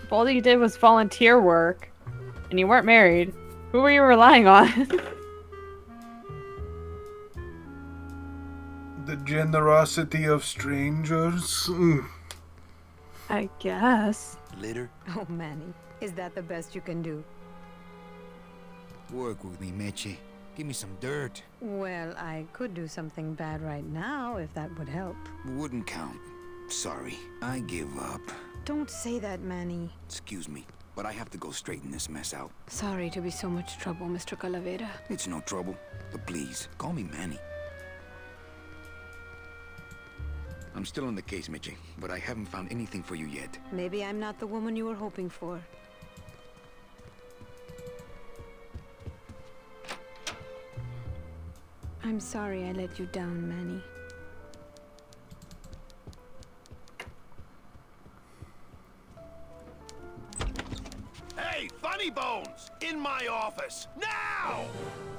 If all you did was volunteer work, and you weren't married, who were you relying on? The generosity of strangers. I guess. Litter? Oh, Manny, is that the best you can do? Work with me, Meche. Give me some dirt. Well, I could do something bad right now if that would help. Wouldn't count. Sorry, I give up. Don't say that, Manny. Excuse me, but I have to go straighten this mess out. Sorry to be so much trouble, Mr. Calavera. It's no trouble, but please, call me Manny. I'm still on the case, Meche, but I haven't found anything for you yet. Maybe I'm not the woman you were hoping for. I'm sorry I let you down, Manny. Hey, Funny Bones! In my office! Now!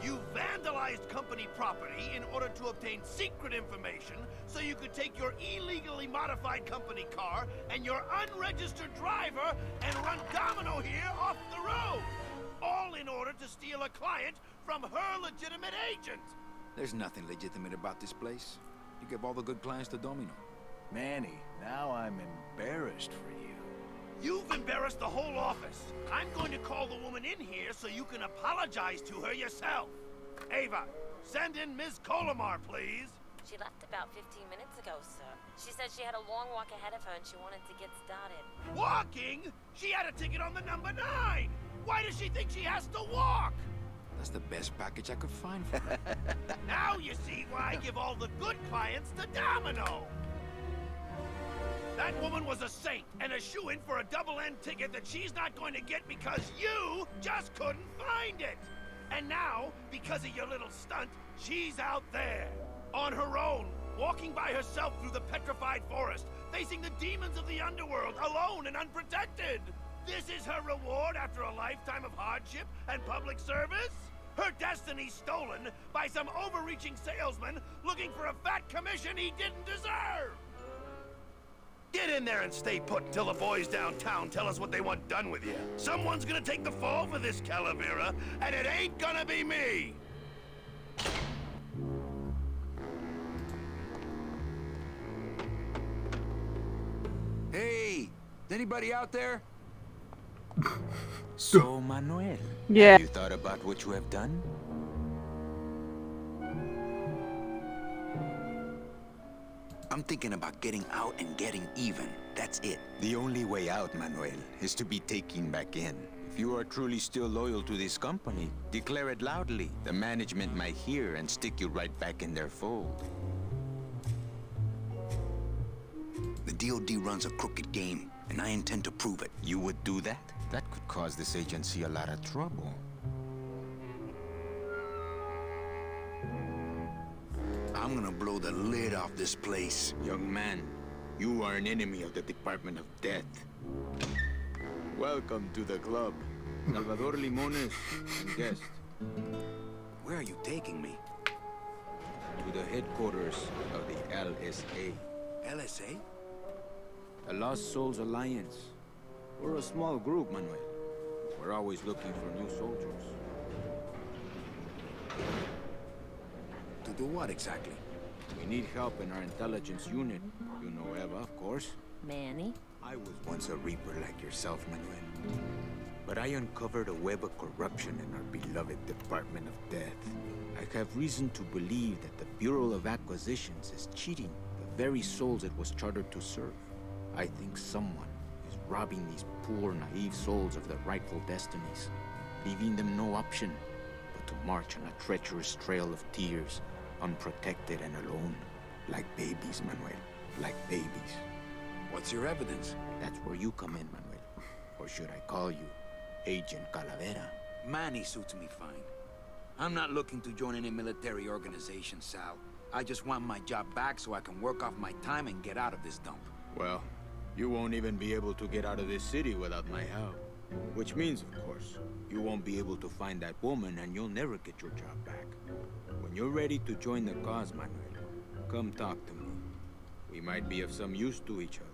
You vandalized company property in order to obtain secret information so you could take your illegally modified company car and your unregistered driver and run Domino here off the road! All in order to steal a client from her legitimate agent! There's nothing legitimate about this place. You give all the good clients to Domino. Manny, now I'm embarrassed for you. You've embarrassed the whole office. I'm going to call the woman in here so you can apologize to her yourself. Ava, send in Ms. Colomar, please. She left about 15 minutes ago, sir. She said she had a long walk ahead of her and she wanted to get started. Walking? She had a ticket on the number 9. Why does she think she has to walk? That's the best package I could find for her. Now you see why I give all the good clients to Domino. That woman was a saint and a shoo-in for a double-end ticket that she's not going to get because you just couldn't find it. And now, because of your little stunt, she's out there, on her own, walking by herself through the petrified forest, facing the demons of the underworld, alone and unprotected. This is her reward after a lifetime of hardship and public service? Her destiny stolen by some overreaching salesman looking for a fat commission he didn't deserve! Get in there and stay put until the boys downtown tell us what they want done with you. Someone's gonna take the fall for this, Calavera, and it ain't gonna be me! Hey, is anybody out there? So, Manuel, Yeah. have you thought about what you have done? I'm thinking about getting out and getting even. That's it. The only way out, Manuel, is to be taken back in. If you are truly still loyal to this company, declare it loudly. The management might hear and stick you right back in their fold. The DOD runs a crooked game, and I intend to prove it. You would do that? That could cause this agency a lot of trouble. I'm gonna blow the lid off this place. Young man, you are an enemy of the Department of Death. Welcome to the club. Salvador Limones and guest. Where are you taking me? To the headquarters of the LSA. LSA? The Lost Souls Alliance. We're a small group, Manuel. We're always looking for new soldiers. To do what exactly? We need help in our intelligence unit. You know Eva, of course. Manny? I was once a Reaper like yourself, Manuel. But I uncovered a web of corruption in our beloved Department of Death. I have reason to believe that the Bureau of Acquisitions is cheating the very souls it was chartered to serve. I think someone is robbing these poor, naive souls of their rightful destinies, leaving them no option but to march on a treacherous trail of tears, unprotected and alone, like babies, Manuel, like babies. What's your evidence? That's where you come in, Manuel. Or should I call you Agent Calavera? Manny suits me fine. I'm not looking to join any military organization, Sal. I just want my job back so I can work off my time and get out of this dump. Well, you won't even be able to get out of this city without my help. Which means, of course, you won't be able to find that woman and you'll never get your job back. When you're ready to join the cause, Manuel, come talk to me. We might be of some use to each other.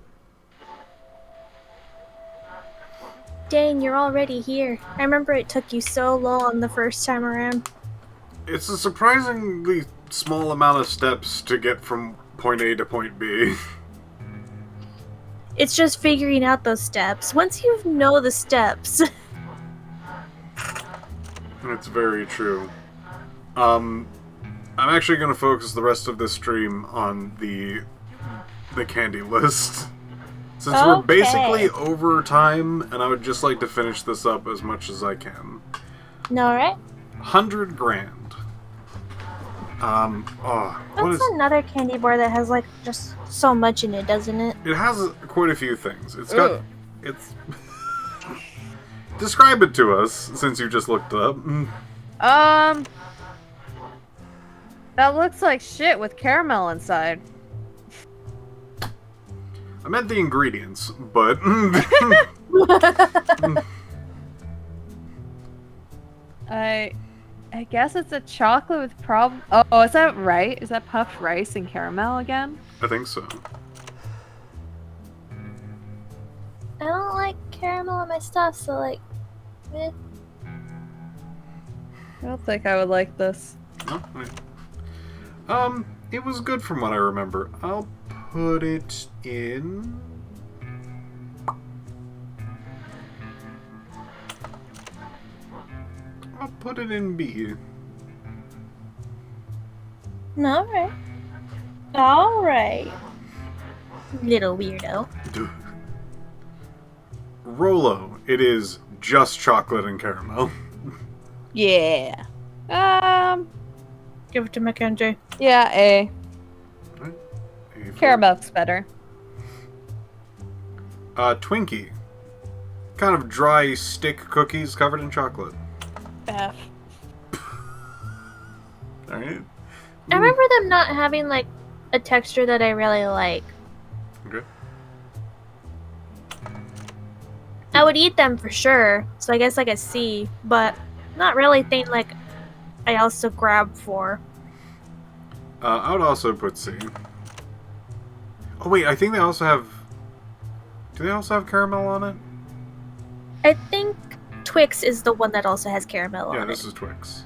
Dang, you're already here. I remember it took you so long the first time around. It's a surprisingly small amount of steps to get from point A to point B. It's just figuring out those steps. Once you know the steps. It's very true. I'm actually going to focus the rest of this stream on the candy list. Since we're basically over time, and I would just like to finish this up as much as I can. Alright. 100 grand. That's another candy bar that has like just so much in it, doesn't it? It has quite a few things. It's got... It's... Describe it to us, since you just looked it up. That looks like shit with caramel inside. I meant the ingredients, but... I guess it's a chocolate with Oh, is that right? Is that puffed rice and caramel again? I think so. I don't like caramel in my stuff, so like, eh. I don't think I would like this. No? Right. It was good from what I remember. I'll put it in... I'll put it in B. Alright. Alright. Little weirdo. Rolo. It is just chocolate and caramel. Yeah. Give it to Mackenzie. Yeah, A. Right. Caramel's better. Twinkie. Kind of dry stick cookies covered in chocolate. F. Alright. I remember them not having like a texture that I really like. Okay. I would eat them for sure, so I guess like a C, but not really think like I also grab for. I would also put C. Oh wait, I think they also have... Do they also have caramel on it? I think Twix is the one that also has caramel on it. Yeah, this is Twix.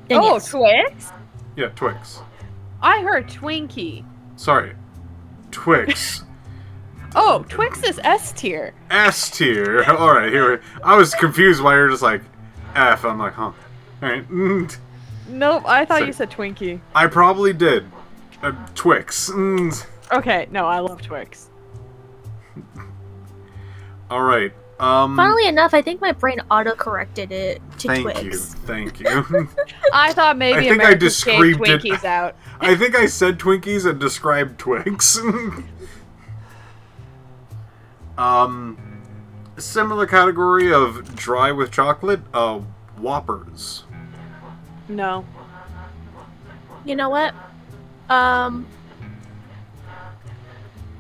Then Oh, yes. Twix? Yeah, Twix. I heard Twinkie. Sorry. Twix. Oh, Twix is S tier. S tier. Alright, here. I was confused why you're just like F. I'm like, huh. Alright. Nope, I thought So- you said Twinkie. I probably did. Twix. Okay, no, I love Twix. Alright. Funnily enough, I think my brain auto-corrected it to Thank Twix. you. Thank you. I thought maybe I think I America gave described it. Twinkies out. I think I said Twinkies and described Twix. Similar category of dry with chocolate, Whoppers. No. You know what?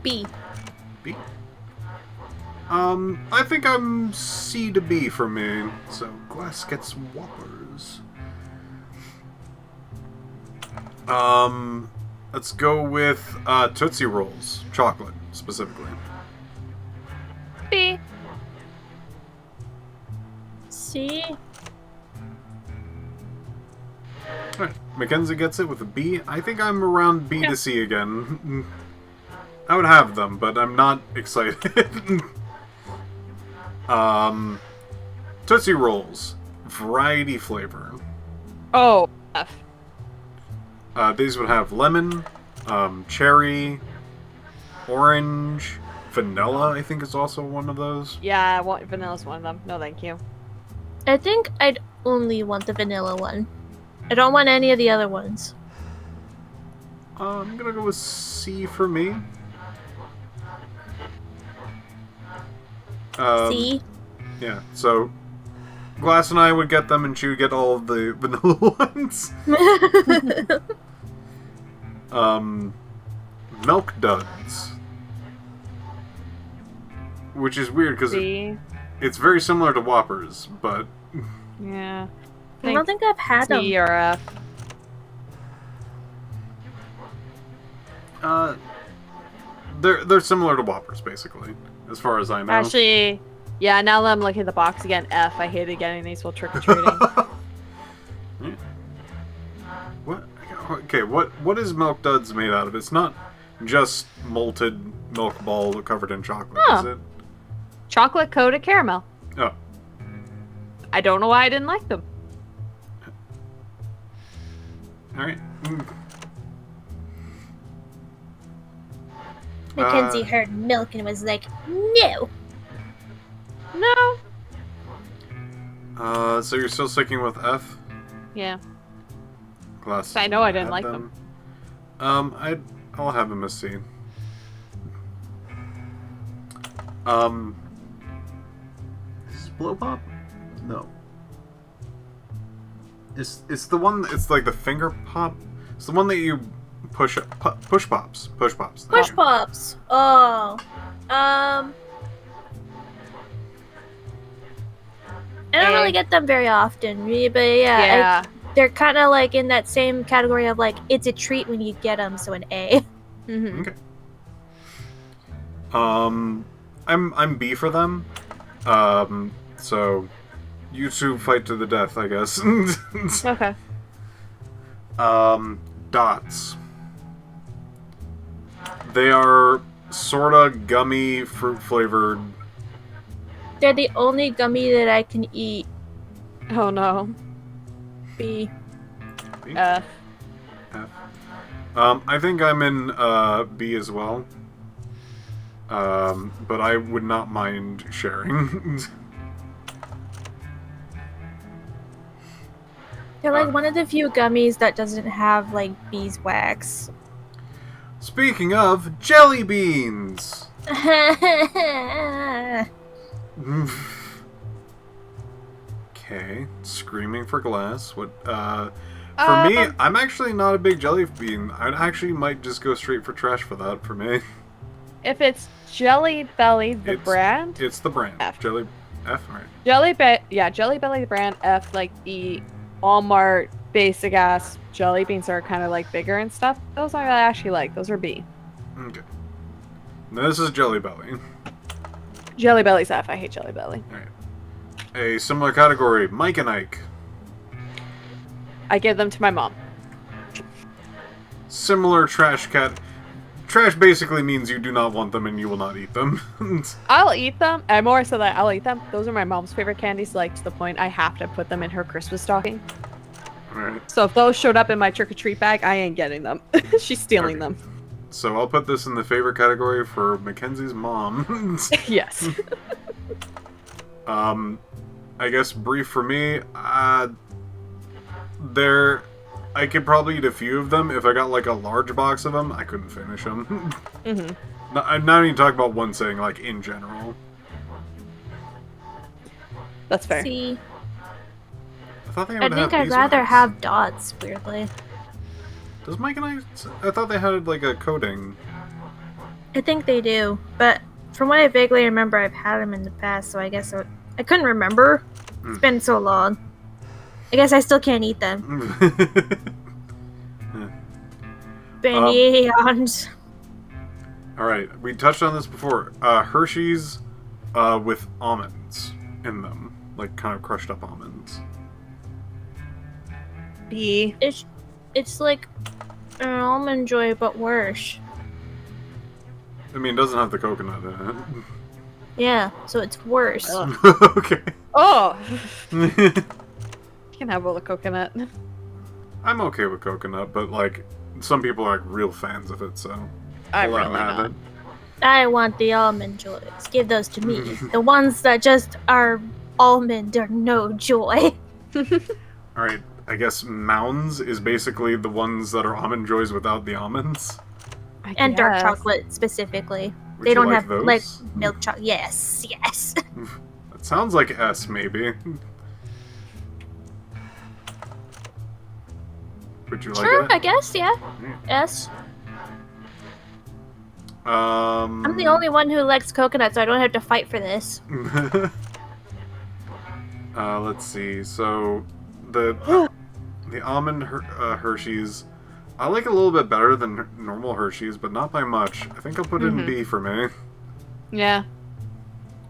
B. B? I think I'm C to B for me. So Glass gets Whoppers. Let's go with Tootsie Rolls. Chocolate, specifically. B. C. Alright, Mackenzie gets it with a B. I think I'm around B to C again. I would have them, but I'm not excited. Tootsie Rolls. Variety flavor. Oh, F. These would have lemon, cherry, orange, vanilla, I think is also one of those. Yeah, vanilla's one of them. No, thank you. I think I'd only want the vanilla one. I don't want any of the other ones. I'm gonna go with C for me. C? Yeah, so Glass and I would get them and she would get all of the vanilla ones. Milk Duds. Which is weird because it's very similar to Whoppers, but... Yeah. I don't think I've had them. T or F. They're similar to Whoppers, basically, as far as I know. Actually, yeah, now that I'm looking at the box again, F. I hated getting these while trick-or-treating. What? Okay, what is Milk Duds made out of? It's not just malted milk ball covered in chocolate, is it? Chocolate coated caramel. Oh. I don't know why I didn't like them. Alright. Mackenzie heard milk and was like, no. No. So you're still sticking with F? Yeah. Class. I know I didn't like them. I'll have them as C. Splo Pop? No. It's the one. It's like the finger pop. It's the one that you push pops. Push pops. Push pops. Oh. I don't really get them very often, but yeah. They're kind of like in that same category of like it's a treat when you get them, so an A. Mm-hmm. Okay. I'm B for them. So you two fight to the death, I guess. Okay. Dots. They are sorta gummy, fruit flavored. They're the only gummy that I can eat. Oh no. B. F. I think I'm in B as well. But I would not mind sharing. They're like one of the few gummies that doesn't have like beeswax. Speaking of jelly beans. Okay, screaming for glass. What? For me, I'm actually not a big jelly bean. I actually might just go straight for trash for that. For me, if it's Jelly Belly, the brand, it's the brand. F. Jelly F, right? Jelly Belly, the brand. F, like E. Walmart basic ass jelly beans are kind of like bigger and stuff. Those I actually like. Those are B. Okay. Now this is Jelly Belly. Jelly Belly's F. I hate Jelly Belly. All right. A similar category, Mike and Ike. I give them to my mom. Similar trash cat. Trash basically means you do not want them and you will not eat them. I'll eat them. And more so that I'll eat them. Those are my mom's favorite candies, like to the point I have to put them in her Christmas stocking. Right. So if those showed up in my trick-or-treat bag, I ain't getting them. She's stealing them. So I'll put this in the favorite category for Mackenzie's mom. Yes. I guess brief for me. I could probably eat a few of them. If I got like a large box of them, I couldn't finish them. Mm-hmm. I'm not even talking about one saying, like in general. That's fair. See, I thought they I would think have I'd rather have dots. Weirdly, Does Mike and I thought they had like a coating. I think they do, but from what I vaguely remember, I've had them in the past, so I guess I couldn't remember. It's been so long. I guess I still can't eat them. Beyond. Alright, we touched on this before. Hershey's with almonds in them. Like, kind of crushed up almonds. B. It's like an Almond Joy, but worse. I mean, it doesn't have the coconut in it. Yeah, so it's worse. Okay. Oh! You can have all the coconut. I'm okay with coconut, but, like, some people are, like, real fans of it, so... I'm I'll let really them have not. it. I want the Almond Joys. Give those to me. The ones that just are almond are no joy. Alright, I guess Mounds is basically the ones that are Almond Joys without the almonds. And dark chocolate, specifically. Would They you don't like have, those? like, milk chocolate. Yes, yes. That sounds like S, maybe. Would you Sure, like it? I guess, yeah. Yes. I'm the only one who likes coconut, so I don't have to fight for this. Let's see. So, the almond Hershey's, I like a little bit better than normal Hershey's, but not by much. I think I'll put it in B for me. Yeah.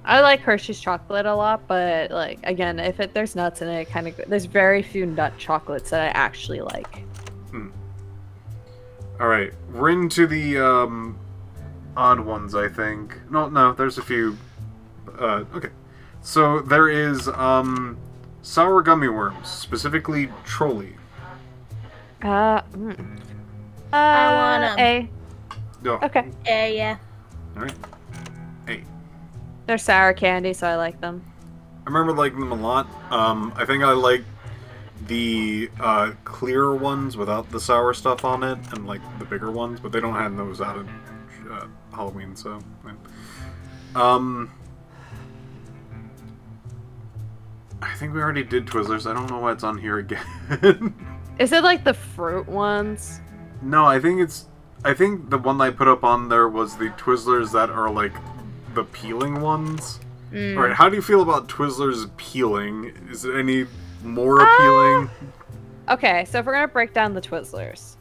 I like Hershey's chocolate a lot, but like again, if there's nuts in it, there's very few nut chocolates that I actually like. All right, we're into the odd ones, I think. No, there's a few. Okay, so there is sour gummy worms, specifically Trolli. I want 'em. A. Oh. Okay. A, yeah. All right. A. They're sour candy, so I like them. I remember liking them a lot. I think I like the clear ones without the sour stuff on it, and like the bigger ones, but they don't have those out of Halloween, so. I think we already did Twizzlers. I don't know why it's on here again. Is it like the fruit ones? No, I think the one I put up on there was the Twizzlers that are like the peeling ones. Alright, how do you feel about Twizzlers peeling? Is it any more appealing? Okay, so if we're gonna break down the Twizzlers,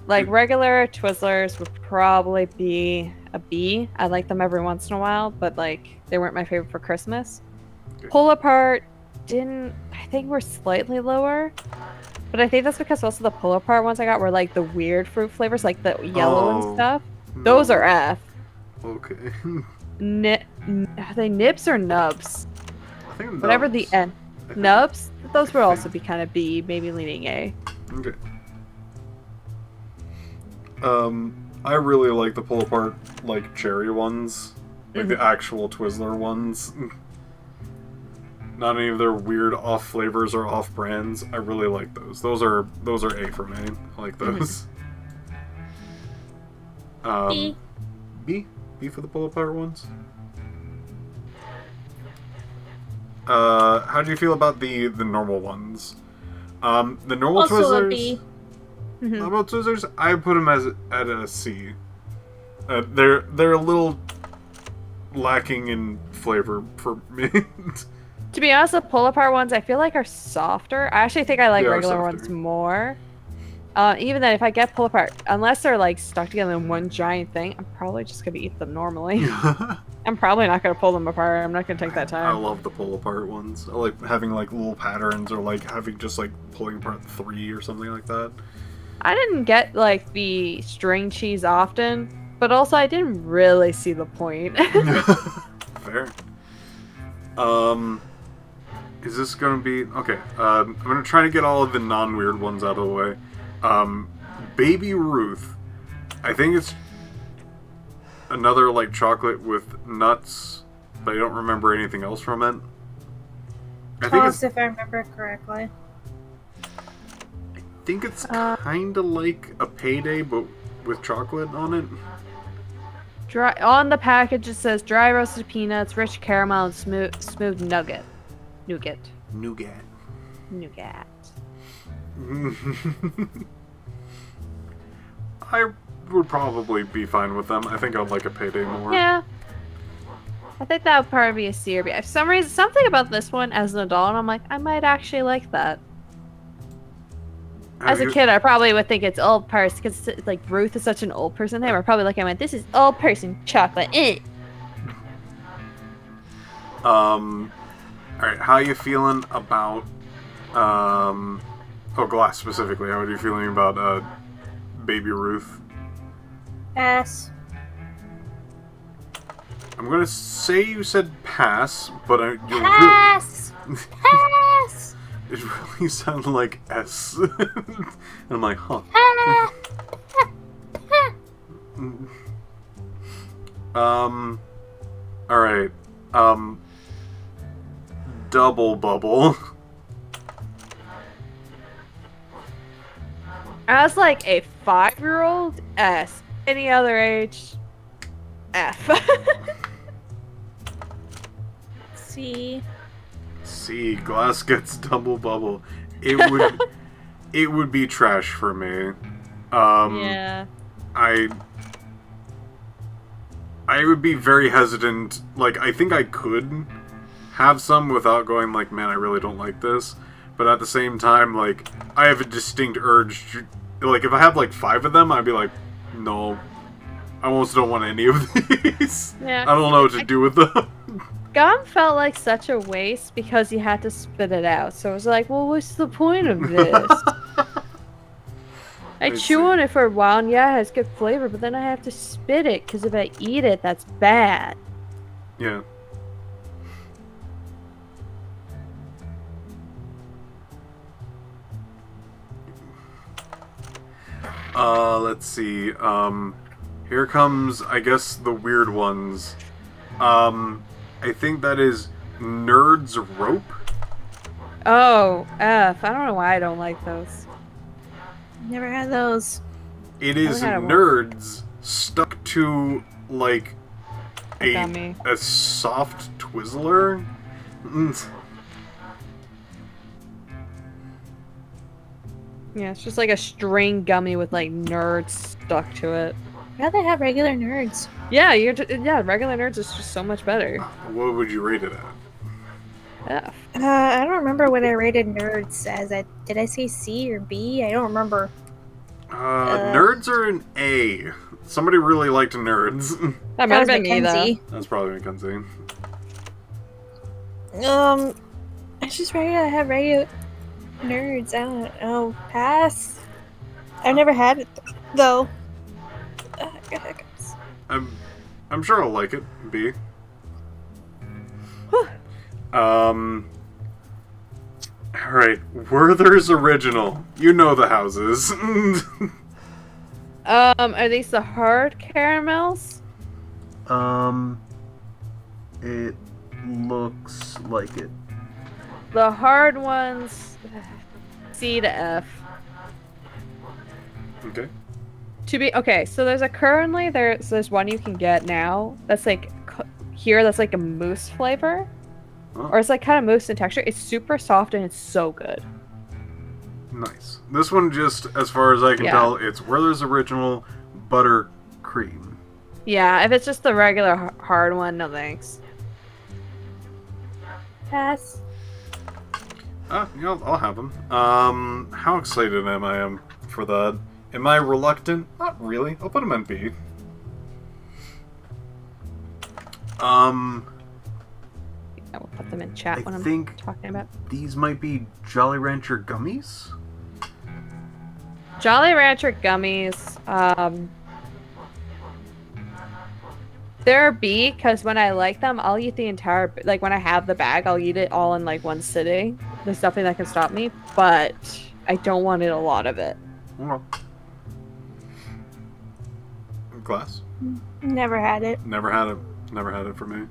like regular Twizzlers would probably be a B. I like them every once in a while, but like they weren't my favorite for Christmas. Pull apart I think were slightly lower, but I think that's because most of the pull apart ones I got were like the weird fruit flavors, like the yellow and stuff. No. Those are F. Okay. Are they nibs or nubs? I think nubs. Whatever the N. Nubs? Those would also be kind of B, maybe leaning A. Okay. I really like the pull apart, like cherry ones, like the actual Twizzler ones. Not any of their weird off flavors or off brands. I really like those. Those are A for me. I like those. B. B for the pull apart ones. How do you feel about the normal ones? The normal Also Twizzlers. a B. Normal Twizzlers, I put them at a C. They're a little lacking in flavor for me. To be honest, the pull-apart ones I feel like are softer. I actually think I like regular ones more. Even then, if I get pull-apart, unless they're like stuck together in one giant thing, I'm probably just gonna eat them normally. I'm probably not gonna pull them apart. I'm not gonna take that time. I love the pull-apart ones. I like having like little patterns, or like having just like pulling apart 3 or something like that. I didn't get like the string cheese often, but also I didn't really see the point. Fair. Is this gonna be okay? I'm gonna try to get all of the non-weird ones out of the way. Baby Ruth. I think it's another like chocolate with nuts, but I don't remember anything else from it. I think Toss, if I remember correctly. I think it's kind of like a Payday, but with chocolate on it. On the package it says dry roasted peanuts, rich caramel, and smooth nougat. Nougat. I would probably be fine with them. I think I'd like a Payday more. Yeah. I think that would probably be a C or B. For some reason, something about this one as an adult, I'm like, I might actually like that. As a kid, I probably would think it's old person, because like Ruth is such an old person name. I probably look at it, this is old person chocolate. Alright, how are you feeling about, Glass specifically, how are you feeling about, Baby Ruth? S. I'm gonna say you said pass, but Pass! Pass! It really sounded like S. And I'm like, huh. Alright. Double Bubble. As like a 5-year-old, S. Any other age, F. C. C. Glass gets Double Bubble. It would it would be trash for me. Yeah. I would be very hesitant. Like, I think I could have some without going like, man, I really don't like this. But at the same time, like, I have a distinct urge to, like, if I have like 5 of them, I'd be like, no, I almost don't want any of these. Yeah, I don't know what to do with them. Gum felt like such a waste because you had to spit it out. So it was like, well, what's the point of this? I chew on it for a while, and yeah, it has good flavor, but then I have to spit it, because if I eat it, that's bad. Yeah. Let's see. Here comes, I guess, the weird ones. I think that is Nerd's Rope. Oh, F. I don't know why I don't like those. Never had those. It is nerds stuck to, like, a soft Twizzler. Yeah, it's just like a string gummy with, like, nerds stuck to it. I'd rather have regular nerds. Yeah, regular nerds is just so much better. What would you rate it at? F. I don't remember what I rated nerds as. Did I say C or B? I don't remember. Nerds are an A. Somebody really liked nerds. That might have been me, though. That's probably Mackenzie. I just rather have regular nerds. I don't know. Pass. I've never had it though. I'm sure I'll like it. B. Alright, Werther's Original. You know the houses. Are these the hard caramels? It looks like it. The hard ones, C to F. Okay. Okay, so there's one you can get now that's like that's like a mousse flavor. Oh. Or it's like kind of mousse in texture. It's super soft and it's so good. Nice. This one, just as far as I can tell, it's Werther's Original Butter Cream. Yeah, if it's just the regular hard one, no thanks. Pass. Yeah, I'll have them. How excited am I for that? Am I reluctant? Not really. I'll put them in B. I will put them in chat when I'm talking about. These might be Jolly Rancher gummies? Jolly Rancher gummies, they're B, because when I like them, I'll eat the entire, like when I have the bag, I'll eat it all in like one sitting. There's nothing that can stop me, but I don't want it a lot of it. Okay. Glass? Never had it. Never had it. Never had it for me.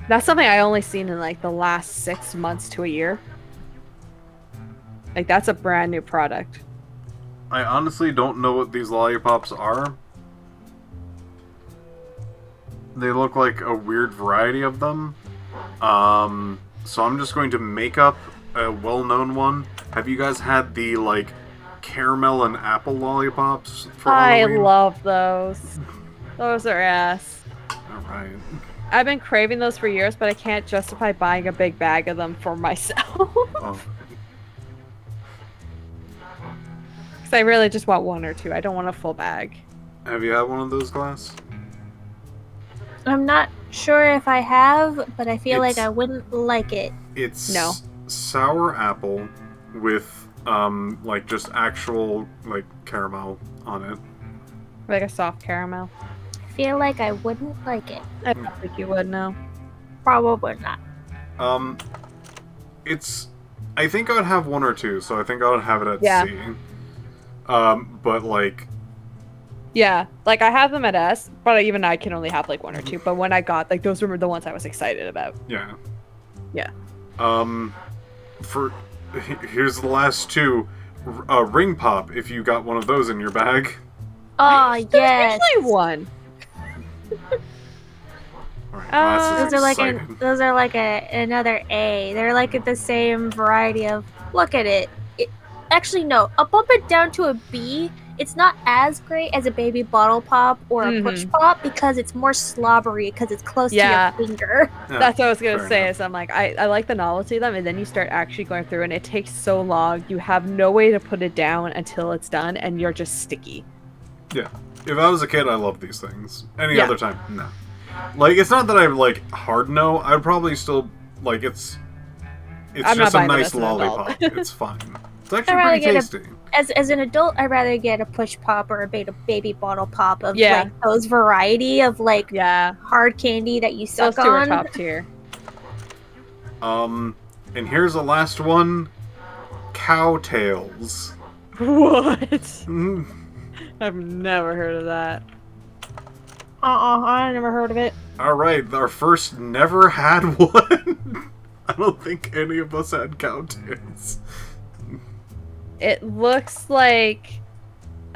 That's something I only seen in like the last 6 months to a year. Like that's a brand new product. I honestly don't know what these lollipops are. They look like a weird variety of them. So I'm just going to make up a well-known one. Have you guys had the, like, caramel and apple lollipops for Halloween? I love those. Those are ass. Alright. I've been craving those for years, but I can't justify buying a big bag of them for myself. Oh. Because I really just want one or two. I don't want a full bag. Have you had one of those, Glass? I'm not sure if I have, but I feel like I wouldn't like it. It's sour apple with, like, just actual, like, caramel on it. Like a soft caramel. I feel like I wouldn't like it. I don't think you would, no. Probably not. I think I would have one or two, so I think I would have it at C. But, like... Yeah, like, I have them at S, but even I can only have, like, one or two. But when I got, like, those were the ones I was excited about. Yeah. Yeah. Here's the last two. Ring Pop, if you got one of those in your bag. Oh, yes. There's usually one. Those are like another A. They're like the same variety of. Look at it. actually no. I'll bump it down to a B. It's not as great as a baby bottle pop or a push pop because it's more slobbery because it's close to your finger. That's what I was gonna say. Is I'm like, I like the novelty of them, and then you start actually going through, and it takes so long. You have no way to put it down until it's done, and you're just sticky. Yeah. If I was a kid, I loved these things. Any other time, no. Like, it's not that I like hard no. I'd probably still like it's just a nice lollipop. It's fine. It's actually pretty tasty. As an adult, I'd rather get a push pop or a baby bottle pop of like those variety of like hard candy that you suck those two on. are top tier. And here's the last one: cow tails. What? I've never heard of that. I never heard of it. All right, our first never had one. I don't think any of us had cow tails. It looks like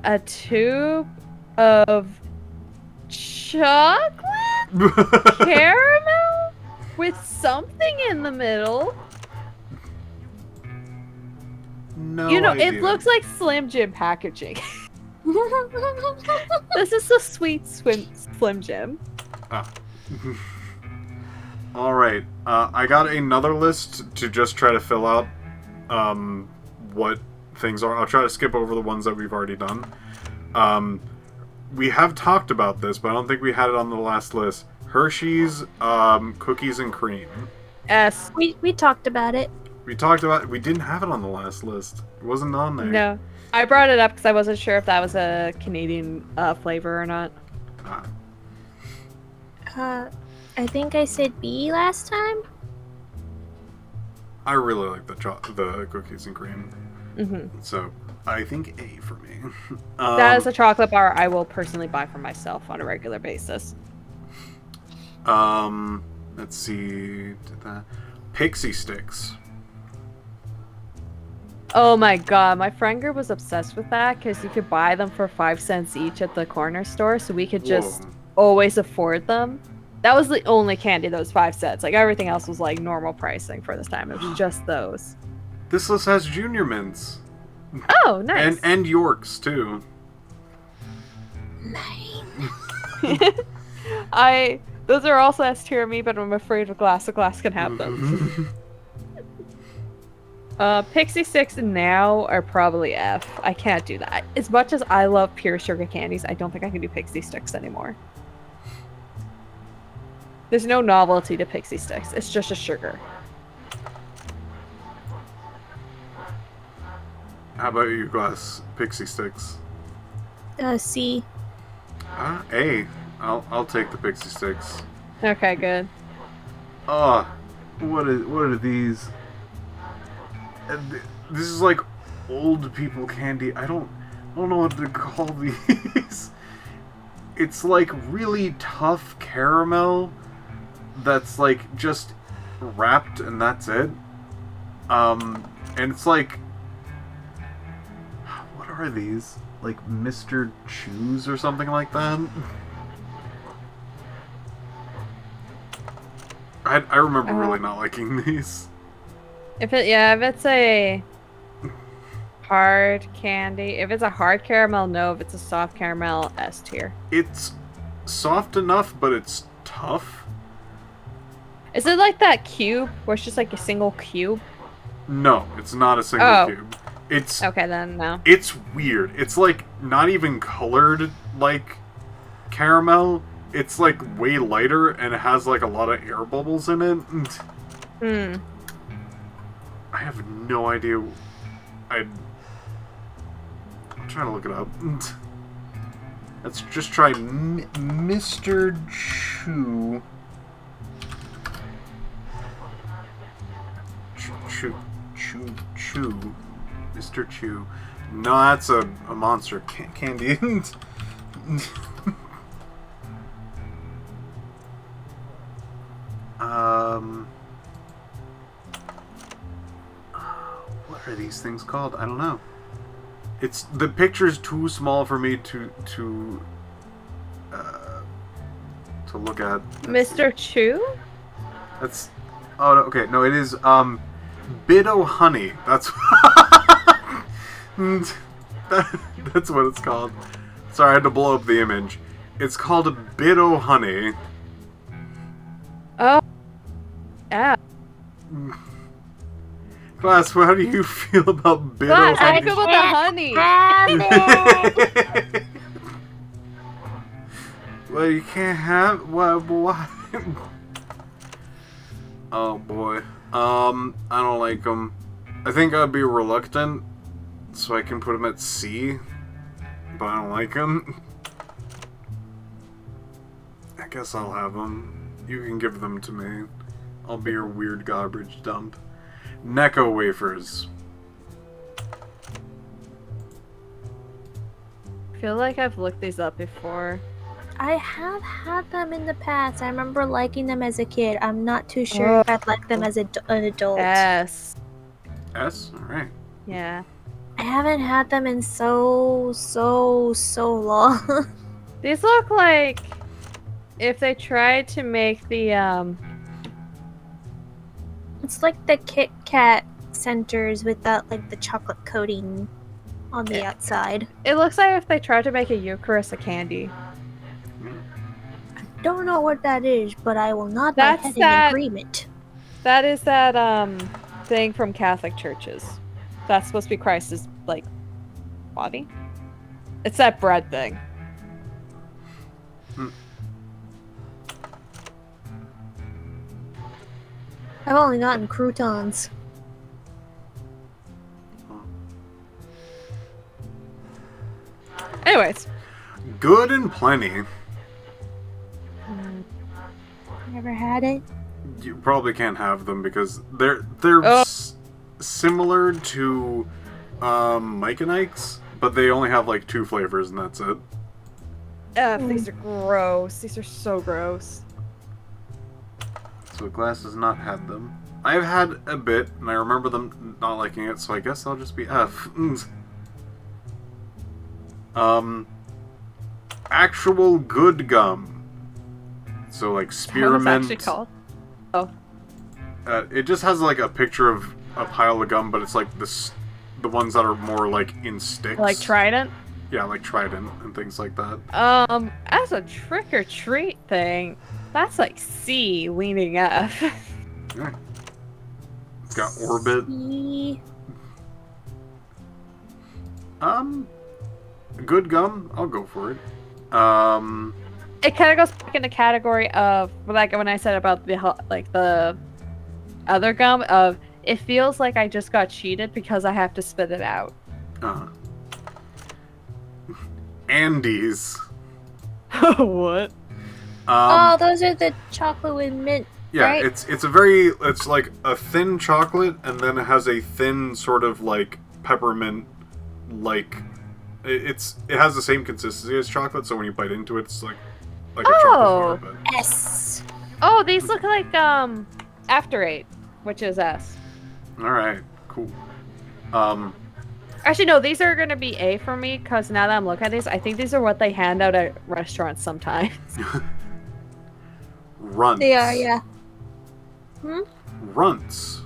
a tube of chocolate caramel with something in the middle. No, it looks like Slim Jim packaging. This is the sweet Slim Jim. All right, I got another list to just try to fill out what things are. I'll try to skip over the ones that we've already done. We have talked about this, but I don't think we had it on the last list. Hershey's cookies and cream. Yes, we talked about it. We talked about it. We didn't have it on the last list. It wasn't on there. No, I brought it up because I wasn't sure if that was a Canadian flavor or not. I think I said B last time. I really like the cookies and cream. So I think A for me. That is a chocolate bar I will personally buy for myself on a regular basis. Let's see. Pixie sticks. Oh my god, my friend group was obsessed with that because you could buy them for 5 cents each at the corner store, so we could just always afford them. That was the only candy that was 5 cents. Like everything else was like normal pricing for this time. It was just those. This list has Junior Mints. Oh, nice. And Yorks too. Those are also S tier of me, but I'm afraid a glass of glass can have them. Pixie sticks now are probably F. I can't do that. As much as I love pure sugar candies, I don't think I can do pixie sticks anymore. There's no novelty to pixie sticks. It's just a sugar. How about you, Glass? Pixie sticks. C. A. I'll take the pixie sticks. Okay, good. What are these? This is like old people candy. I don't know what to call these. It's like really tough caramel that's like just wrapped and that's it. And it's like, what are these? Like Mr. Chews or something like that? I remember really not liking these. If it's a hard candy, if it's a hard caramel, no. If it's a soft caramel, S tier. It's soft enough, but it's tough. Is it like that cube where it's just like a single cube? No, it's not a single cube. It's okay then. No. It's weird. It's like not even colored like caramel. It's like way lighter and it has like a lot of air bubbles in it. I have no idea. I'm trying to look it up. Let's just try Mr. Chew. Chew. Mr. Chew. No, that's a monster candy. What are these things called? I don't know. It's the picture's too small for me to look at. Mr. Chew? That's okay. No, it is Bit-O Honey. That's That's what it's called. Sorry, I had to blow up the image. It's called a bit o' honey. Oh. Yeah. Glass, how do you feel about bit o' Glass, how do honey? you feel about the honey? Well, you can't have what? Oh boy. I don't like them. I think I'd be reluctant, so I can put them at C, but I don't like them. I guess I'll have them. You can give them to me. I'll be your weird garbage dump. Necco wafers. I feel like I've looked these up before. I have had them in the past. I remember liking them as a kid. I'm not too sure if I'd like them as an adult. S. S? Alright. Yeah. I haven't had them in so long. These look like if they tried to make the It's like the Kit Kat centers with that, like the chocolate coating on the outside. It looks like if they tried to make a Eucharist a candy. Don't know what that is, but I will nod That's my head that- in agreement. That is that thing from Catholic churches. That's supposed to be Christ's like body. It's that bread thing. I've only gotten croutons. Anyways. Good and plenty. Never had it. You probably can't have them because they're similar to Mike and Ike's, but they only have like 2 flavors and that's it. These are gross. These are so gross. So Glass has not had them. I've had a bit, and I remember them not liking it, so I guess I'll just be F. Actual good gum. So like spearmint. What's actually called? Oh. It just has like a picture of a pile of gum, but it's like the ones that are more like in sticks. Like Trident? Yeah, like Trident and things like that. As a trick or treat thing, that's like C leaning F. Yeah. It's got Orbit. Good gum. I'll go for it. It kind of goes back in the category of like when I said about the other gum of it feels like I just got cheated because I have to spit it out. Andes. What? Oh, those are the chocolate with mint. Yeah, right? it's like a thin chocolate, and then it has a thin sort of like peppermint, like it has the same consistency as chocolate. So when you bite into it, it's like a chocolate bar. But... S. Oh, these look like After 8, which is S. All right, cool. Actually, no, these are gonna be A for me because now that I'm looking at these, I think these are what they hand out at restaurants sometimes. Runts. They are, yeah. Runts.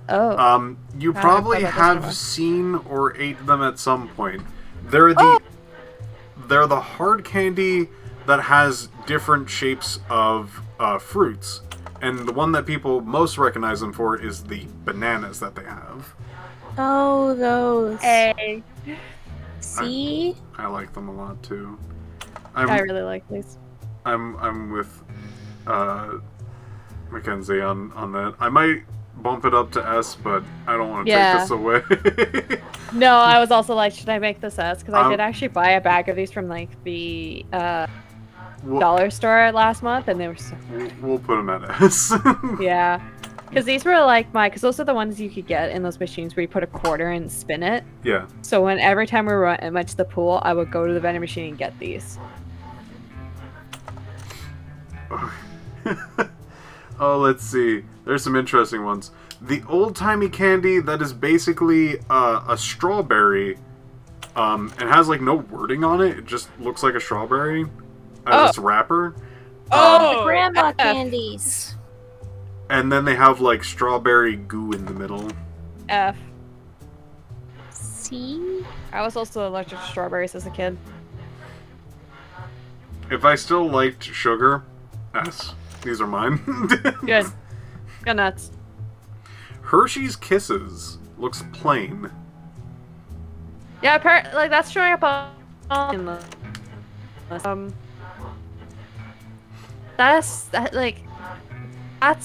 Oh. You probably have seen or ate them at some point. They're the hard candy that has different shapes of fruits, and the one that people most recognize them for is the bananas that they have. Oh, those. A. C. I like them a lot too. I really like these. I'm with Mackenzie on that. I might bump it up to S, but I don't want to take this away. No, I was also like, should I make this S? Because I did actually buy a bag of these from like the dollar store last month, and they were so. We'll put them at S. Yeah, because these were like because those are the ones you could get in those machines where you put a quarter and spin it. Yeah. So every time we went to the pool, I would go to the vending machine and get these. Oh, let's see. There's some interesting ones. The old-timey candy that is basically a strawberry, and has like no wording on it. It just looks like a strawberry as its wrapper. The grandma candies. And then they have like strawberry goo in the middle. F. C. I was also allergic to strawberries as a kid. If I still liked sugar, S. These are mine. Good. Go nuts. Hershey's Kisses looks plain. Yeah, like that's showing up on the that's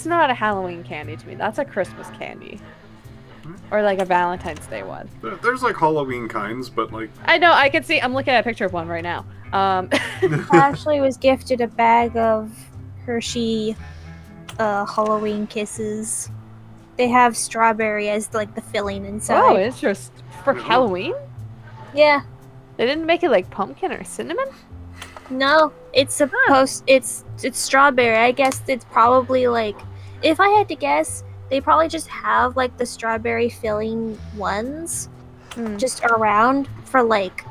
not a Halloween candy to me. That's a Christmas candy. Or like a Valentine's Day one. There's like Halloween kinds, but like... I know, I can see, I'm looking at a picture of one right now. Ashley was gifted a bag of Hershey Halloween Kisses. They have strawberry as like the filling inside. Oh, it's just for Halloween? Yeah. They didn't make it like pumpkin or cinnamon? No, it's supposed it's strawberry. I guess it's probably like, if I had to guess, they probably just have like the strawberry filling ones just around for like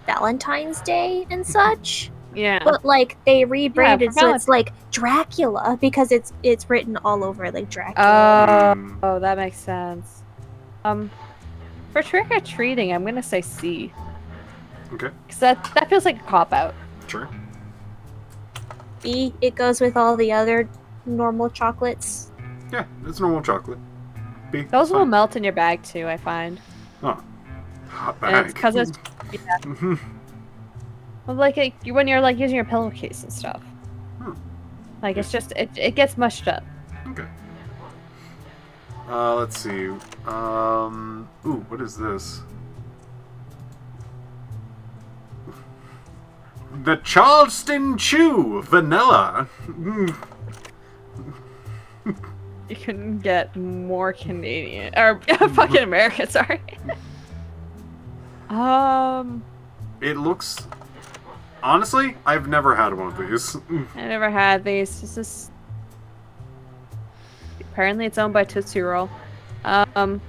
Valentine's Day and such. Yeah. But like they rebranded so Valentine's- it's like Dracula because it's written all over like Dracula. Oh, that makes sense. For trick-or-treating, I'm gonna say C. Okay. Because that feels like a cop-out. Sure. B, it goes with all the other normal chocolates. Yeah, it's normal chocolate. B. Those will melt in your bag too, I find. Oh. Hot And bag. it's because it's yeah. Well, like when you're like using your pillowcase and stuff. Like it's just it gets mushed up. Okay. Let's see. Ooh, what is this? The Charleston Chew Vanilla. You couldn't get more Canadian or fucking American. Sorry. It looks. Honestly, I've never had one of these. I never had these. This is apparently it's owned by Tootsie Roll. I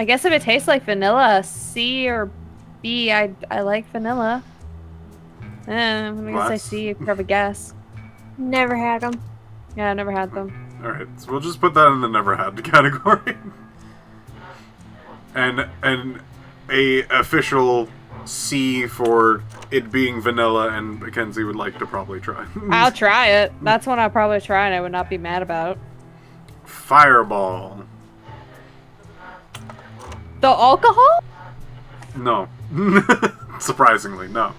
guess if it tastes like vanilla, C or B. I like vanilla. I'm gonna say C. Probably guess. Never had them. Yeah, I never had them. All right, so we'll just put that in the never had category. and a official C for it being vanilla, and Mackenzie would like to probably try. I'll try it. That's one I'll probably try, and I would not be mad about. Fireball. The alcohol? No. Surprisingly, no.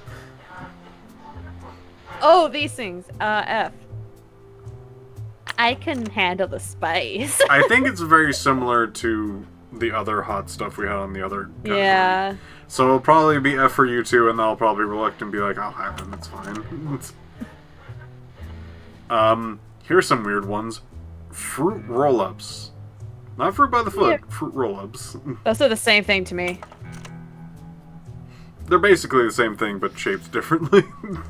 Oh, these things. F. I can handle the spice. I think it's very similar to the other hot stuff we had on the other category. Yeah. So it'll probably be F for you too, and they'll probably reluctant and be like, I'll have them, it's fine. Here's some weird ones. Fruit roll-ups. Not fruit by the foot, fruit roll-ups. Those are the same thing to me. They're basically the same thing, but shaped differently.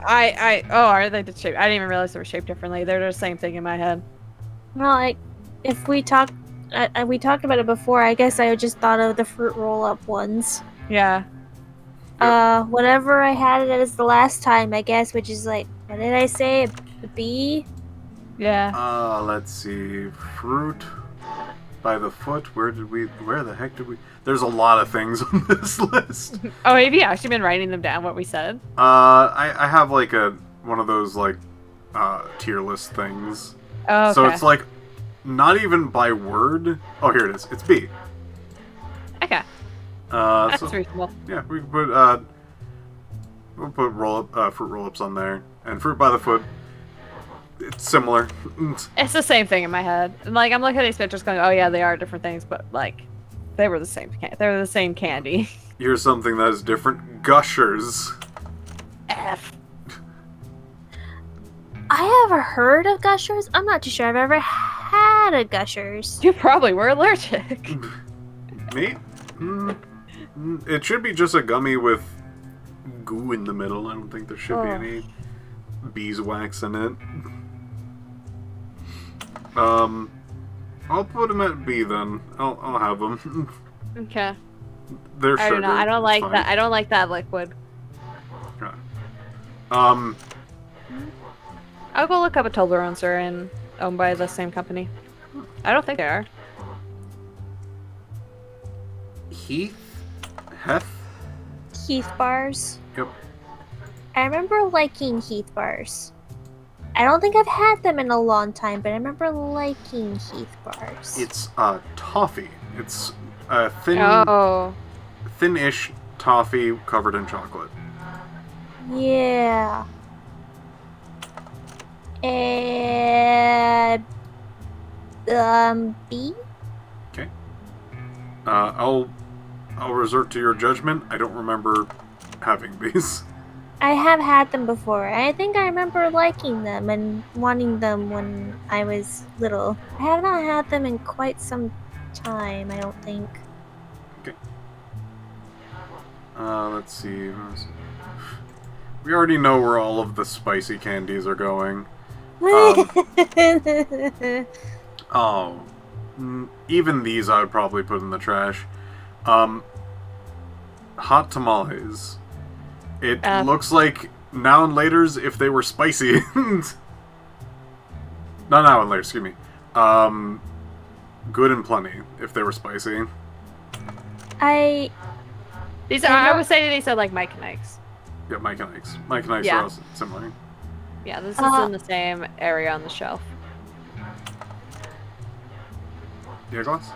Are they shaped? I didn't even realize they were shaped differently. They're the same thing in my head. Well, if we talked about it before, I guess I just thought of the fruit roll-up ones. Yeah. Whatever I had it as the last time, I guess, which is like, what did I say? A B? Yeah. Let's see. Fruit by the foot. Where the heck did we... There's a lot of things on this list. Oh, have you actually been writing them down, what we said? I have like one of those like tier list things. Oh, okay. So it's like not even by word. Oh, here it is. It's B. Okay. That's so, reasonable. Yeah, we can put we'll put fruit roll-ups on there, and fruit by the foot. It's similar. It's the same thing in my head. And, like, I'm looking at these pictures going, oh yeah, they are different things, but like, they were the same. They were the same candy. Here's something that is different. Gushers. F. I have heard of Gushers. I'm not too sure I've ever had a Gushers. You probably were allergic. Me? It should be just a gummy with goo in the middle. I don't think there should be any beeswax in it. I'll put them at B then. I'll have them. Okay. They're sugar. I don't know. I don't like fine. that. I don't like that liquid. Okay. I'll go look up a Toblerones are owned by the same company. I don't think they are. Heath bars. Yep. I remember liking Heath bars. I don't think I've had them in a long time, but I remember liking Heath bars. It's toffee. It's a thin-ish toffee covered in chocolate. Yeah. And B. Okay. I'll resort to your judgment. I don't remember having these. I have had them before. I think I remember liking them and wanting them when I was little. I have not had them in quite some time, I don't think. Okay. Let's see. We already know where all of the spicy candies are going. Even these I would probably put in the trash. Hot tamales. It looks like Now and Later's if they were spicy. Not Now and Later, excuse me. Good and Plenty if they were spicy. I would say these are like Mike and Ike's. Yeah, Mike and Ike's. Mike and Ike's are also similar. Yeah, this is in the same area on the shelf. Yeah, Glass?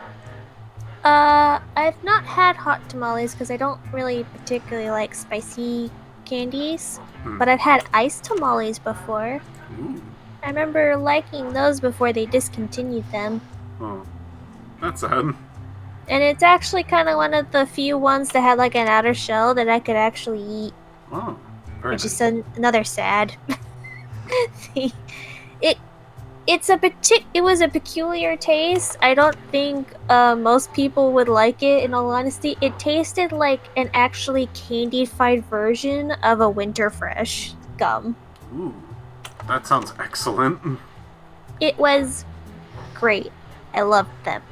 I've not had hot tamales because I don't really particularly like spicy candies, but I've had iced tamales before. Ooh. I remember liking those before they discontinued them. Oh, that's sad. And it's actually kind of one of the few ones that had like an outer shell that I could actually eat. Oh, very which nice. is another sad. It was a peculiar taste. I don't think most people would like it, in all honesty. It tasted like an actually candified version of a Winter Fresh gum. Ooh, that sounds excellent. It was great. I loved them.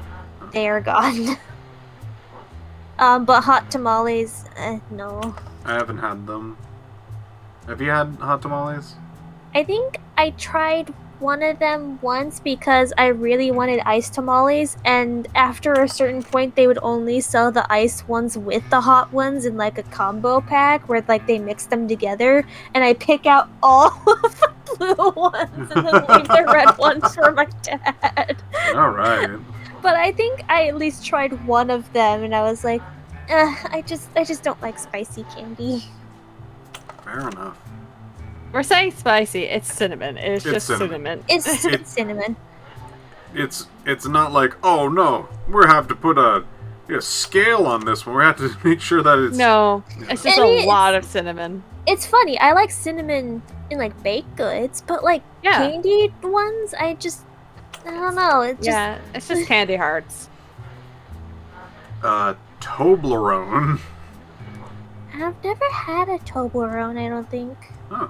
They are gone. But hot tamales, no. I haven't had them. Have you had hot tamales? I think I tried one of them once because I really wanted iced tamales, and after a certain point they would only sell the iced ones with the hot ones in like a combo pack where like they mix them together, and I pick out all of the blue ones and then leave the red ones for my dad. Alright. But I think I at least tried one of them and I was like, I just don't like spicy candy. Fair enough. We're saying spicy. It's cinnamon. It's just cinnamon. It's cinnamon. It's not like, oh no, we have to put a scale on this one. We have to make sure that it's no. It's just a lot of cinnamon. It's funny. I like cinnamon in like baked goods, but like candied ones, I don't know. It's just candy hearts. Toblerone. I've never had a Toblerone, I don't think.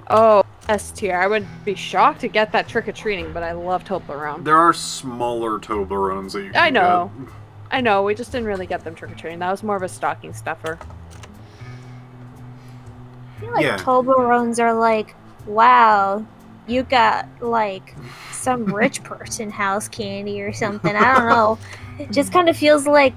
Oh, S tier. I would be shocked to get that trick-or-treating, but I love Toblerone. There are smaller Toblerones that you can I know. get. I know. We just didn't really get them trick-or-treating. That was more of a stocking stuffer. I feel like Toblerones are like, wow, you got like some rich person house candy or something. I don't know. It just kind of feels like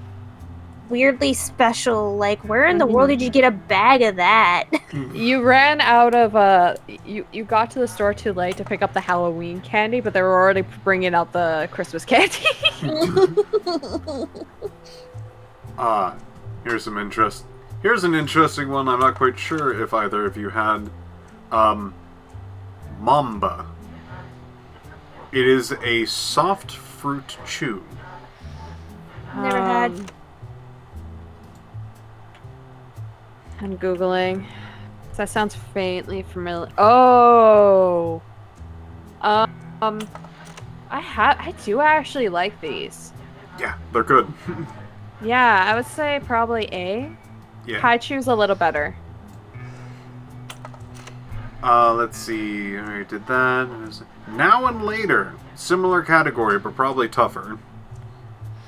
weirdly special. Like, where in the world did you get a bag of that? You ran out of you got to the store too late to pick up the Halloween candy, but they were already bringing out the Christmas candy. Here's an interesting one. I'm not quite sure if either of you had Mamba. It is a soft fruit chew. Never had. I'm Googling. That sounds faintly familiar. Oh! I do actually like these. Yeah, they're good. Yeah, I would say probably A. Yeah. High Chew's a little better. Let's see. Alright, did that. Now and Later. Similar category, but probably tougher.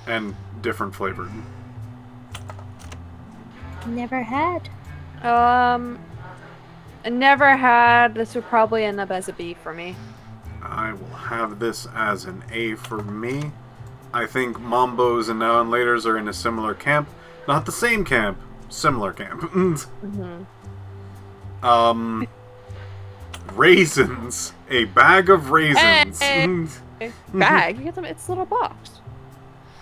And different flavored. Never had. I never had. This would probably end up as a B for me. I will have this as an A for me. I think Mambos and Now and Laters are in a similar camp. Not the same camp, similar camp. Raisins. A bag of raisins. Bag? You get them, it's a little box.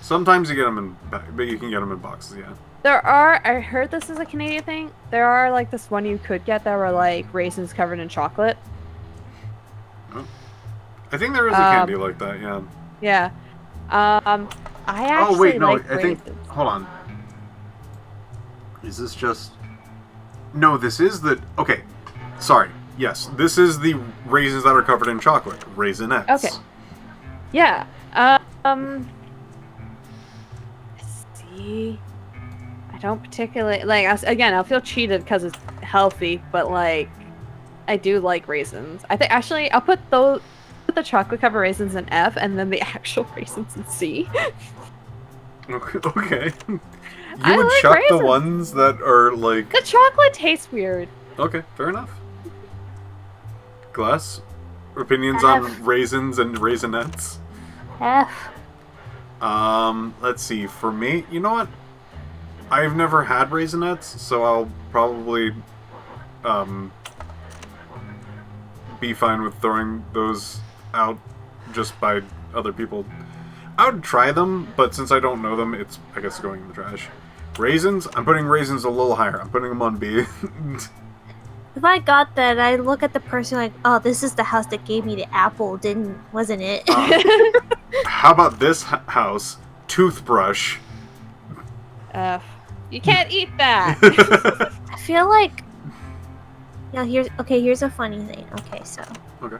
Sometimes you get them in bag, but you can get them in boxes, yeah. I heard this is a Canadian thing. There are like this one you could get that were like raisins covered in chocolate. Oh. I think there is a candy like that, yeah. Yeah. I actually oh wait, no, like I think. Hold on. Is this just? No, this is the. Okay, sorry. Yes, this is the raisins that are covered in chocolate. Raisinets. Okay. Yeah. See, I don't particularly like. Again, I'll feel cheated because it's healthy, but like, I do like raisins. I think actually I'll put the chocolate covered raisins in F, and then the actual raisins in C. Okay. You would chuck the ones that are like... The chocolate tastes weird. Okay, fair enough. Glass? Opinions on raisins and raisinets? F. Let's see. For me, you know what? I've never had raisinets, so I'll probably be fine with throwing those out just by other people. I would try them, but since I don't know them, it's, I guess, going in the trash. Raisins? I'm putting raisins a little higher. I'm putting them on B. If I got that, I'd look at the person like, oh, this is the house that gave me the apple, wasn't it? How about this house? Toothbrush. You can't eat that! I feel like... Yeah, here's a funny thing. Okay, so... Okay.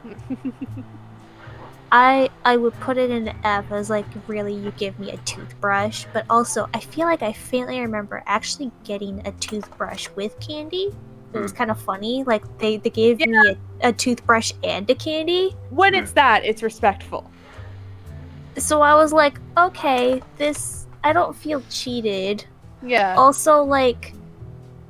I would put it in F as like, really, you give me a toothbrush, but also I feel like I faintly remember actually getting a toothbrush with candy. It was kind of funny. Like they gave me a toothbrush and a candy. When it's that, it's respectful. So I was like, okay, this, I don't feel cheated. Yeah. Also, like,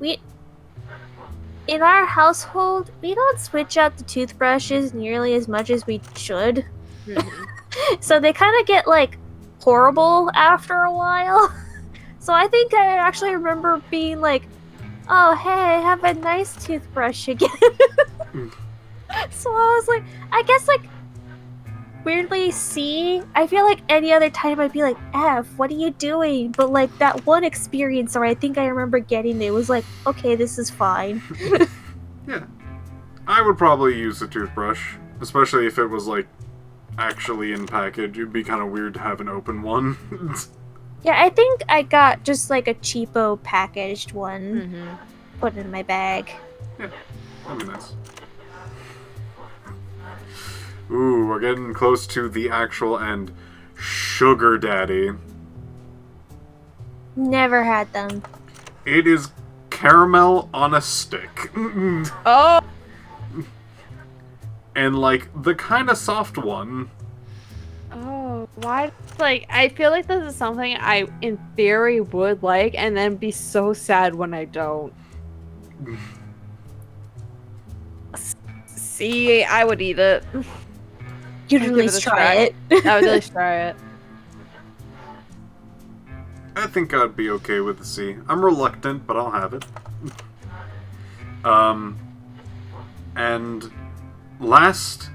in our household, we don't switch out the toothbrushes nearly as much as we should. So they kind of get like horrible after a while. So I think I actually remember being like, oh hey, have a nice toothbrush again. So I was like, I guess like weirdly C. I feel like any other time I'd be like, F, what are you doing? But like that one experience where I think I remember getting it was like, okay, this is fine. Yeah. I would probably use the toothbrush, especially if it was like actually in package. It'd be kind of weird to have an open one. Yeah, I think I got just like a cheapo packaged one, put in my bag. Yeah, that'd be nice. Ooh, we're getting close to the actual end. Sugar Daddy. Never had them. It is caramel on a stick. Oh! And like the kind of soft one. Oh, why? Like, I feel like this is something I, in theory, would like, and then be so sad when I don't. See, I would eat it. You'd at least try it. I would at least try it. I think I'd be okay with the C. I'm reluctant, but I'll have it. And last,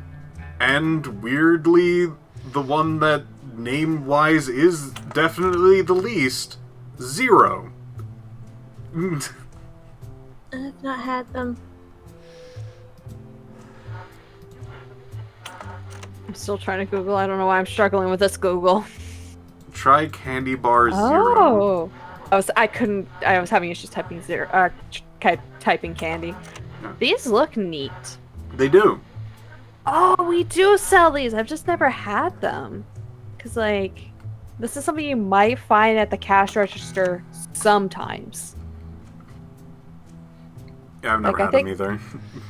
and weirdly, the one that name-wise is definitely the least, Zero. I've not had them. I'm still trying to Google. I don't know why I'm struggling with this Google. Try Candy Bar Zero. I was having issues typing typing candy. Yeah. These look neat. They do. Oh, we do sell these. I've just never had them. Because, like, this is something you might find at the cash register sometimes. Yeah, I've never had them either.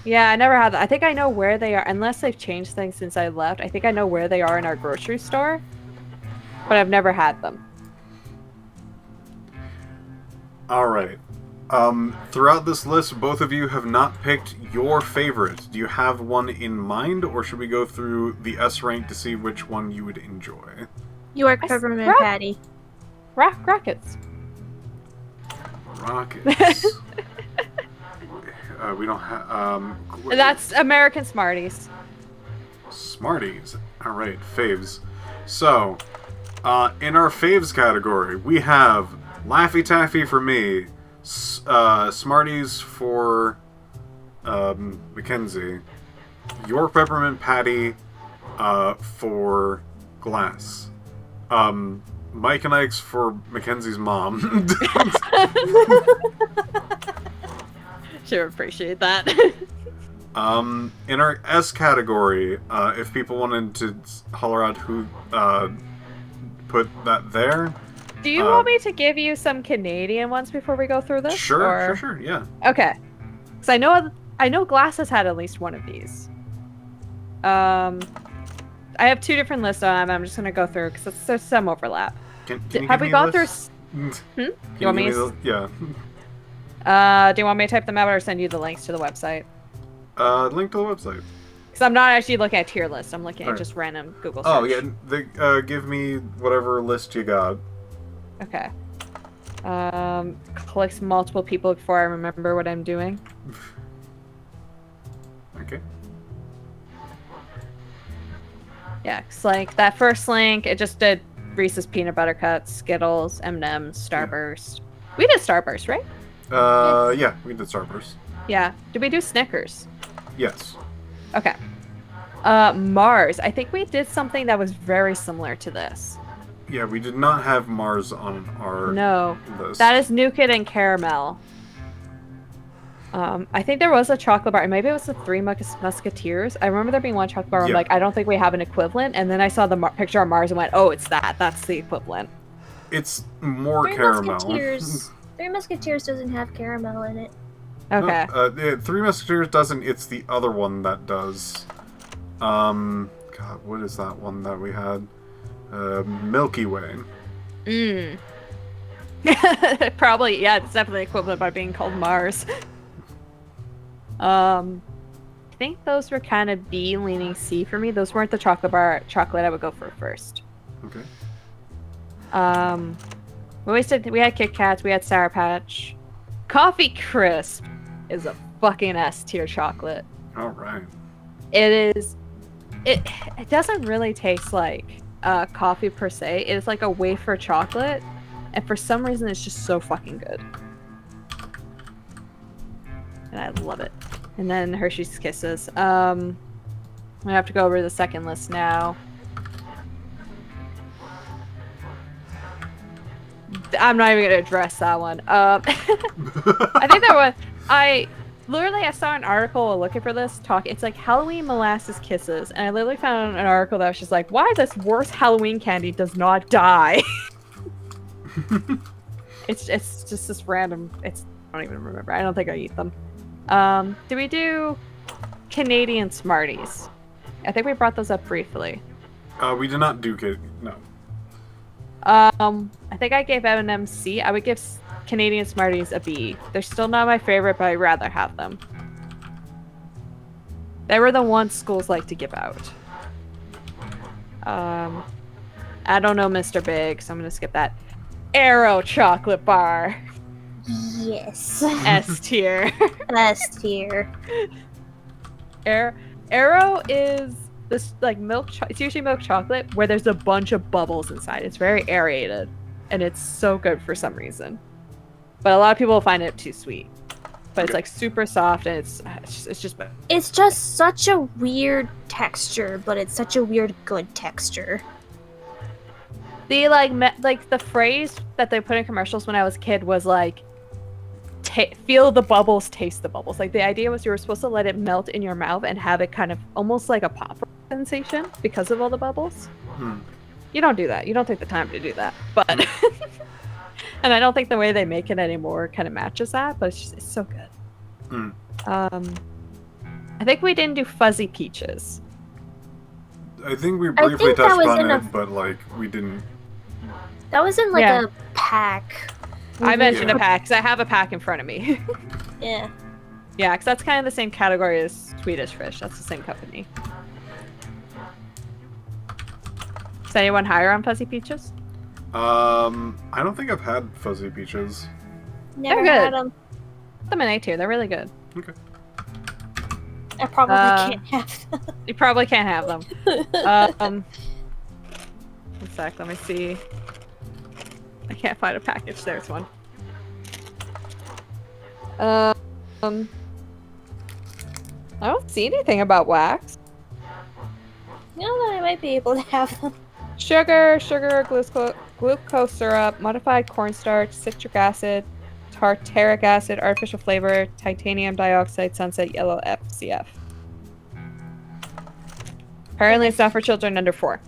Yeah, I never had them. I think I know where they are. Unless they've changed things since I left. I think I know where they are in our grocery store. But I've never had them. Alright. Throughout this list, both of you have not picked your favorite. Do you have one in mind, or should we go through the S rank to see which one you would enjoy? York peppermint patty. Rockets. Rockets. We don't have. That's American Smarties. Smarties. All right, faves. So, in our faves category, we have Laffy Taffy for me, Smarties for Mackenzie, York Peppermint Patty for Glass, Mike and Ike's for Mackenzie's mom. Sure, appreciate that. In our S category, if people wanted to holler out who put that there. Do you want me to give you some Canadian ones before we go through this? Sure, yeah. Okay. Because I know Glass has had at least one of these. I have 2 different lists on them. I'm just going to go through because there's some overlap. Have we gone through... You want me to... Yeah. Do you want me to type them out or send you the links to the website? Link to the website. Because I'm not actually looking at tier list. I'm looking at just random Google search. Oh, yeah. Give me whatever list you got. Okay. Clicks multiple people before I remember what I'm doing. Okay. Yeah, it's like that first link, it just did Reese's Peanut Butter Cups, Skittles, M&M's, Starburst. Yeah. We did Starburst, right? Yeah, we did Starburst. Yeah. Did we do Snickers? Yes. Okay. Mars. I think we did something that was very similar to this. Yeah, we did not have Mars on our list. That is Nougat and Caramel. I think there was a chocolate bar. Maybe it was the Three Musketeers. I remember there being one chocolate bar where I'm like, I don't think we have an equivalent. And then I saw the picture of Mars and went, oh, it's that. That's the equivalent. It's more Three caramel. Three Musketeers doesn't have caramel in it. Okay. No, Three Musketeers doesn't. It's the other one that does. God, what is that one that we had? Milky Way. Probably, yeah, it's definitely equivalent by being called Mars. I think those were kind of B leaning C for me. Those weren't the chocolate I would go for first. Okay. We had Kit Kats, we had Sour Patch. Coffee Crisp is a fucking S tier chocolate. All right. It doesn't really taste like coffee per se. It's like a wafer chocolate, and for some reason it's just so fucking good. And I love it. And then Hershey's Kisses. I have to go over the second list now. I'm not even gonna address that one. I think there was I saw an article looking for this talk. It's like Halloween molasses kisses, and I literally found an article that was just like, why this worst Halloween candy does not die. It's just this random. I don't even remember. I don't think I eat them. Do we do Canadian Smarties? I think we brought those up briefly. We did not do no. I think I gave M&M C. I would give Canadian Smarties a B. They're still not my favorite, but I'd rather have them. They were the ones schools like to give out. I don't know Mr. Big, so I'm gonna skip that. Aero chocolate bar. Yes. S tier. S tier. Aero is this like milk. It's usually milk chocolate where there's a bunch of bubbles inside. It's very aerated, and it's so good for some reason. But a lot of people find it too sweet. But it's like super soft, and it's just. It's just such a weird texture, but it's such a weird good texture. The like the phrase that they put in commercials when I was a kid was like, feel the bubbles, taste the bubbles. Like the idea was you were supposed to let it melt in your mouth and have it kind of almost like a pop sensation because of all the bubbles. You don't do that. You don't take the time to do that. But and I don't think the way they make it anymore kind of matches that. But it's so good. I think we didn't do Fuzzy Peaches. I think we briefly touched on it, but like we didn't. That was in like a pack. I mentioned a pack because I have a pack in front of me. Yeah. Yeah, because that's kind of the same category as Swedish Fish. That's the same company. Is anyone higher on Fuzzy Peaches? I don't think I've had Fuzzy Peaches. Never They're had good. them. Put them in A tier. They're really good. Okay. I probably can't have them. You probably can't have them. One sec. Let me see. I can't find a package. There's one. I don't see anything about wax. You know that I might be able to have them. Sugar, glucose syrup, modified cornstarch, citric acid, tartaric acid, artificial flavor, titanium dioxide, sunset yellow FCF. Apparently it's not for children under 4.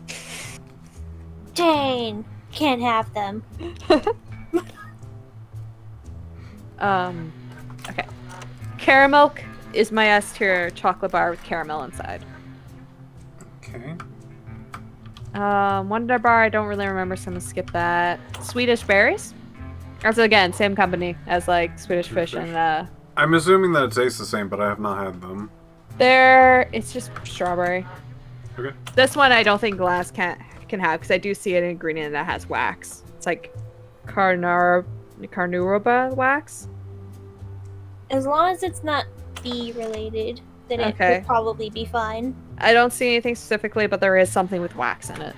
Dang, can't have them. Okay. Caramilk is my S tier chocolate bar with caramel inside. Okay. Wonder Bar, I don't really remember, so I'm gonna skip that. Swedish Berries? Also, again, same company as like Swedish Fish and I'm assuming that it tastes the same, but I have not had them. it's just strawberry. Okay. This one I don't think glass can have because I do see an ingredient that has wax. It's like carnauba wax. As long as it's not bee related, then it would probably be fine. I don't see anything specifically, but there is something with wax in it.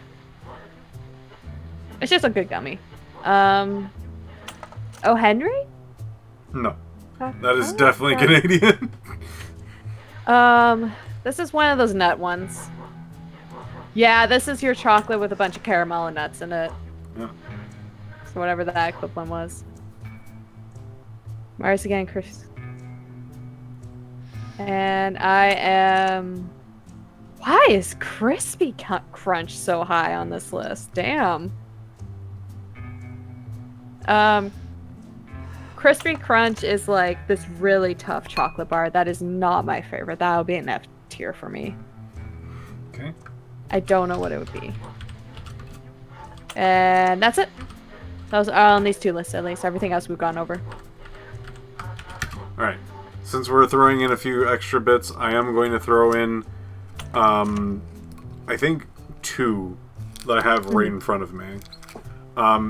It's just a good gummy. Oh, Henry? No. That is definitely Canadian. This is one of those nut ones. Yeah, this is your chocolate with a bunch of caramel and nuts in it. Yeah. So whatever that equivalent was. Mars again, Chris. And I am... Why is Crispy Crunch so high on this list? Damn. Crispy Crunch is like this really tough chocolate bar. That is not my favorite. That would be an F tier for me. Okay. I don't know what it would be. And that's it. Those are on these 2 lists at least. Everything else we've gone over. Alright. Since we're throwing in a few extra bits, I am going to throw in, I think 2 that I have right in front of me.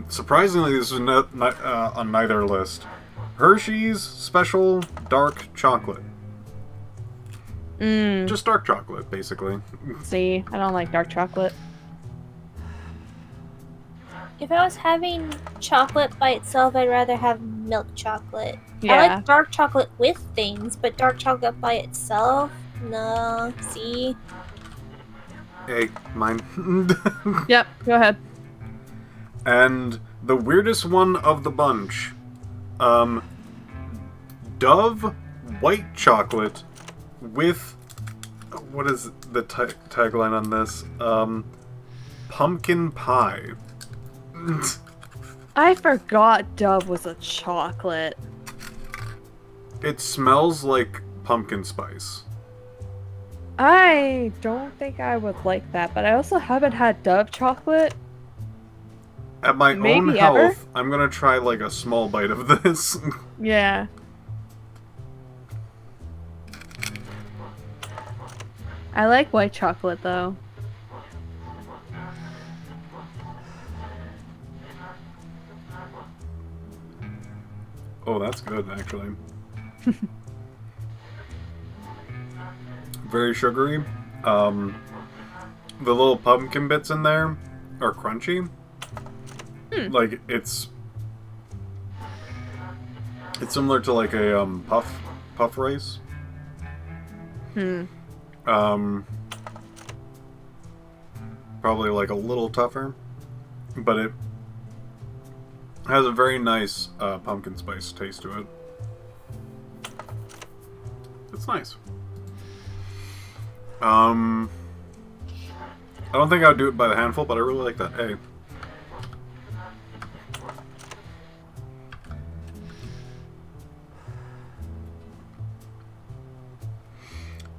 Surprisingly, this is not on neither list. Hershey's Special Dark Chocolate. Just dark chocolate, basically. See, I don't like dark chocolate. If I was having chocolate by itself, I'd rather have milk chocolate. Yeah. I like dark chocolate with things, but dark chocolate by itself? No. See? Hey, mine. Yep, go ahead. And the weirdest one of the bunch. Dove white chocolate with... What is the tagline on this? Pumpkin pie. I forgot Dove was a chocolate. It smells like pumpkin spice. I don't think I would like that, but I also haven't had Dove chocolate. At my Maybe own ever? health, I'm gonna try like a small bite of this. Yeah. I like white chocolate though. Oh, that's good, actually. Very sugary. The little pumpkin bits in there are crunchy. Like, it's similar to like a puff rice. Probably like a little tougher, but it has a very nice pumpkin spice taste to it. It's nice. I don't think I would do it by the handful, but I really like that. Hey.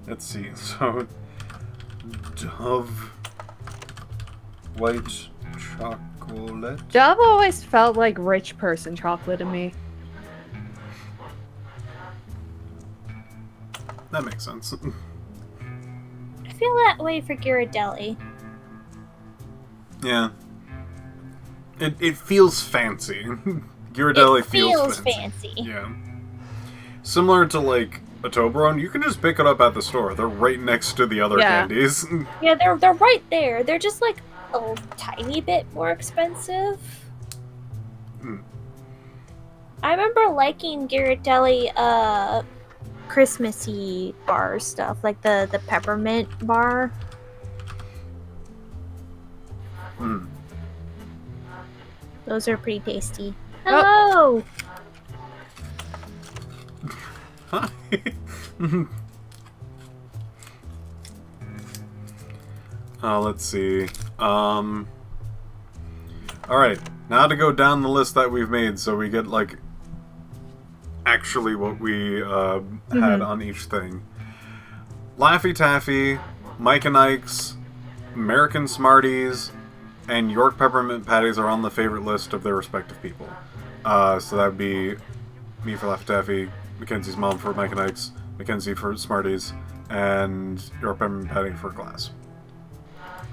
Let's see. So, Dove white chocolate. Dove always felt like rich person chocolate to me. That makes sense. I feel that way for Ghirardelli. Yeah. It feels fancy. Ghirardelli It feels fancy. Yeah. Similar to, like, a Toblerone, you can just pick it up at the store. They're right next to the other candies. Yeah, they're right there. They're just like a tiny bit more expensive. I remember liking Ghirardelli Christmassy bar stuff, like the peppermint bar. Those are pretty tasty. Hello. Hi. Let's see. Alright, now to go down the list that we've made so we get, like, actually what we had on each thing. Laffy Taffy, Mike and Ike's, American Smarties, and York Peppermint Patties are on the favorite list of their respective people. So that would be me for Laffy Taffy, Mackenzie's mom for Mike and Ike's, Mackenzie for Smarties, and York Peppermint Patty for Glass.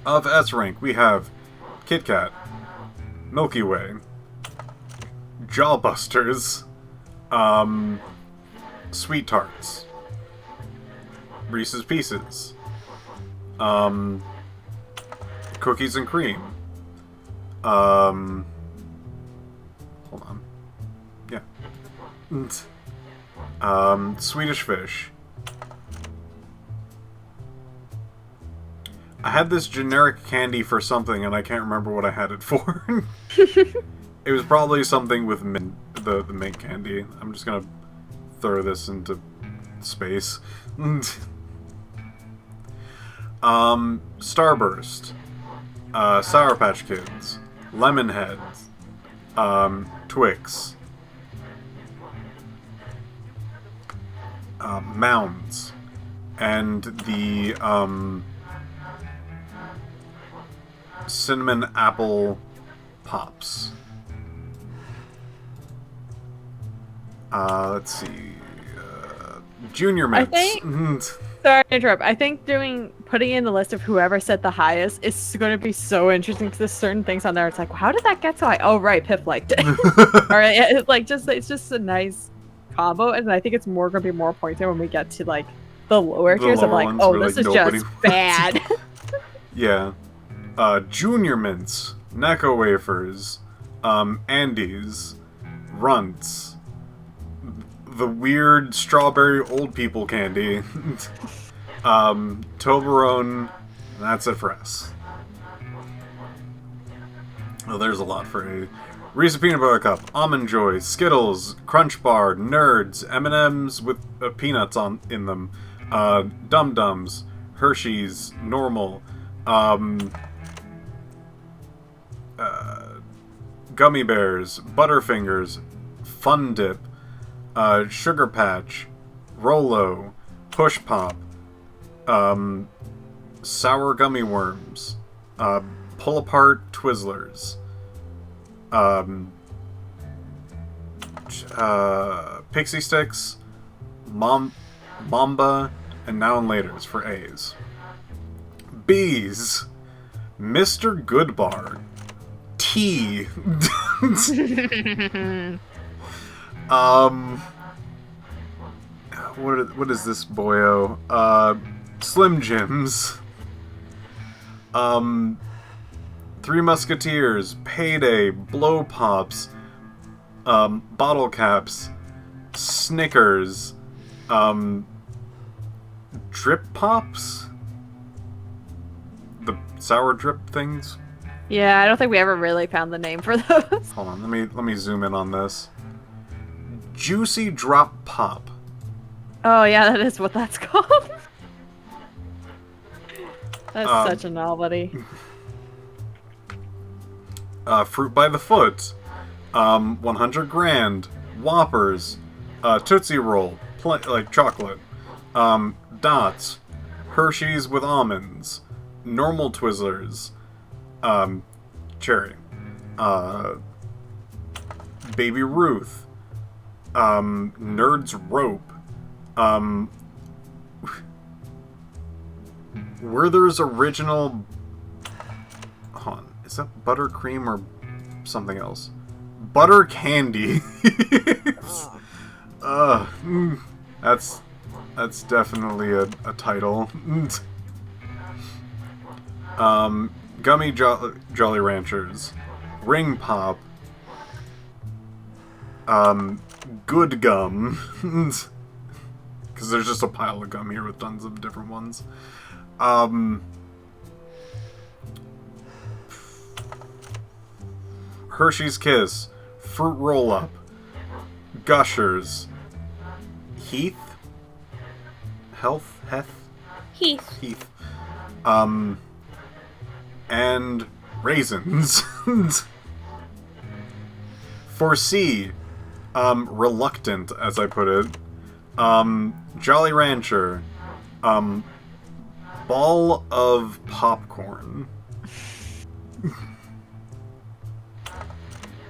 Of S rank, we have Kit Kat, Milky Way, Jawbusters, Sweet Tarts, Reese's Pieces, Cookies and Cream, hold on, yeah, Swedish Fish. I had this generic candy for something, and I can't remember what I had it for. It was probably something with the mint candy. I'm just gonna throw this into space. Starburst, Sour Patch Kids, Lemonhead, Twix, Mounds, and the Cinnamon Apple Pops. Let's see. Junior Mints. Sorry to interrupt. I think putting in the list of whoever set the highest is going to be so interesting because there's certain things on there. It's like, well, how did that get so high? Oh, right, Piph liked it. All right, it's like it's just a nice combo, and I think it's going to be more pointed when we get to like the lower tiers of like, oh, this is just bad. Yeah. Junior Mints, Necco Wafers, Andes, Runts, the weird strawberry old people candy, Toblerone, and that's it for us. Oh, there's a lot for A. Reese's Peanut Butter Cup, Almond Joy, Skittles, Crunch Bar, Nerds, M&M's with peanuts in them, Dum Dums, Hershey's, Normal, Gummy Bears, Butterfingers, Fun Dip, Sugar Patch, Rolo, Push Pop, Sour Gummy Worms, Pull Apart Twizzlers, Pixie Sticks, Mamba, and Now and Laters for A's. B's, Mr. Goodbar, T. What is this boyo? Slim Jims. Three Musketeers, Payday, Blow Pops, Bottle Caps, Snickers, Drip Pops? The sour drip things? Yeah, I don't think we ever really found the name for those. Hold on, let me zoom in on this. Juicy Drop Pop. Oh yeah, that is what that's called. That's such a novelty. Fruit by the Foot. 100 Grand. Whoppers. Tootsie Roll. Like chocolate. Dots. Hershey's with almonds. Normal Twizzlers. Cherry. Baby Ruth. Nerds Rope. Werther's Original... Hold on. Is that buttercream or something else? Butter candy. That's definitely a title. Gummy Jolly Ranchers, Ring Pop, Good Gum, because there's just a pile of gum here with tons of different ones. Hershey's Kiss, Fruit Roll-Up, Gushers, Heath, Heath. And Raisins. For C, Reluctant, as I put it, Jolly Rancher, Ball of Popcorn.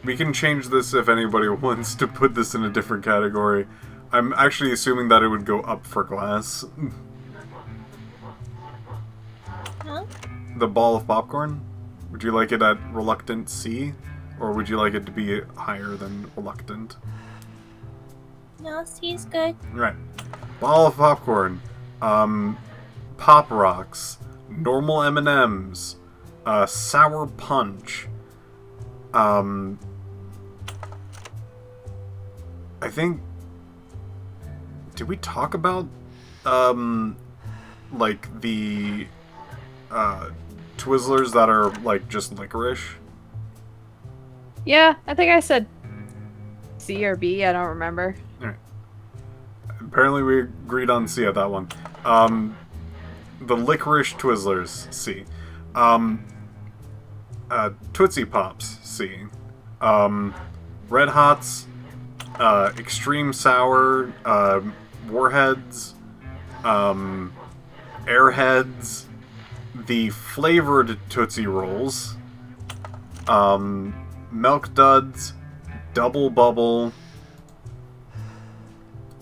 We can change this if anybody wants to put this in a different category. I'm actually assuming that it would go up for class. Huh? The Ball of Popcorn? Would you like it at Reluctant C? Or would you like it to be higher than Reluctant? No, C's good. Right. Ball of Popcorn. Pop Rocks. Normal M&M's. Sour Punch. I think... Did we talk about, like, the, Twizzlers that are, like, just licorice? Yeah, I think I said C or B, I don't remember. Alright. Apparently we agreed on C at that one. The licorice Twizzlers, C. Tootsie Pops, C. Red Hots, Extreme Sour, Warheads, Airheads, the flavored Tootsie Rolls, Milk Duds, Double Bubble,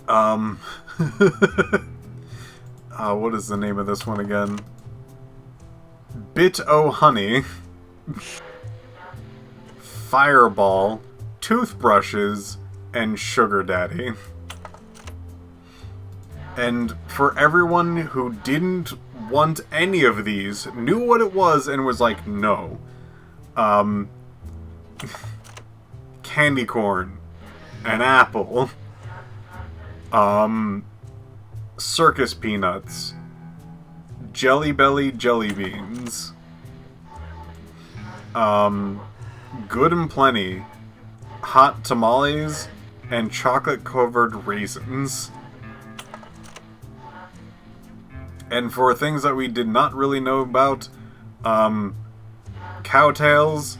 what is the name of this one again? Bit-O Honey, Fireball, Toothbrushes, and Sugar Daddy. And for everyone who didn't want any of these, knew what it was and was like, no. Candy corn, an apple, circus peanuts, Jelly Belly jelly beans, Good and Plenty, hot tamales, and chocolate-covered raisins. And for things that we did not really know about, Cowtails,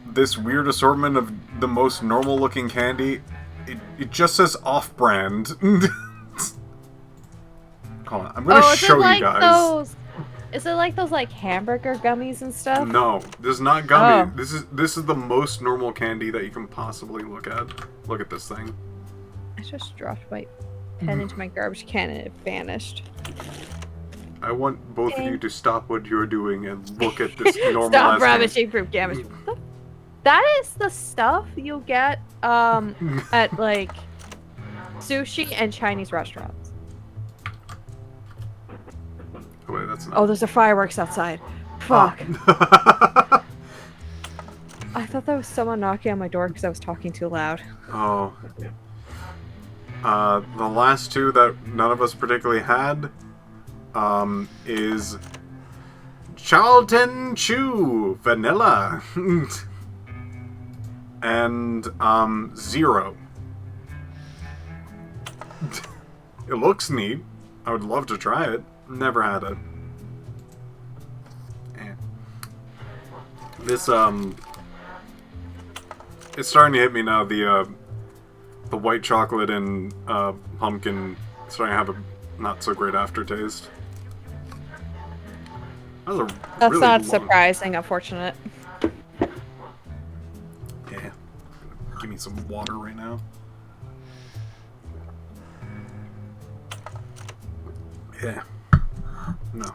this weird assortment of the most normal-looking candy, it just says off-brand. Hold on, I'm gonna show you guys. Is it like those like hamburger gummies and stuff? No, this is not gummy. Oh. This is the most normal candy that you can possibly look at. Look at this thing. I just dropped my pen into my garbage can and it vanished. I want both of you to stop what you're doing and look at this normal Stop ravaging fruit damage. That is the stuff you'll get at like sushi and Chinese restaurants. Oh, wait, that's not. Oh, there's a fireworks outside. Fuck. I thought there was someone knocking on my door because I was talking too loud. Oh. The last two that none of us particularly had is Charlton Chew Vanilla and Zero. It looks neat. I would love to try it. Never had it. This it's starting to hit me now. The white chocolate and pumpkin starting to have a not so great aftertaste. That's really not surprising, unfortunate. Yeah. Give me some water right now. Yeah. No.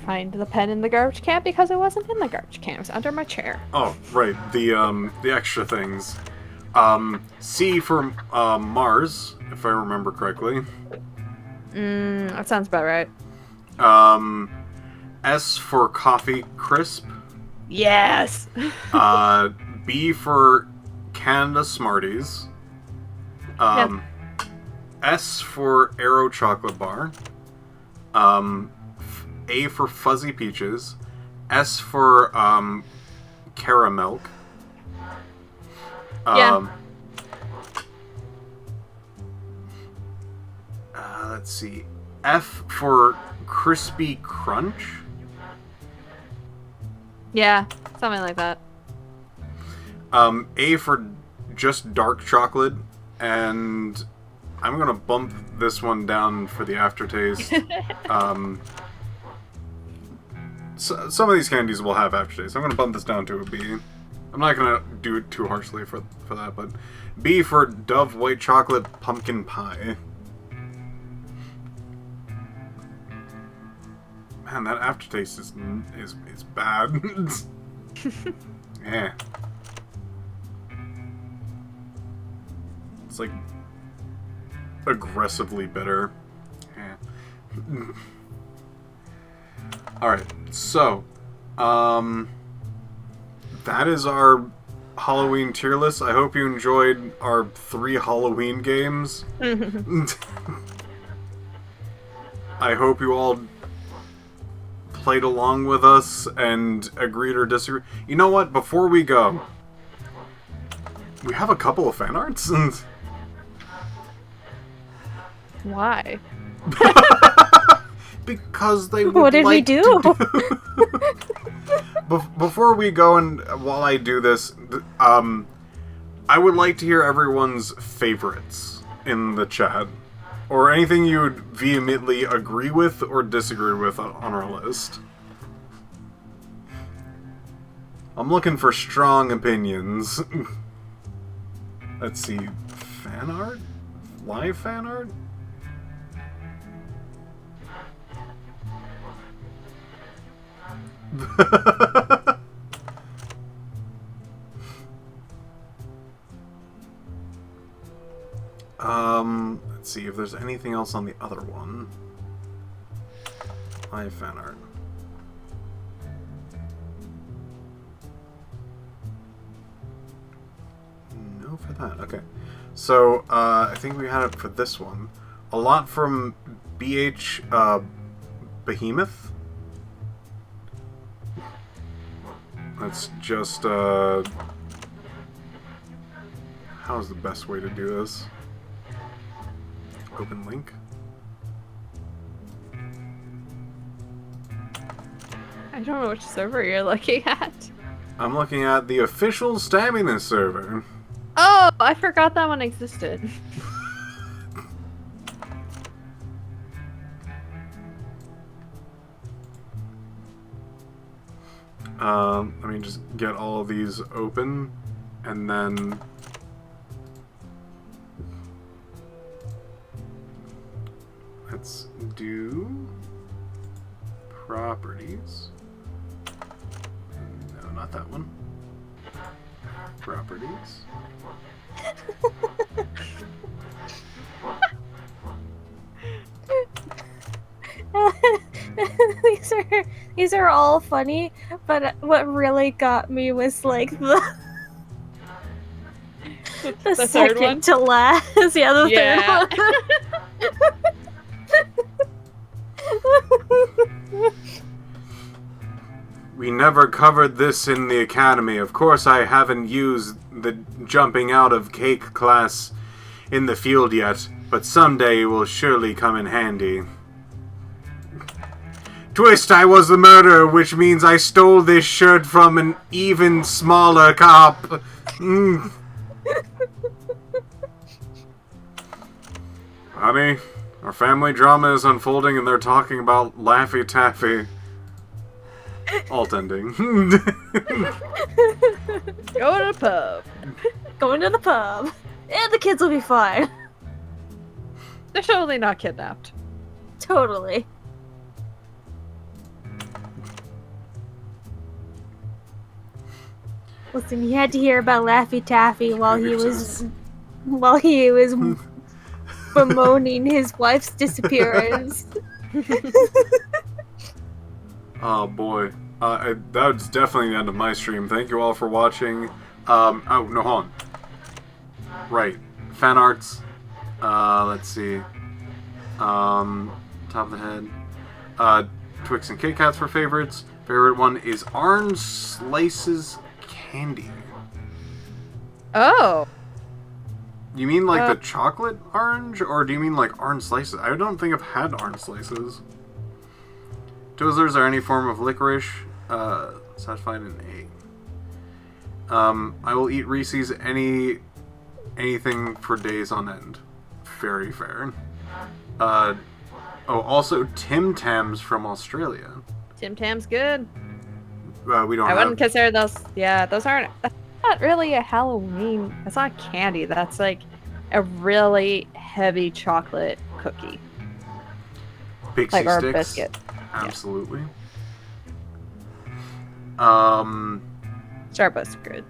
find the pen in the garbage can because it wasn't in the garbage can. It was under my chair. Oh, right. The extra things. C for Mars, if I remember correctly. That sounds about right. S for Coffee Crisp. Yes! B for Canada Smarties. S for Aero Chocolate Bar. A for Fuzzy Peaches. S for Caramel. Let's see. F for Crispy Crunch. Yeah, something like that. A for just dark chocolate, and I'm gonna bump this one down for the aftertaste. So, some of these candies will have aftertaste. I'm gonna bump this down to a B. I'm not gonna do it too harshly for that, but B for Dove White Chocolate Pumpkin Pie. Man, that aftertaste is bad. Yeah. It's like aggressively bitter. Yeah. Alright, so that is our Halloween tier list. I hope you enjoyed our 3 Halloween games. I hope you all played along with us and agreed or disagreed. You know what? Before we go, we have a couple of fan arts. Why? Because they would What did we like do? Before we go, and while I do this, I would like to hear everyone's favorites in the chat. Or anything you would vehemently agree with or disagree with on our list. I'm looking for strong opinions. Let's see. Fan art? Live fan art? Let's see if there's anything else on the other one. Live fan art. No for that. Okay. So, I think we had it for this one. A lot from BH Behemoth. Let's just, how's the best way to do this? Open link. I don't know which server you're looking at. I'm looking at the official Stamina server. Oh, I forgot that one existed. Let me just get all of these open, and then let's do properties. No, not that one. Properties. These are all funny, but what really got me was like the third second one? to last. Yeah, the Yeah. third one. We never covered this in the academy. Of course, I haven't used the jumping out of cake class in the field yet, but someday it will surely come in handy. Twist, I was the murderer, which means I stole this shirt from an even smaller cop. Honey, our family drama is unfolding and they're talking about Laffy Taffy. Alt ending. Go to the pub. Going to the pub. And the kids will be fine. They're totally not kidnapped. Totally. Listen, you had to hear about Laffy Taffy while he was bemoaning his wife's disappearance. Oh boy. That's definitely the end of my stream. Thank you all for watching. Oh, no, hold on. Right. Fan arts. Let's see. Top of the head. Twix and Kit Kats for favorites. Favorite one is Orange Slices Candy. Oh. You mean like the chocolate orange? Or do you mean like orange slices? I don't think I've had orange slices. Twizzlers are any form of licorice. Satisfied in A. I will eat Reese's anything for days on end. Very fair. Also Tim Tams from Australia. Tim Tam's good. We don't. I wouldn't consider those. Yeah, those aren't. That's not really a Halloween. That's not candy. That's like a really heavy chocolate cookie. Pixie like, or sticks. a biscuit. Absolutely. Starburst are good.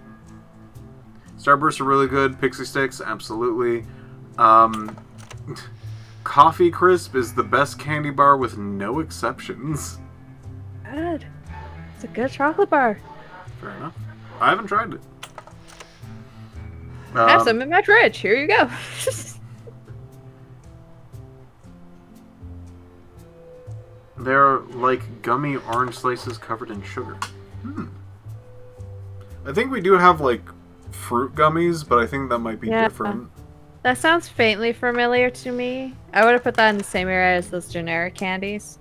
Starburst are really good. Pixie sticks, absolutely. Coffee Crisp is the best candy bar with no exceptions. Good. It's a good chocolate bar. Fair enough. I haven't tried it. I have some in my fridge. Here you go. They're like gummy orange slices covered in sugar. I think we do have like fruit gummies, but I think that might be different. That sounds faintly familiar to me. I would have put that in the same area as those generic candies.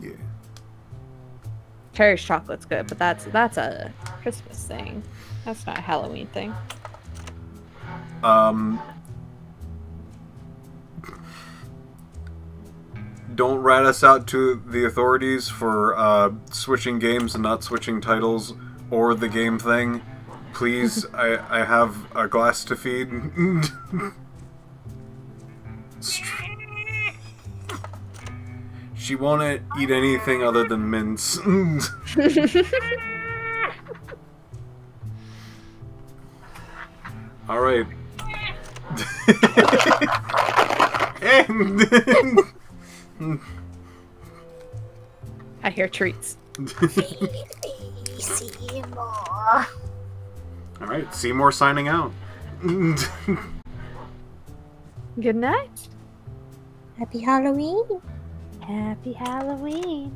Yeah. Cherry's chocolate's good, but that's a Christmas thing. That's not a Halloween thing. Don't rat us out to the authorities for switching games and not switching titles or the game thing. Please, I have a glass to feed. She won't eat anything other than mints. All right. I hear treats. Seymour. Alright, Seymour signing out. Good night. Happy Halloween. Happy Halloween.